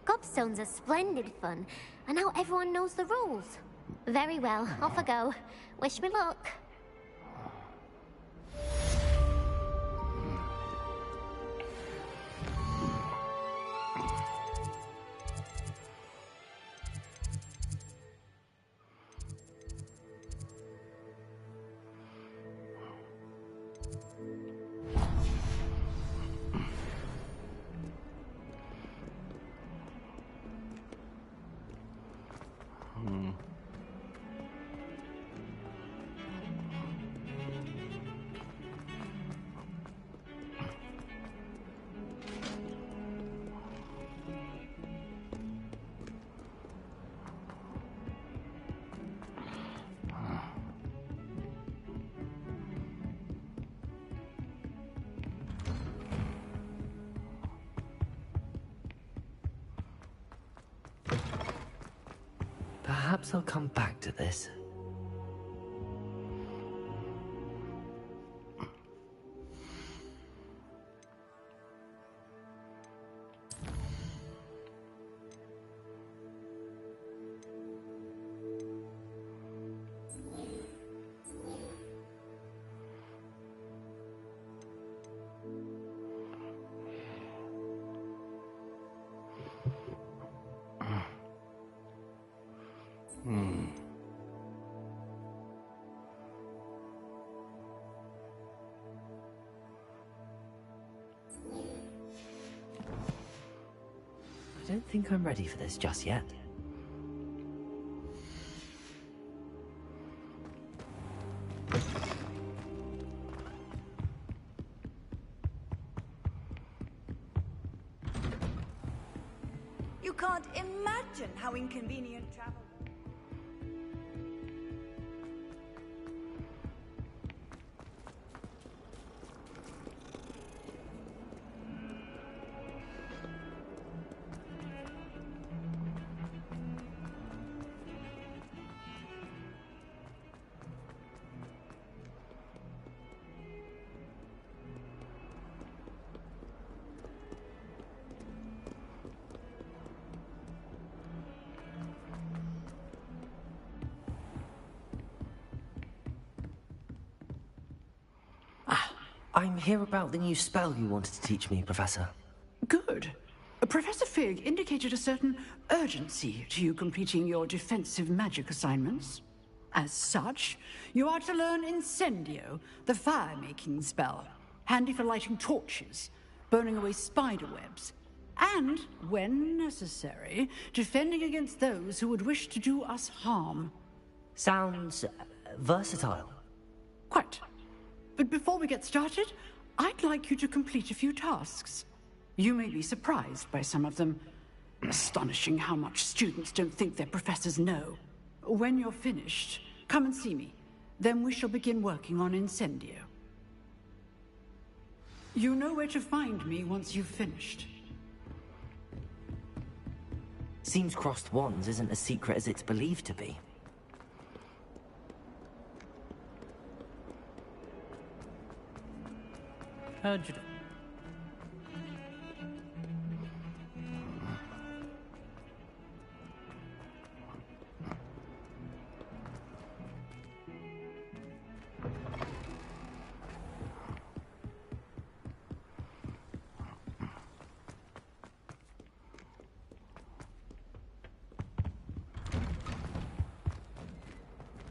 Gobstones are splendid fun, and now everyone knows the rules. Very well, off I go. Wish me luck. Perhaps I'll come back to this. I don't think I'm ready for this just yet. You can't imagine how inconvenient travel. I'm here about the new spell you wanted to teach me, Professor. Good. Professor Fig indicated a certain urgency to you completing your defensive magic assignments. As such, you are to learn Incendio, the fire-making spell, handy for lighting torches, burning away spider webs, and, when necessary, defending against those who would wish to do us harm. Sounds versatile. Quite. But before we get started, I'd like you to complete a few tasks. You may be surprised by some of them. Astonishing how much students don't think their professors know. When you're finished, come and see me. Then we shall begin working on Incendio. You know where to find me once you've finished. Seems crossed wands isn't as secret as it's believed to be. How'd you do?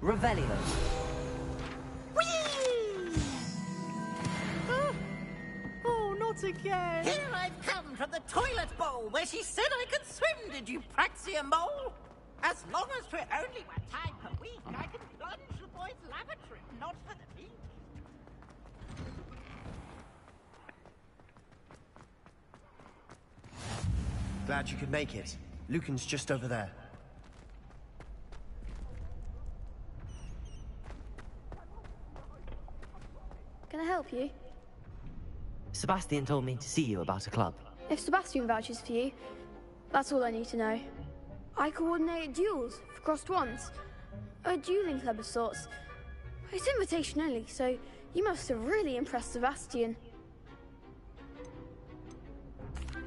Revelio. Oh, not again! Here I've come from the toilet bowl where she said I could swim, did you praxia mole? As long as we're only one time per week, I can plunge the boys' lavatory, not for the beach. Glad you could make it. Lucan's just over there. Can I help you? Sebastian told me to see you about a club. If Sebastian vouches for you, that's all I need to know. I coordinate duels for crossed wands. A dueling club of sorts. It's invitation only, so you must have really impressed Sebastian.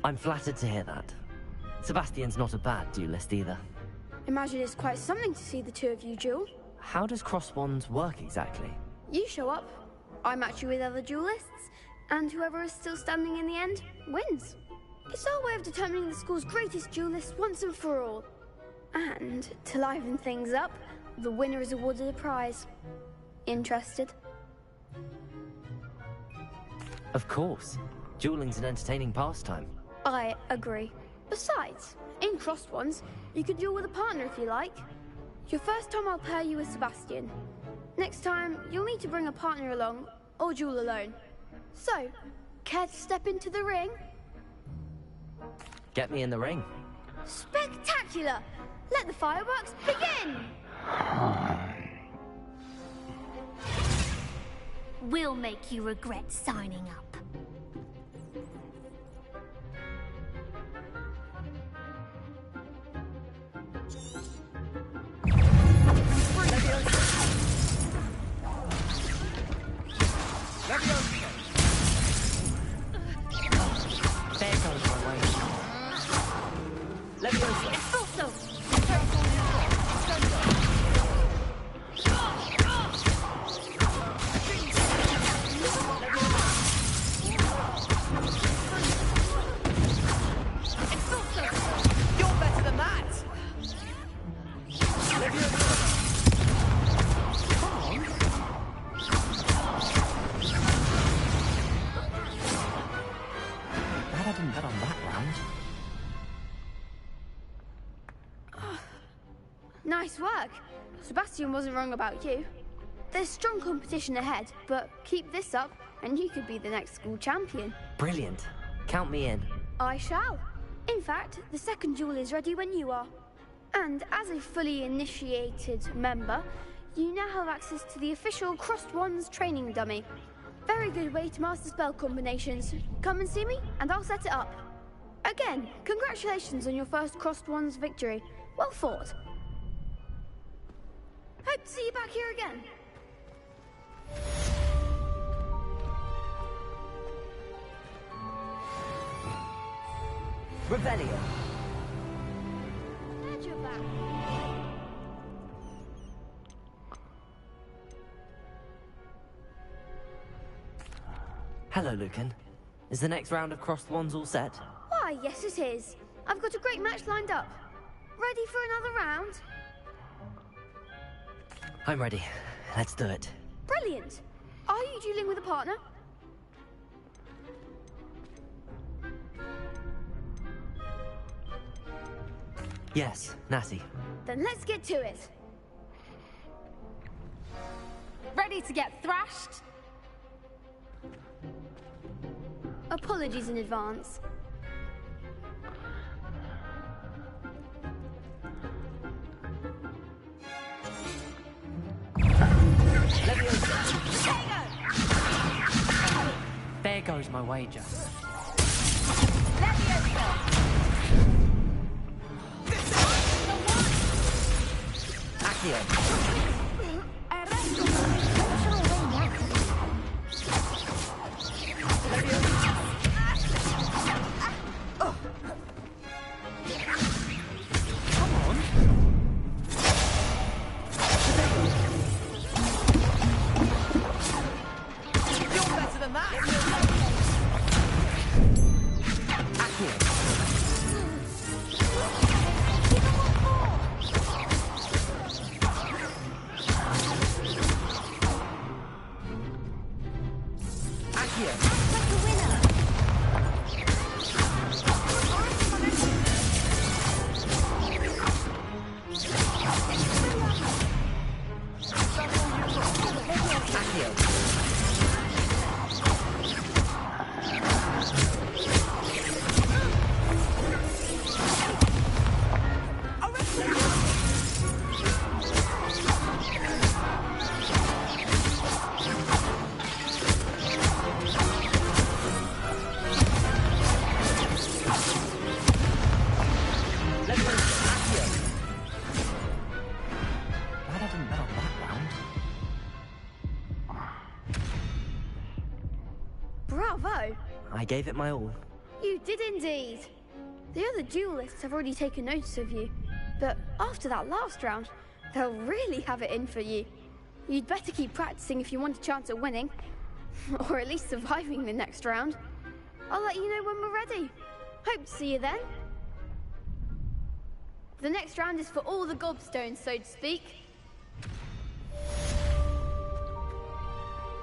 I'm flattered to hear that. Sebastian's not a bad duelist either. Imagine it's quite something to see the two of you duel. How does cross wands work exactly? You show up, I match you with other duelists, and whoever is still standing in the end wins. It's our way of determining the school's greatest duelist once and for all. And to liven things up, the winner is awarded a prize. Interested? Of course. Dueling's an entertaining pastime. I agree. Besides, in crossed ones, you could duel with a partner if you like. Your first time I'll pair you with Sebastian. Next time, you'll need to bring a partner along, or duel alone. So, care to step into the ring? Get me in the ring. Spectacular! Let the fireworks begin! We'll make you regret signing up. Leviosa! Expulso! You're better than that! Glad I didn't bet on that round. Nice work. Sebastian wasn't wrong about you. There's strong competition ahead, but keep this up and you could be the next school champion. Brilliant. Count me in. I shall. In fact, the second duel is ready when you are. And as a fully initiated member, you now have access to the official Crossed Wands training dummy. Very good way to master spell combinations. Come and see me, and I'll set it up. Again, congratulations on your first Crossed Wands victory. Well fought. Hope to see you back here again. Revelio. Glad you're back. Hello, Lucan. Is the next round of Crossed Wands all set? Why, yes it is. I've got a great match lined up. Ready for another round? I'm ready. Let's do it. Brilliant. Are you dueling with a partner? Yes, Natty. Then let's get to it. Ready to get thrashed? Apologies in advance. There goes my wager. Accio. Bravo! I gave it my all. You did indeed. The other duelists have already taken notice of you, but after that last round, they'll really have it in for you. You'd better keep practicing if you want a chance at winning, or at least surviving the next round. I'll let you know when we're ready. Hope to see you then. The next round is for all the gobstones, so to speak.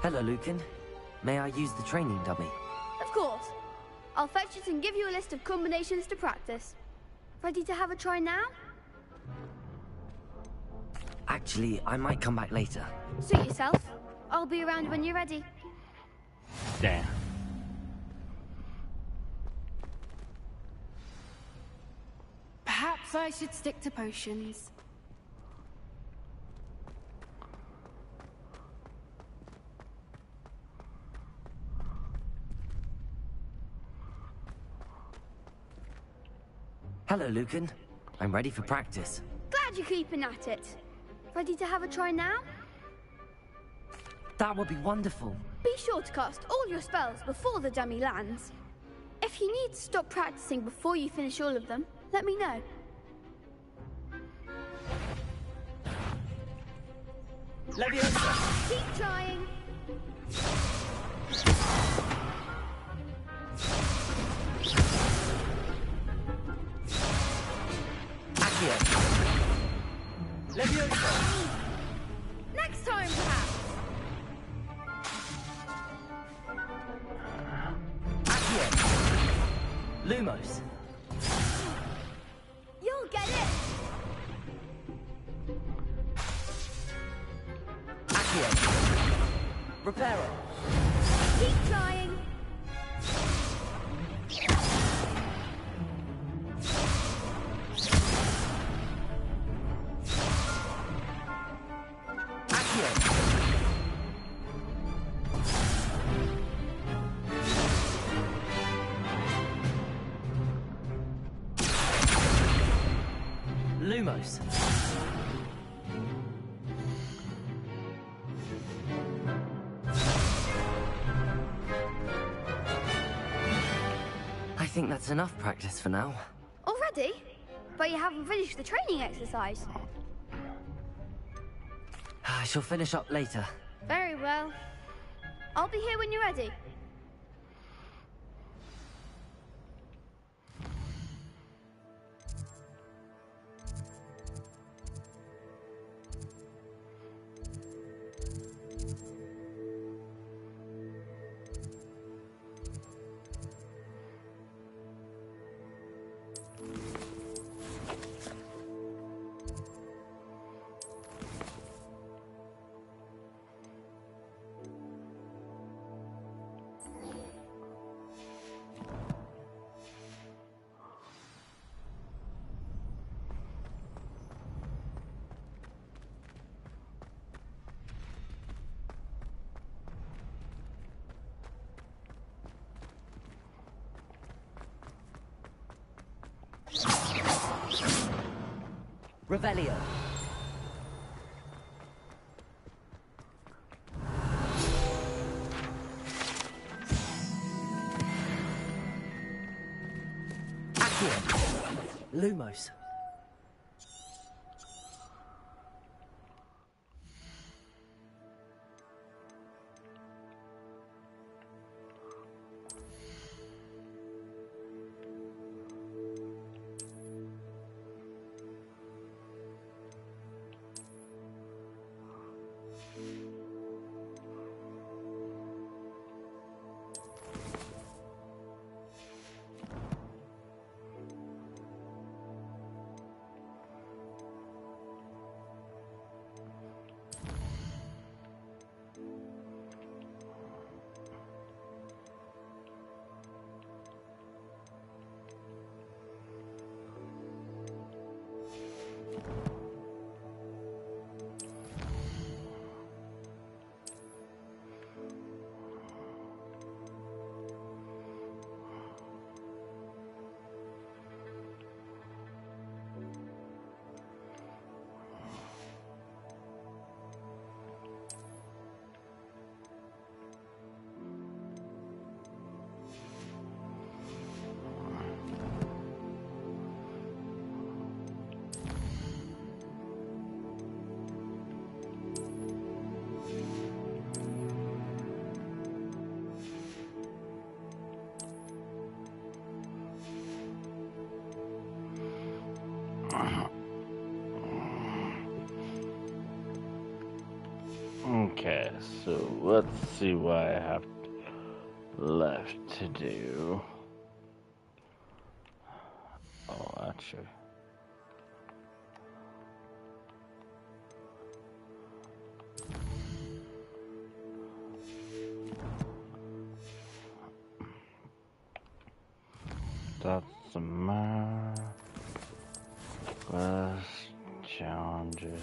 Hello, Lucan. May I use the training dummy? Of course. I'll fetch it and give you a list of combinations to practice. Ready to have a try now? Actually, I might come back later. Suit yourself. I'll be around when you're ready. Damn. Perhaps I should stick to potions. Hello, Lucan. I'm ready for practice. Glad you're keeping at it. Ready to have a try now? That would be wonderful. Be sure to cast all your spells before the dummy lands. If you need to stop practicing before you finish all of them, let me know. Leviosa! Keep trying. Accio! Leviosa! Next time, perhaps. Accio! Lumos! You'll get it. Accio! Reparo! Keep trying. Lumos! I think that's enough practice for now. Already? But you haven't finished the training exercise. I shall finish up later. Very well. I'll be here when you're ready. Revelio! Accio! Lumos! Okay, so let's see what I have left to do. Oh, actually. That's some quest challenges.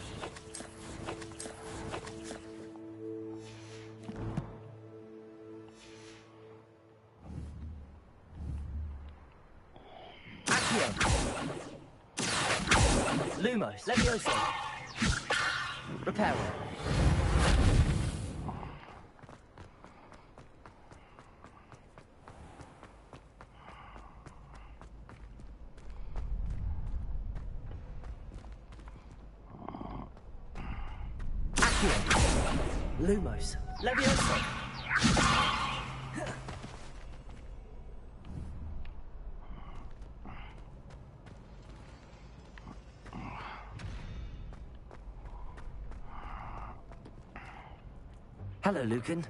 Lumos! Leviosa! Reparo! Accio. Lumos. Levioso. Hello, Lucan.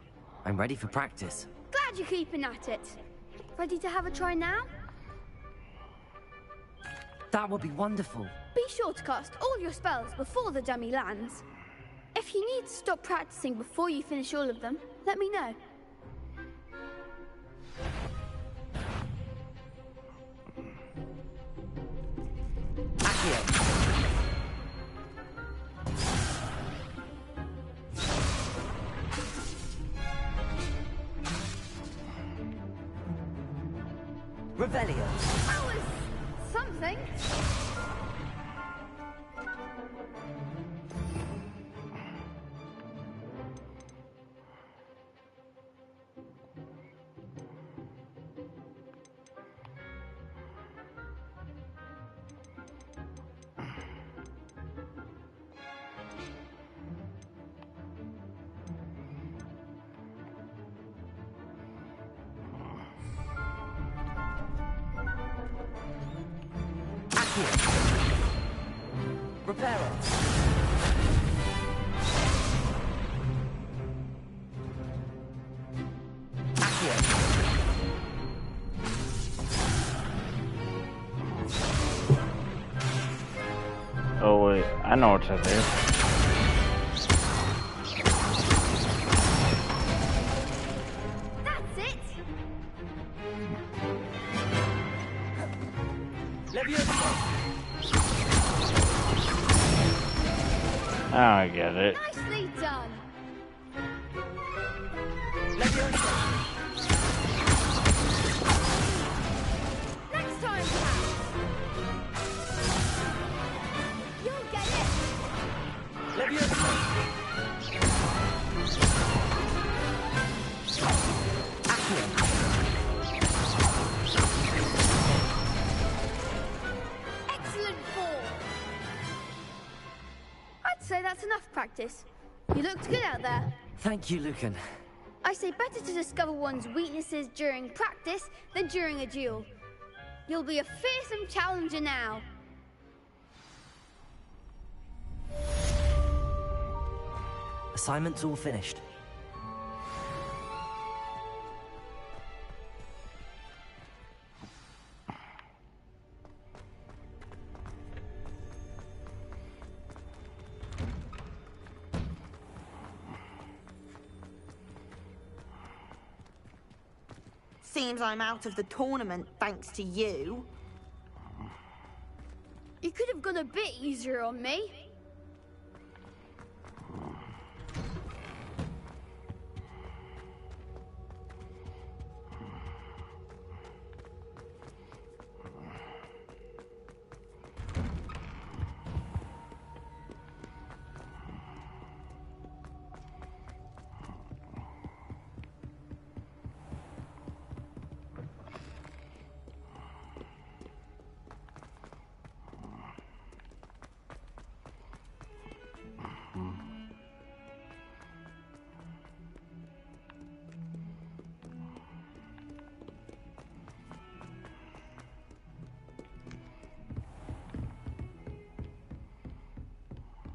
I'm ready for practice. Glad you're keeping at it. Ready to have a try now? That would be wonderful. Be sure to cast all your spells before the dummy lands. If you need to stop practicing before you finish all of them, let me know. Accio. Revelio. That was something. Reparo. Oh wait, I know what to do. That's it. Now I get it. Nicely done. Next time, perhaps. You'll get it. Excellent ball. I'd say that's enough practice. You looked good out there. Thank you, Lucan. I say better to discover one's weaknesses during practice than during a duel. You'll be a fearsome challenger now. Assignment's all finished. Seems I'm out of the tournament thanks to you. You could have gone a bit easier on me.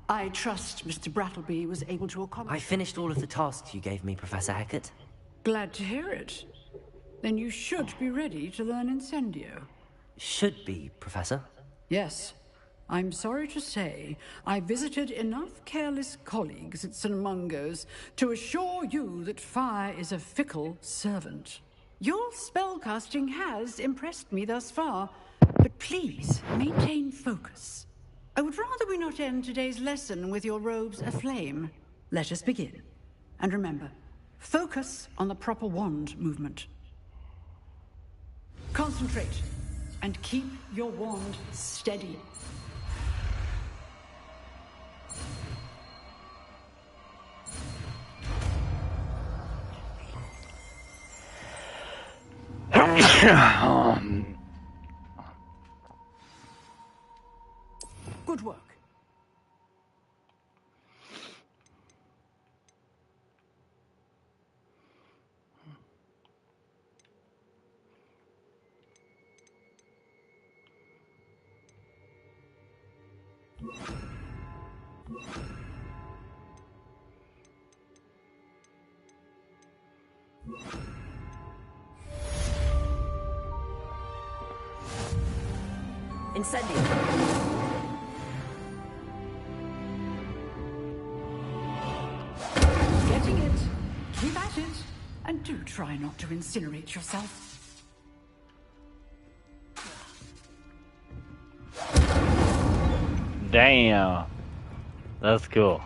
I trust Mr. Brattleby was able to accomplish. I finished all of the tasks you gave me, Professor Hackett. Glad to hear it. Then you should be ready to learn Incendio. Should be, Professor. Yes. I'm sorry to say, I visited enough careless colleagues at St. Mungo's to assure you that fire is a fickle servant. Your spellcasting has impressed me thus far, but please maintain focus. I would rather we not end today's lesson with your robes aflame. Let us begin. And remember, focus on the proper wand movement. Concentrate, and keep your wand steady. Good work. Incendio. Getting it. Keep at it. And do try not to incinerate yourself. Damn. That's cool.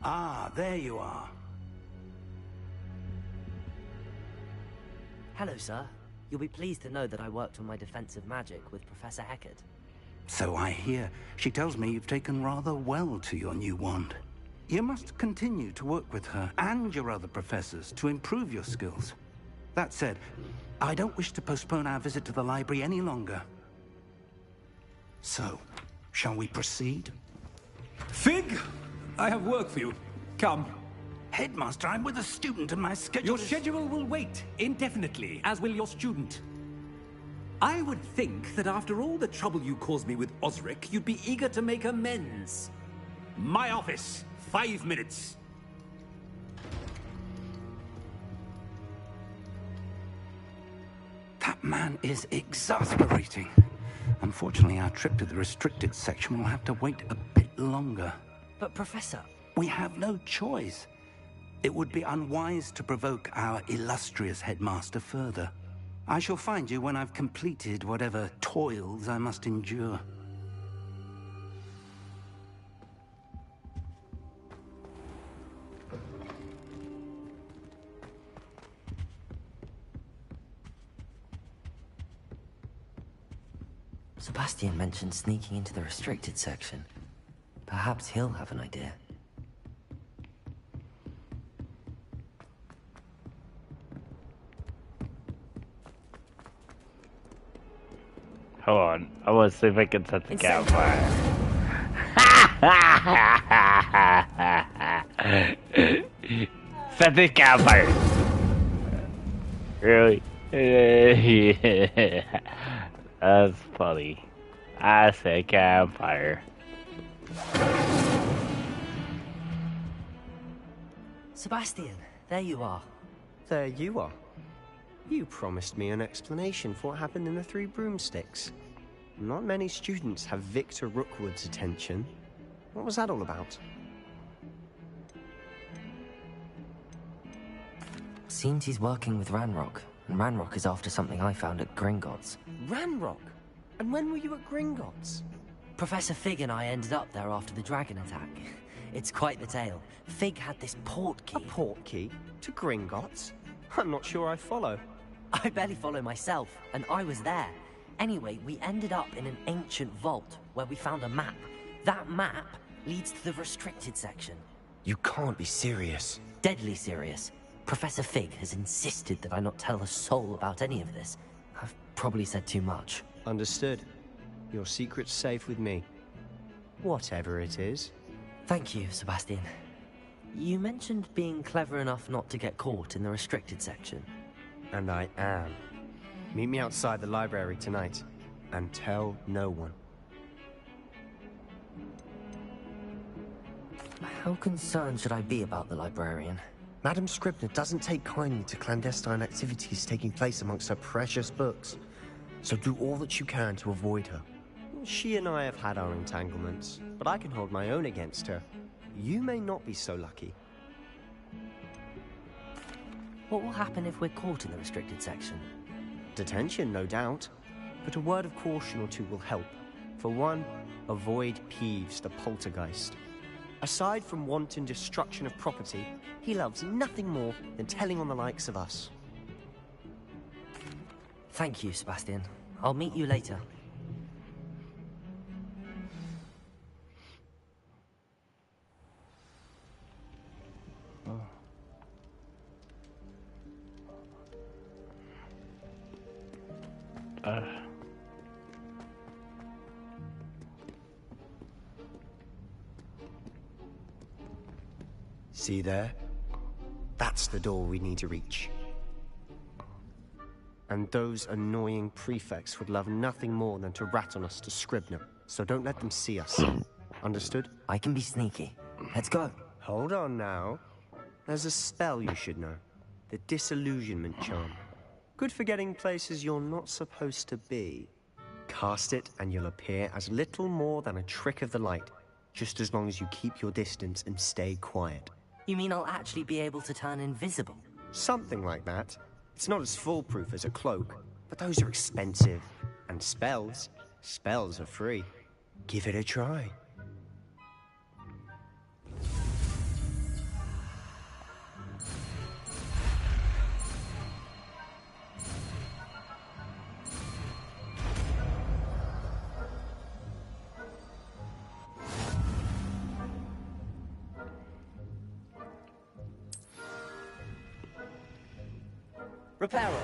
Ah, there you are. Hello, sir. You'll be pleased to know that I worked on my defensive magic with Professor Heckard. So I hear. She tells me you've taken rather well to your new wand. You must continue to work with her and your other professors to improve your skills. That said, I don't wish to postpone our visit to the library any longer. So, shall we proceed? Fig, I have work for you. Come. Headmaster, I'm with a student and my schedule Your schedule will wait indefinitely, as will your student. I would think that after all the trouble you caused me with Osric, you'd be eager to make amends. My office, 5 minutes. That man is exasperating. Unfortunately, our trip to the restricted section will have to wait a bit longer. But, Professor... We have no choice. It would be unwise to provoke our illustrious headmaster further. I shall find you when I've completed whatever toils I must endure. Sebastian mentioned sneaking into the restricted section. Perhaps he'll have an idea. Hold on, I want to see if I can set the campfire. Set the campfire. Really? That's funny. I said campfire. Sebastian, there you are. There you are. You promised me an explanation for what happened in the Three Broomsticks. Not many students have Victor Rookwood's attention. What was that all about? Seems he's working with Ranrock, and Ranrock is after something I found at Gringotts. Ranrock? And when were you at Gringotts? Professor Fig and I ended up there after the dragon attack. It's quite the tale. Fig had this port key. A port key? To Gringotts? I'm not sure I follow. I barely follow myself, and I was there. Anyway, we ended up in an ancient vault where we found a map. That map leads to the restricted section. You can't be serious. Deadly serious. Professor Fig has insisted that I not tell a soul about any of this. I've probably said too much. Understood. Your secret's safe with me. Whatever it is. Thank you, Sebastian. You mentioned being clever enough not to get caught in the restricted section. And I am. Meet me outside the library tonight, and tell no one. How concerned should I be about the librarian? Madam Scribner doesn't take kindly to clandestine activities taking place amongst her precious books. So do all that you can to avoid her. She and I have had our entanglements, but I can hold my own against her. You may not be so lucky. What will happen if we're caught in the restricted section? Detention, no doubt. But a word of caution or two will help. For one, avoid Peeves, the poltergeist. Aside from wanton destruction of property, he loves nothing more than telling on the likes of us. Thank you, Sebastian. I'll meet you later. See there? That's the door we need to reach. And those annoying prefects would love nothing more than to rat on us to Scribner, so don't let them see us. Understood? I can be sneaky. Let's go. Hold on now. There's a spell you should know. The Disillusionment Charm. Good for getting places you're not supposed to be. Cast it and you'll appear as little more than a trick of the light, just as long as you keep your distance and stay quiet. You mean I'll actually be able to turn invisible? Something like that. It's not as foolproof as a cloak, but those are expensive. And spells are free. Give it a try. Reparo.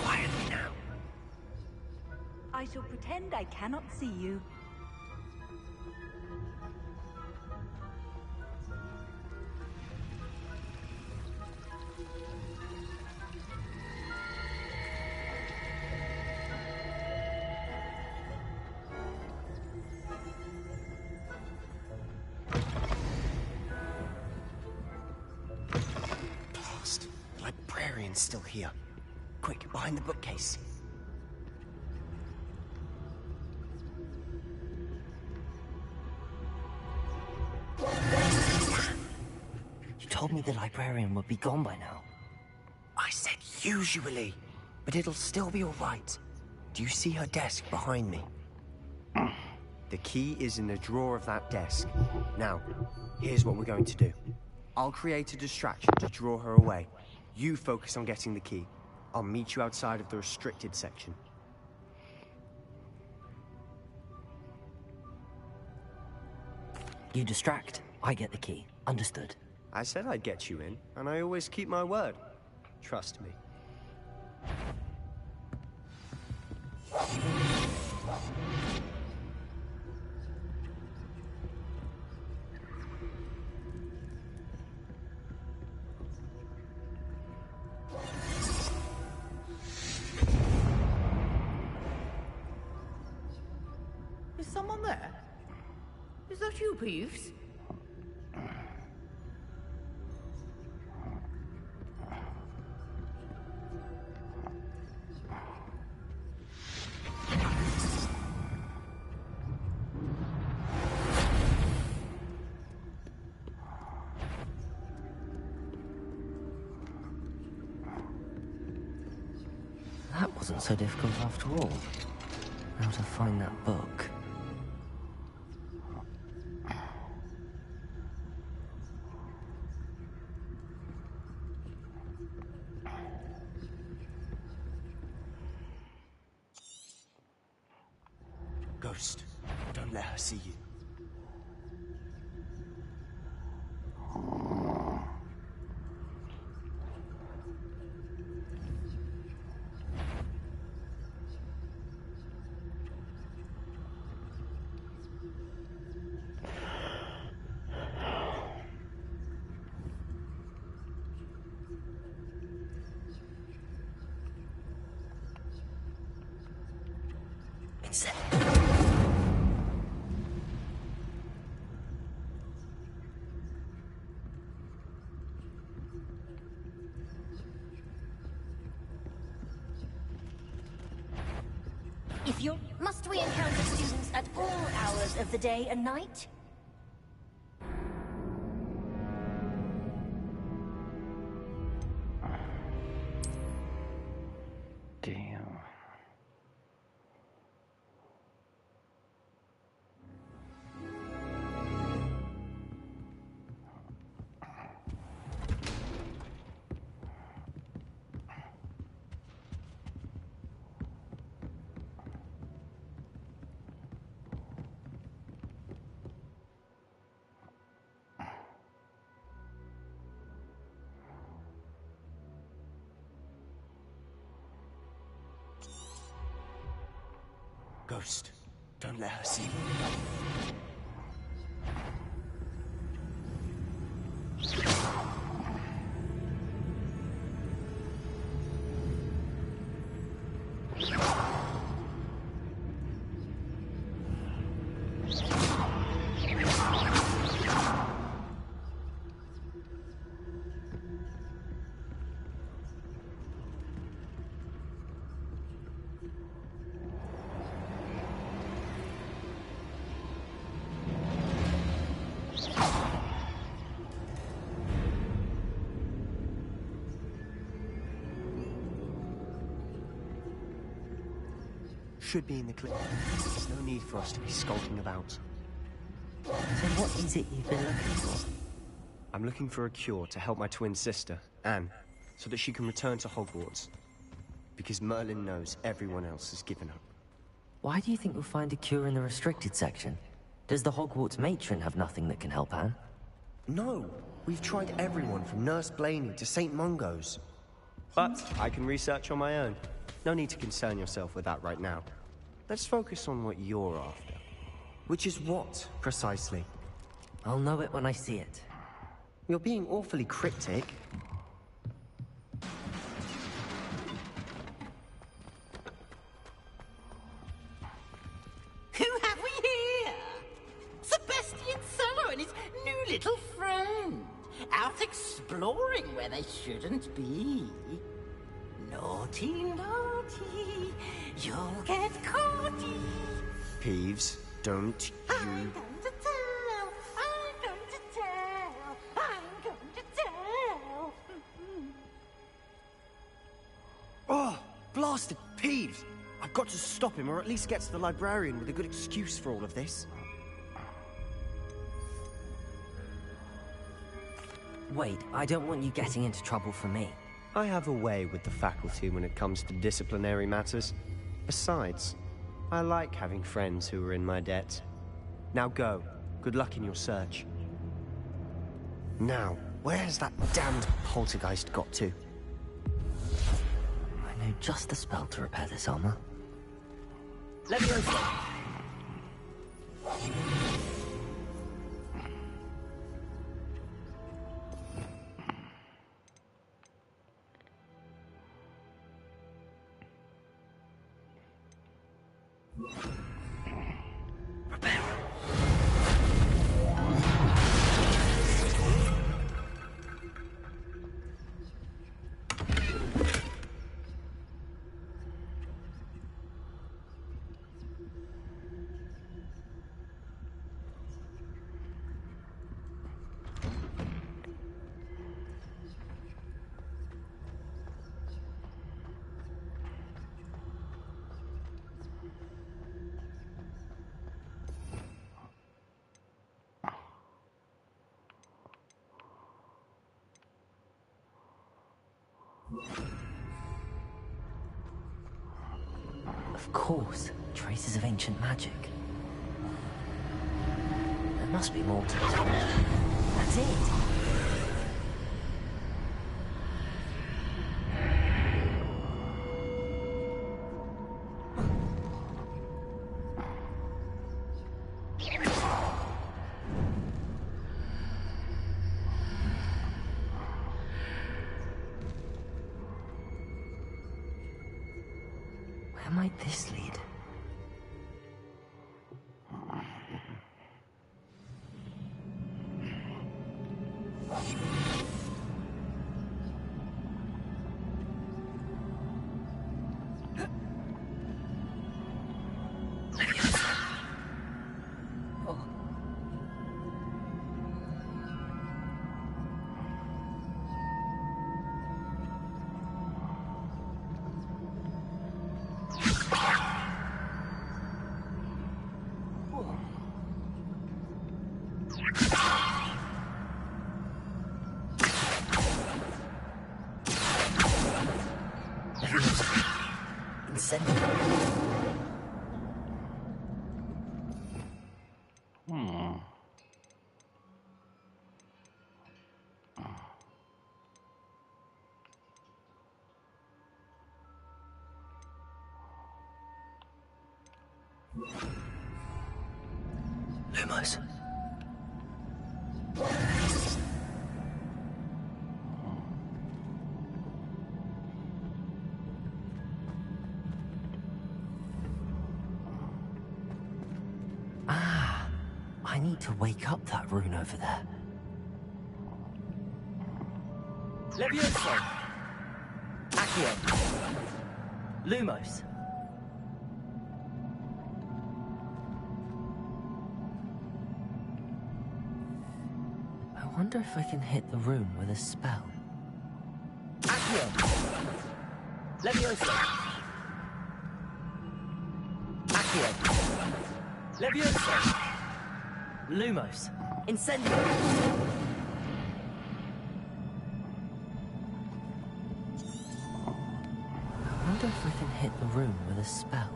Quietly now. I shall pretend I cannot see you. Blast. The librarian's still here. Quick, behind the bookcase. You told me the librarian would be gone by now. I said usually, but it'll still be all right. Do you see her desk behind me? The key is in the drawer of that desk. Now, here's what we're going to do. I'll create a distraction to draw her away. You focus on getting the key. I'll meet you outside of the restricted section. You distract, I get the key. Understood. I said I'd get you in, and I always keep my word. Trust me. Is someone there? Is that you, Peeves? That wasn't so difficult after all. How to find that book. Ghost, don't let her see you. If you're... Must we encounter students at all hours of the day and night? Damn. Ghost, don't let her see me. Should be in the clip. There's no need for us to be skulking about. So what is it you've been looking for? I'm looking for a cure to help my twin sister, Anne, so that she can return to Hogwarts. Because Merlin knows everyone else has given up. Why do you think we'll find a cure in the restricted section? Does the Hogwarts matron have nothing that can help Anne? No! We've tried everyone from Nurse Blaney to St. Mungo's. But I can research on my own. No need to concern yourself with that right now. Let's focus on what you're after. Which is what, precisely? I'll know it when I see it. You're being awfully cryptic. Who have we here? Sebastian Solo and his new little friend. Out exploring where they shouldn't be. Naughty, naughty, you'll get caughty. Peeves, don't you... I'm going to tell, I'm going to tell, I'm going to tell. Oh, blasted Peeves! I've got to stop him, or at least get to the librarian with a good excuse for all of this. Wait, I don't want you getting into trouble for me. I have a way with the faculty when it comes to disciplinary matters. Besides, I like having friends who are in my debt. Now go. Good luck in your search. Now, where's that damned poltergeist got to? I know just the spell to repair this armor. Let me open. Of course, traces of ancient magic. There must be more to this place. That's it! Where might this lead? Incendio. Lumos. Ah, I need to wake up that rune over there. Levioso! Accio! Lumos! I wonder if I can hit the rune with a spell. Accio! Levioso! Accio! Levioso! Lumos! Incendio! I wonder if I can hit the rune with a spell.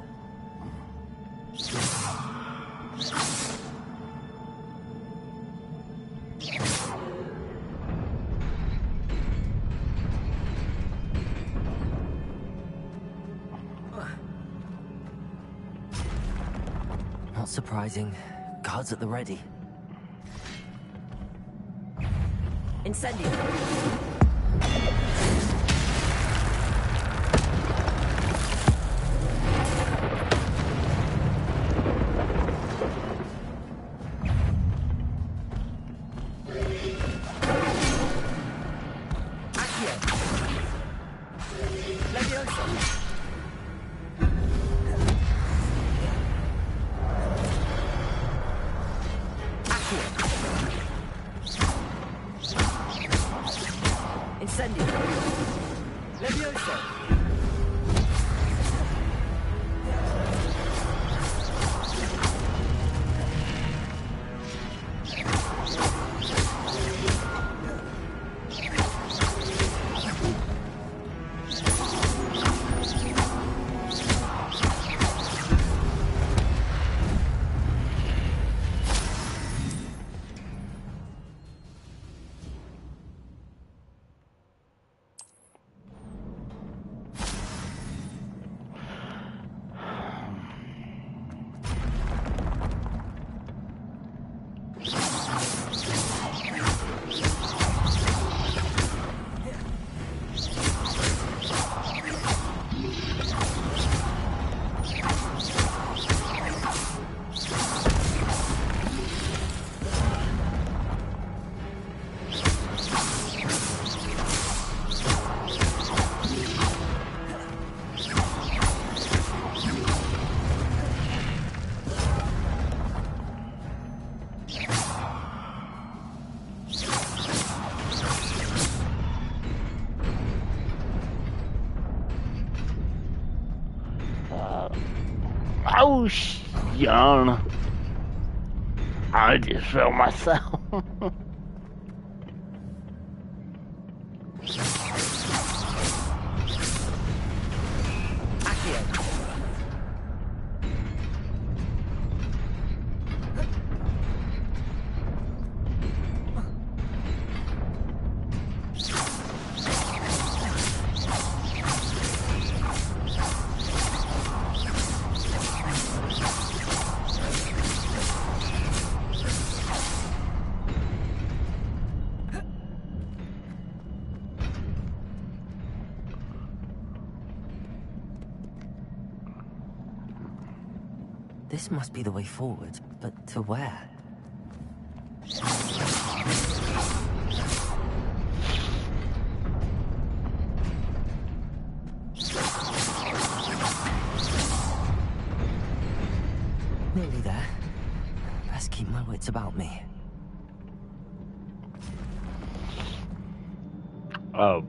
Not surprising. Guards at the ready. Incendio! Incendio! Levioso! Oh, yarn. I just felt myself. This must be the way forward, but to where? Nearly there. Best keep my wits about me. Oh.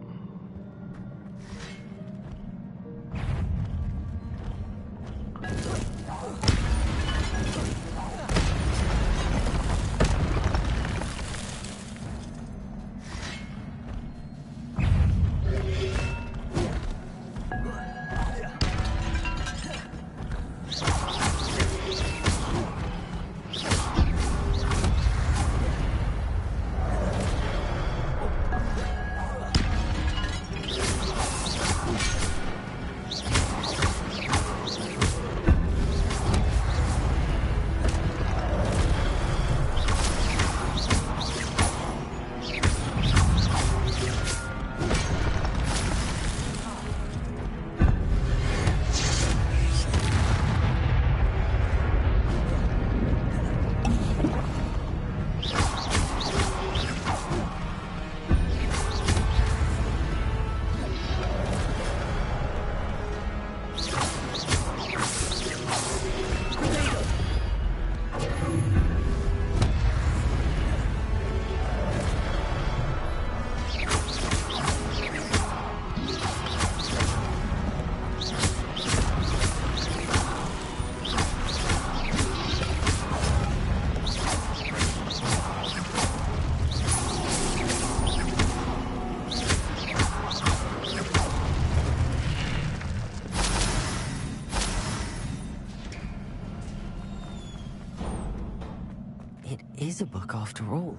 It is a book after all.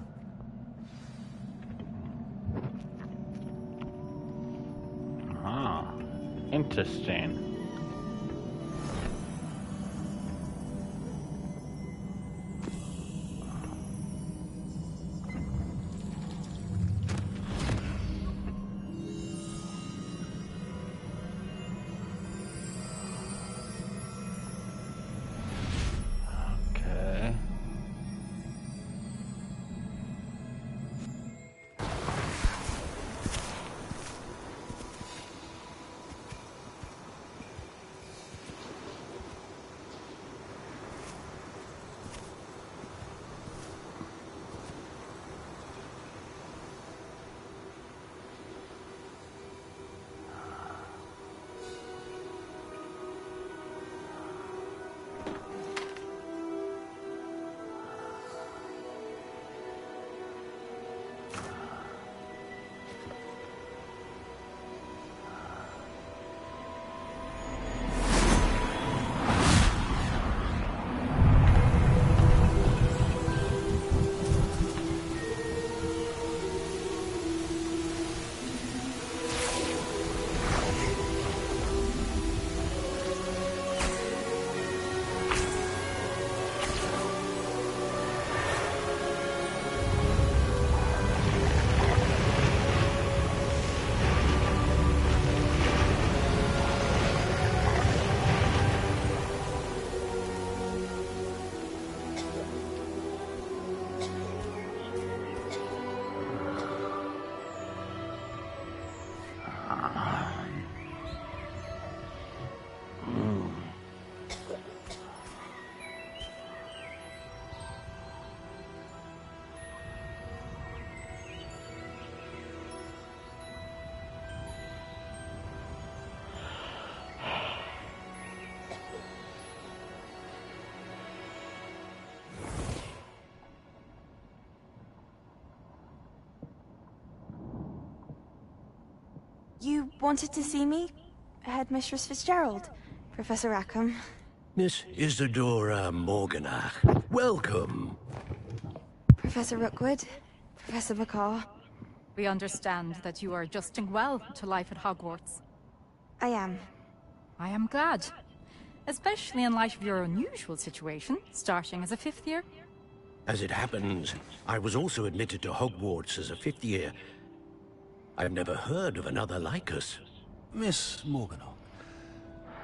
Ah, interesting. Okay. You wanted to see me? Headmistress Fitzgerald, Professor Rackham. Miss Isadora Morganach, welcome. Professor Rookwood, Professor McCaw. We understand that you are adjusting well to life at Hogwarts. I am. I am glad. Especially in light of your unusual situation, starting as a 5th year. As it happens, I was also admitted to Hogwarts as a 5th year. I've never heard of another like us. Miss Morganach,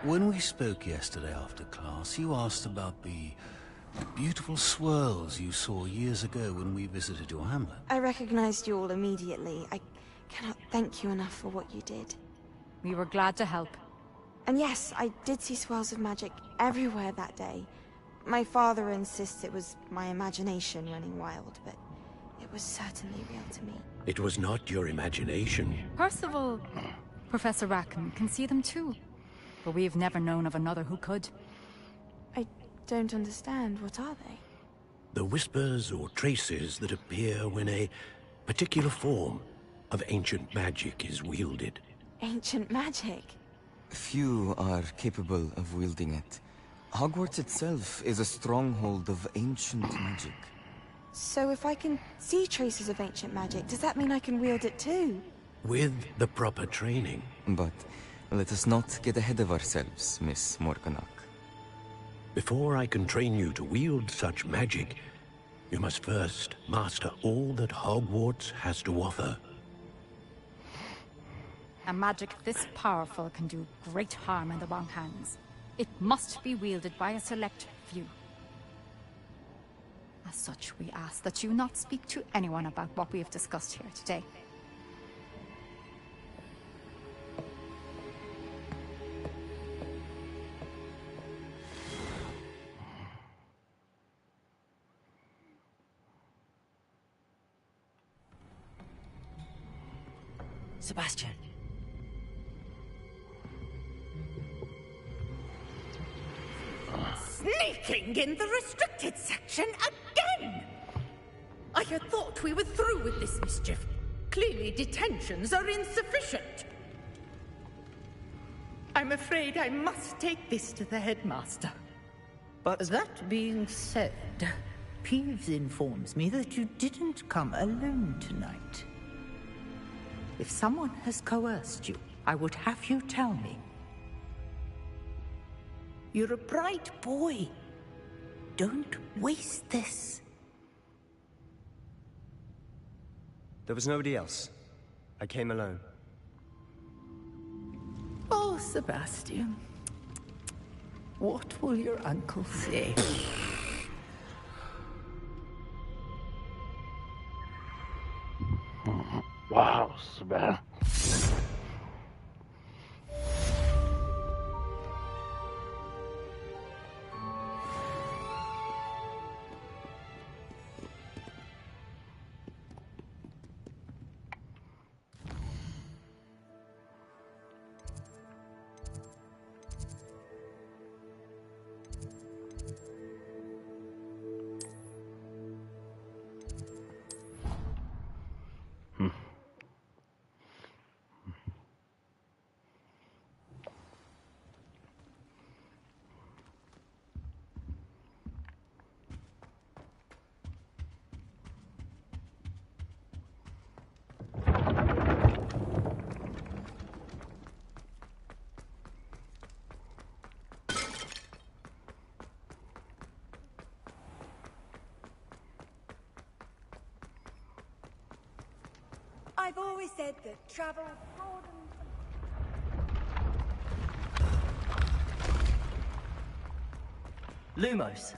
when we spoke yesterday after class, you asked about the beautiful swirls you saw years ago when we visited your hamlet. I recognized you all immediately. I cannot thank you enough for what you did. We were glad to help. And yes, I did see swirls of magic everywhere that day. My father insists it was my imagination running wild, but it was certainly real to me. It was not your imagination. Percival, Professor Rackham can see them too. But we've never known of another who could. I don't understand. What are they? The whispers or traces that appear when a particular form of ancient magic is wielded. Ancient magic? Few are capable of wielding it. Hogwarts itself is a stronghold of ancient magic. So if I can see traces of ancient magic, does that mean I can wield it too? With the proper training. But let us not get ahead of ourselves, Miss Morganach. Before I can train you to wield such magic, you must first master all that Hogwarts has to offer. A magic this powerful can do great harm in the wrong hands. It must be wielded by a select few. As such, we ask that you not speak to anyone about what we have discussed here today. Sebastian. Sneaking in the restricted section again! I had thought we were through with this mischief. Clearly detentions are insufficient. I'm afraid I must take this to the headmaster. But that being said, Peeves informs me that you didn't come alone tonight. If someone has coerced you, I would have you tell me. You're a bright boy. Don't waste this. There was nobody else. I came alone. Oh, Sebastian. What will your uncle say? Wow, Sebastian. I've always said that travel broadens. Lumos.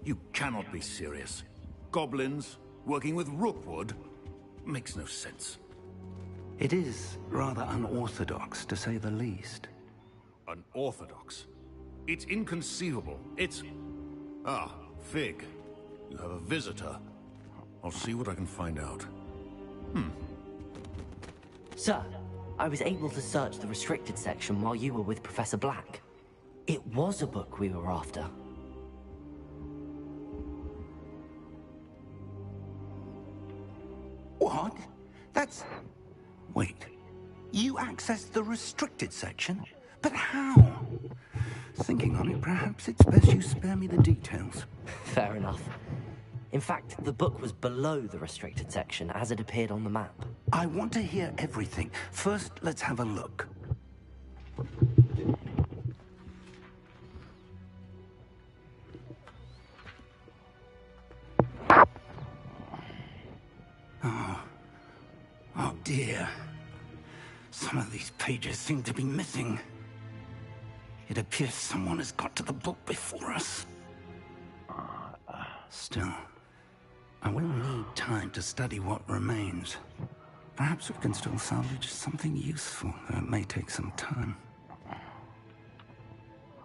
You cannot be serious. Goblins working with Rookwood makes no sense. It is rather unorthodox, to say the least. Unorthodox? It's inconceivable. It's... Ah, Fig. You have a visitor. I'll see what I can find out. Sir, I was able to search the restricted section while you were with Professor Black. It was a book we were after. What? That's... Wait. You accessed the restricted section? But how? Thinking on it, perhaps it's best you spare me the details. Fair enough. In fact, the book was below the restricted section as it appeared on the map. I want to hear everything. First, let's have a look. Oh dear. Some of these pages seem to be missing. It appears someone has got to the book before us. Still, I will need time to study what remains. Perhaps we can still salvage something useful, though it may take some time.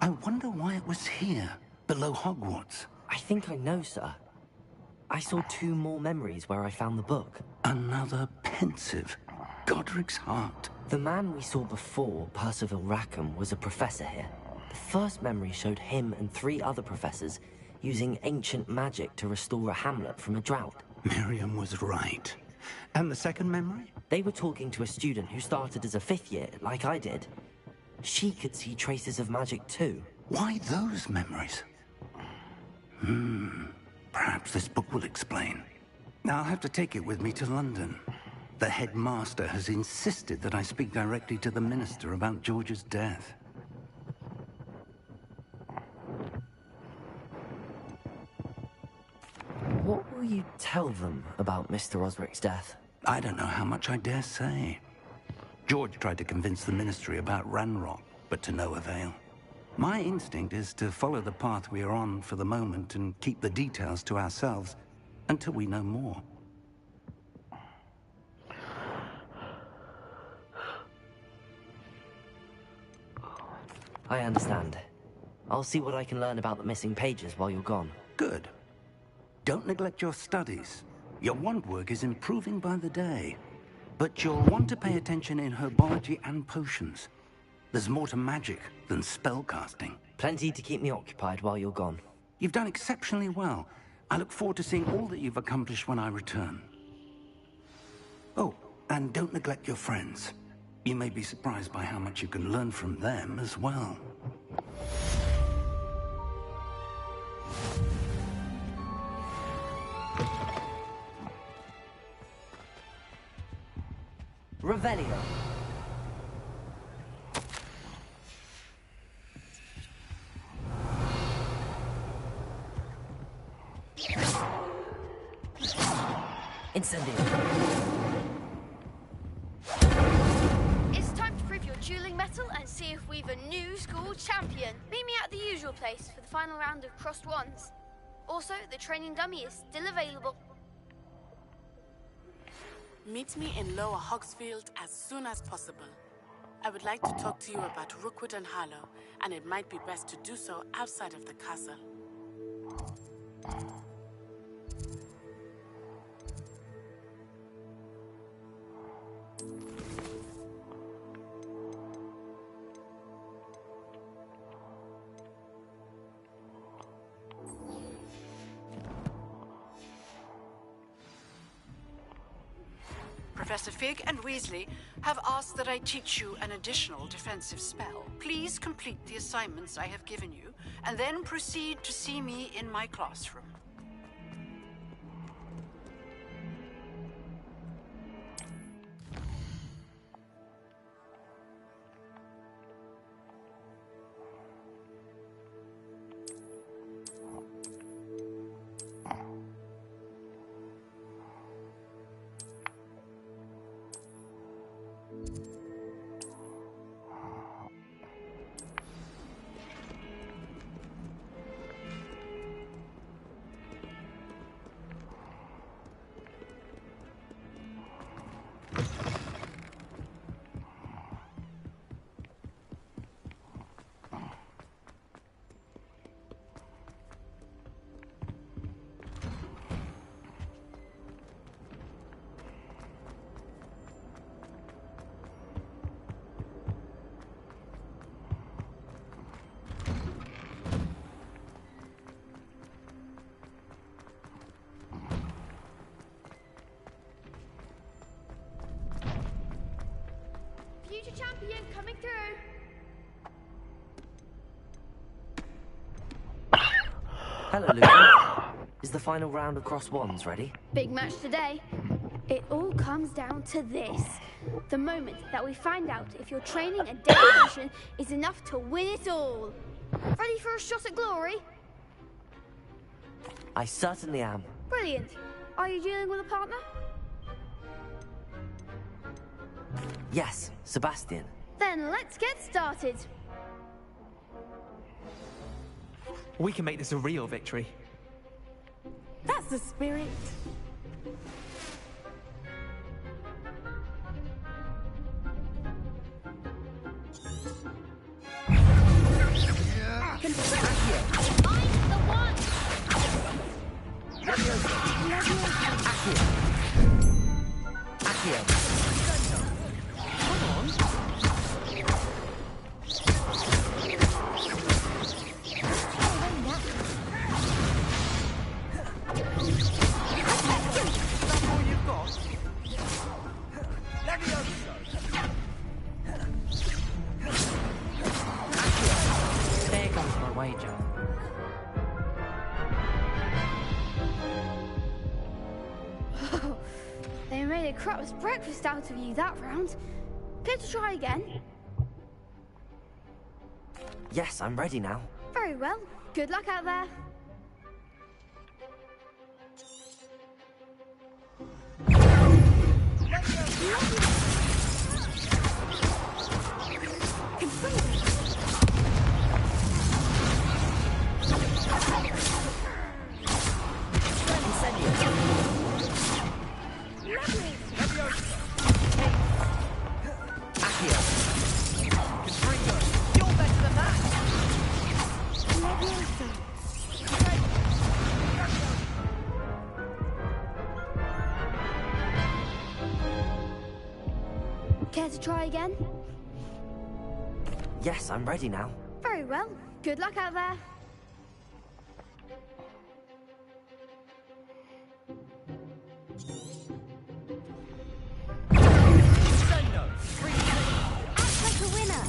I wonder why it was here. below Hogwarts? I think I know, sir. I saw 2 more memories where I found the book. Another pensive. Godric's heart. The man we saw before, Percival Rackham, was a professor here. The first memory showed him and 3 other professors using ancient magic to restore a hamlet from a drought. Miriam was right. And the second memory? They were talking to a student who started as a 5th year, like I did. She could see traces of magic too. Why those memories? Perhaps this book will explain. Now I'll have to take it with me to London. The headmaster has insisted that I speak directly to the minister about George's death. What will you tell them about Mr. Osric's death? I don't know how much I dare say. George tried to convince the ministry about Ranrock, but to no avail. My instinct is to follow the path we are on for the moment and keep the details to ourselves until we know more. I understand. I'll see what I can learn about the missing pages while you're gone. Good. Don't neglect your studies. Your wand work is improving by the day. But you'll want to pay attention in herbology and potions. There's more to magic than spellcasting. Plenty to keep me occupied while you're gone. You've done exceptionally well. I look forward to seeing all that you've accomplished when I return. Oh, and don't neglect your friends. You may be surprised by how much you can learn from them as well. Revelio. Incendio. It's time to prove your dueling mettle and see if we've a new school champion. Meet me at the usual place for the final round of crossed wands. Also, the training dummy is still available. Meet me in Lower Hogsfield as soon as possible. I would like to talk to you about Rookwood and Harlow, and it might be best to do so outside of the castle. Professor Fig and Weasley have asked that I teach you an additional defensive spell. Please complete the assignments I have given you, and then proceed to see me in my classroom. Future champion coming through. Hello, Luca. Is the final round of cross wands ready? Big match today. It all comes down to this. The moment that we find out if your training and dedication is enough to win it all. Ready for a shot at glory? I certainly am. Brilliant. Are you dealing with a partner? Yes, Sebastian. Then let's get started. We can make this a real victory. That's the spirit. Confirmed. wager. They made a crap's breakfast out of you that round. Care to try again? Yes, I'm ready now. Very well. Good luck out there. Care to try again? Yes, I'm ready now. Very well. Good luck out there. Act like a winner.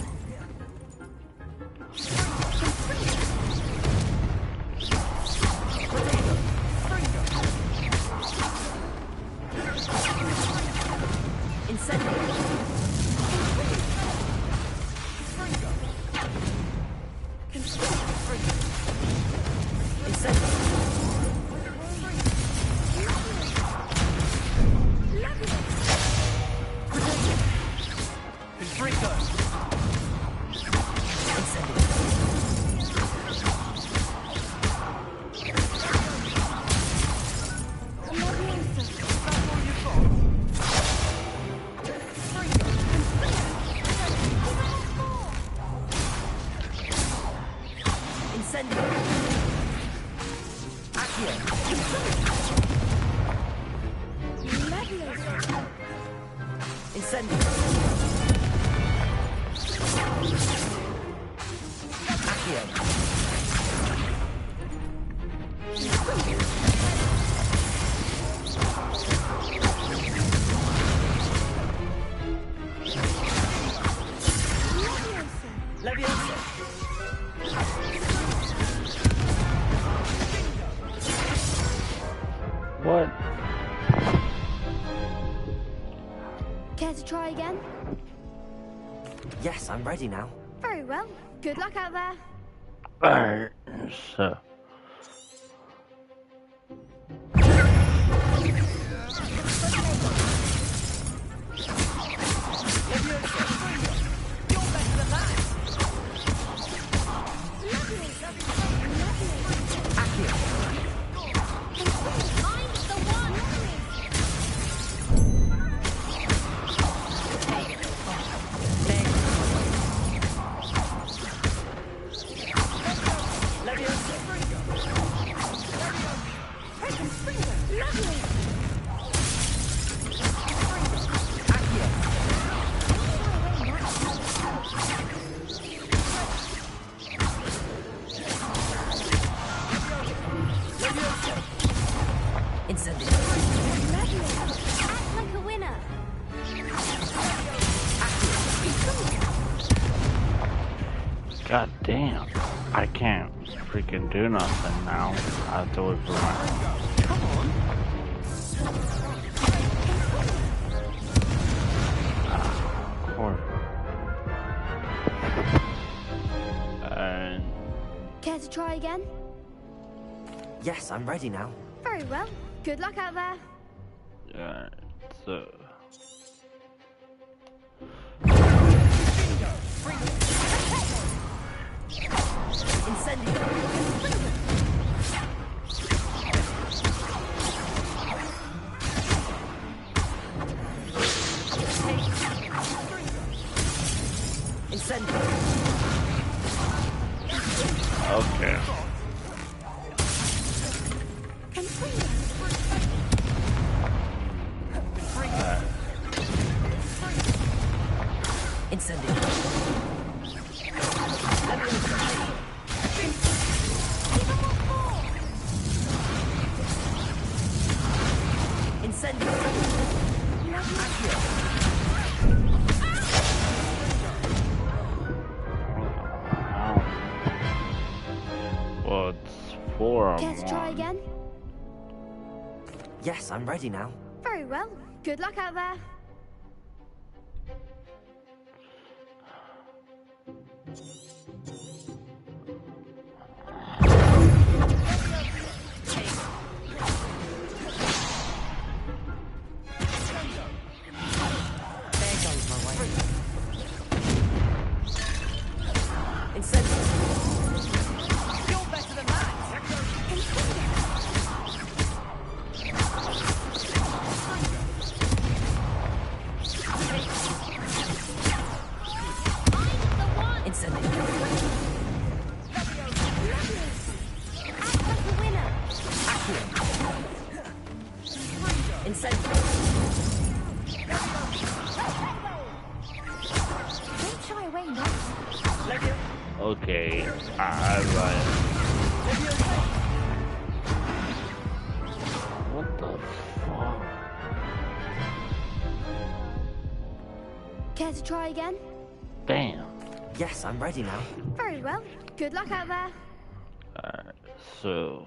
What? Care to try again? Yes, I'm ready now. Very well. Good luck out there. Alright, so. Act like a winner. God damn. I can't freaking do nothing now. I have to wait for my... Come on. Of course. And... Care to try again? Yes, I'm ready now. Very well. Good luck out there. Alright, so... Okay. Well, it's 4 Care to try on 1. again? Yes, I'm ready now. Very well. Good luck out there. Okay, alright. What the fuck? Care to try again? Damn. Yes, I'm ready now. Very well. Good luck out there. Alright, so.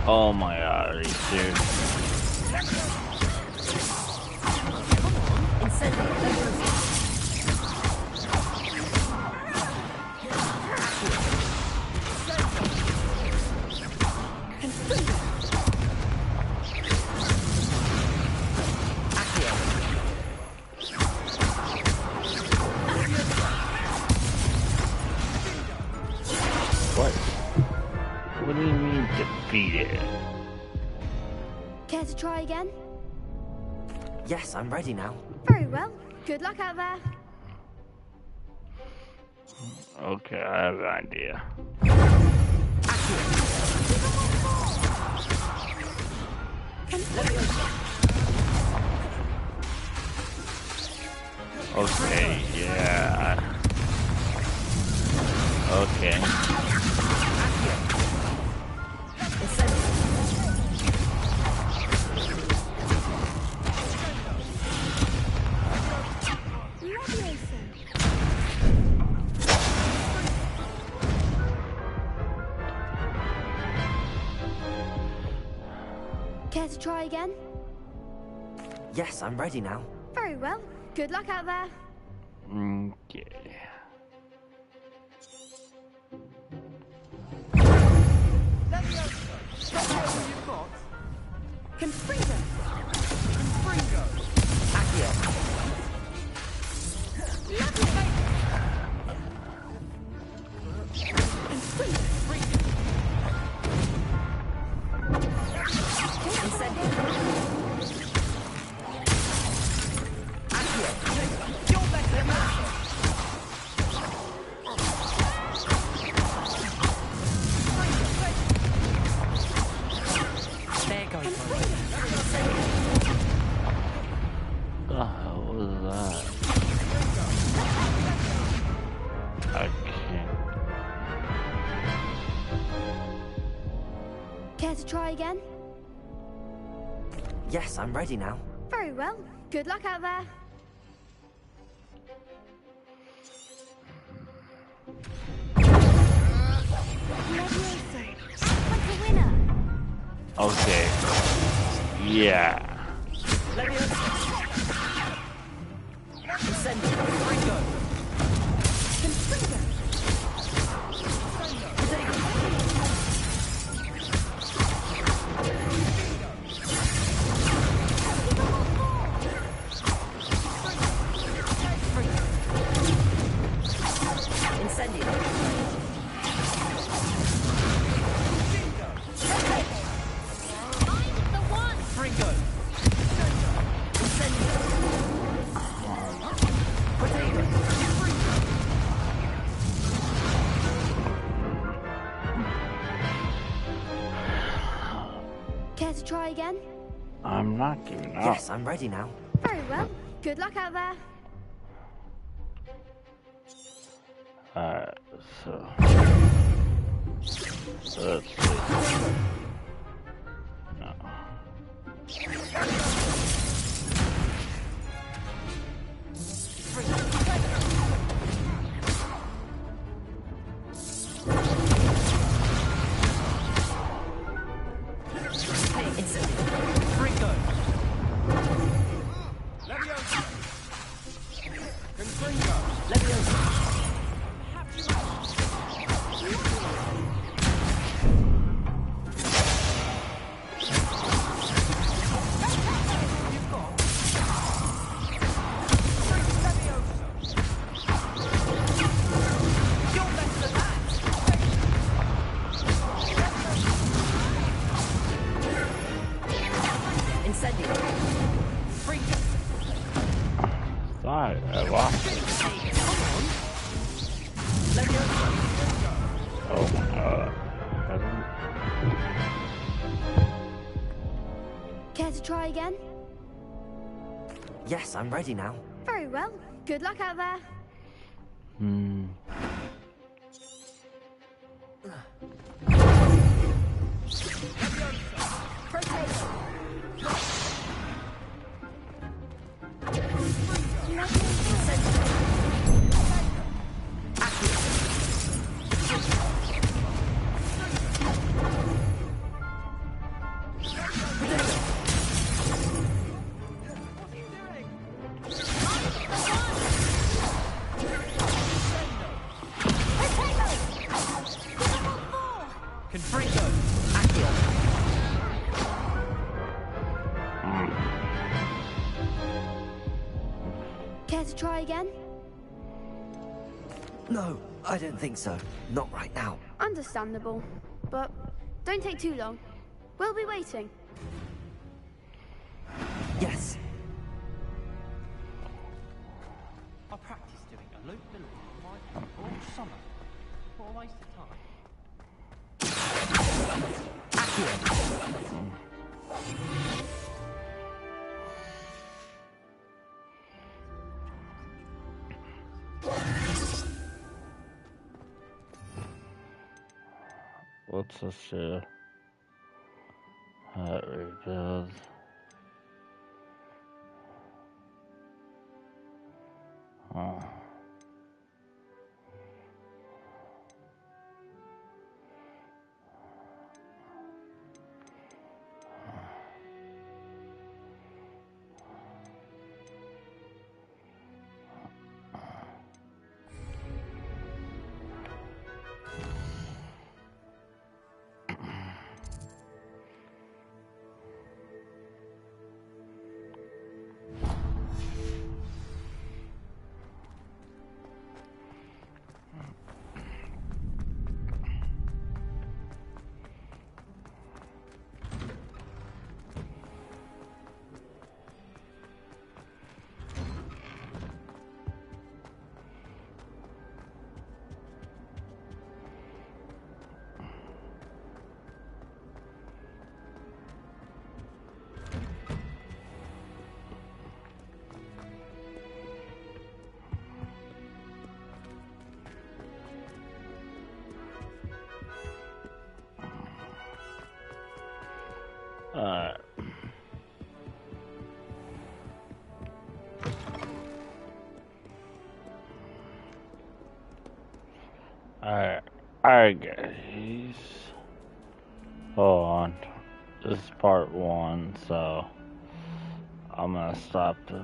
Oh my god, are you serious? What? What do you mean defeated? Care to try again? Yes, I'm ready now. Very well. Good luck out there. Okay, I have an idea. Okay, yeah. Okay. Care to try again? Yes, I'm ready now. Very well. Good luck out there. Okay. Confringo. The hell was that? I can't. Care to try again? Yes, I'm ready now. Very well. Good luck out there. Okay. Yeah. Care to try again? I'm not giving up. Yes, I'm ready now. Very well. Good luck out there. Alright, so. Let's see. No. Incendio. Sorry, I lost it. Oh my god. Care to try again? Yes, I'm ready now. Very well. Good luck out there. Care to try again? No, I don't think so. Not right now. Understandable. But don't take too long. We'll be waiting. Yes. I practiced doing a loop-the-loop all summer. What a waste of time. What's this do? Rebuild. Oh. Alright guys, hold on, this is part 1, so I'm gonna stop the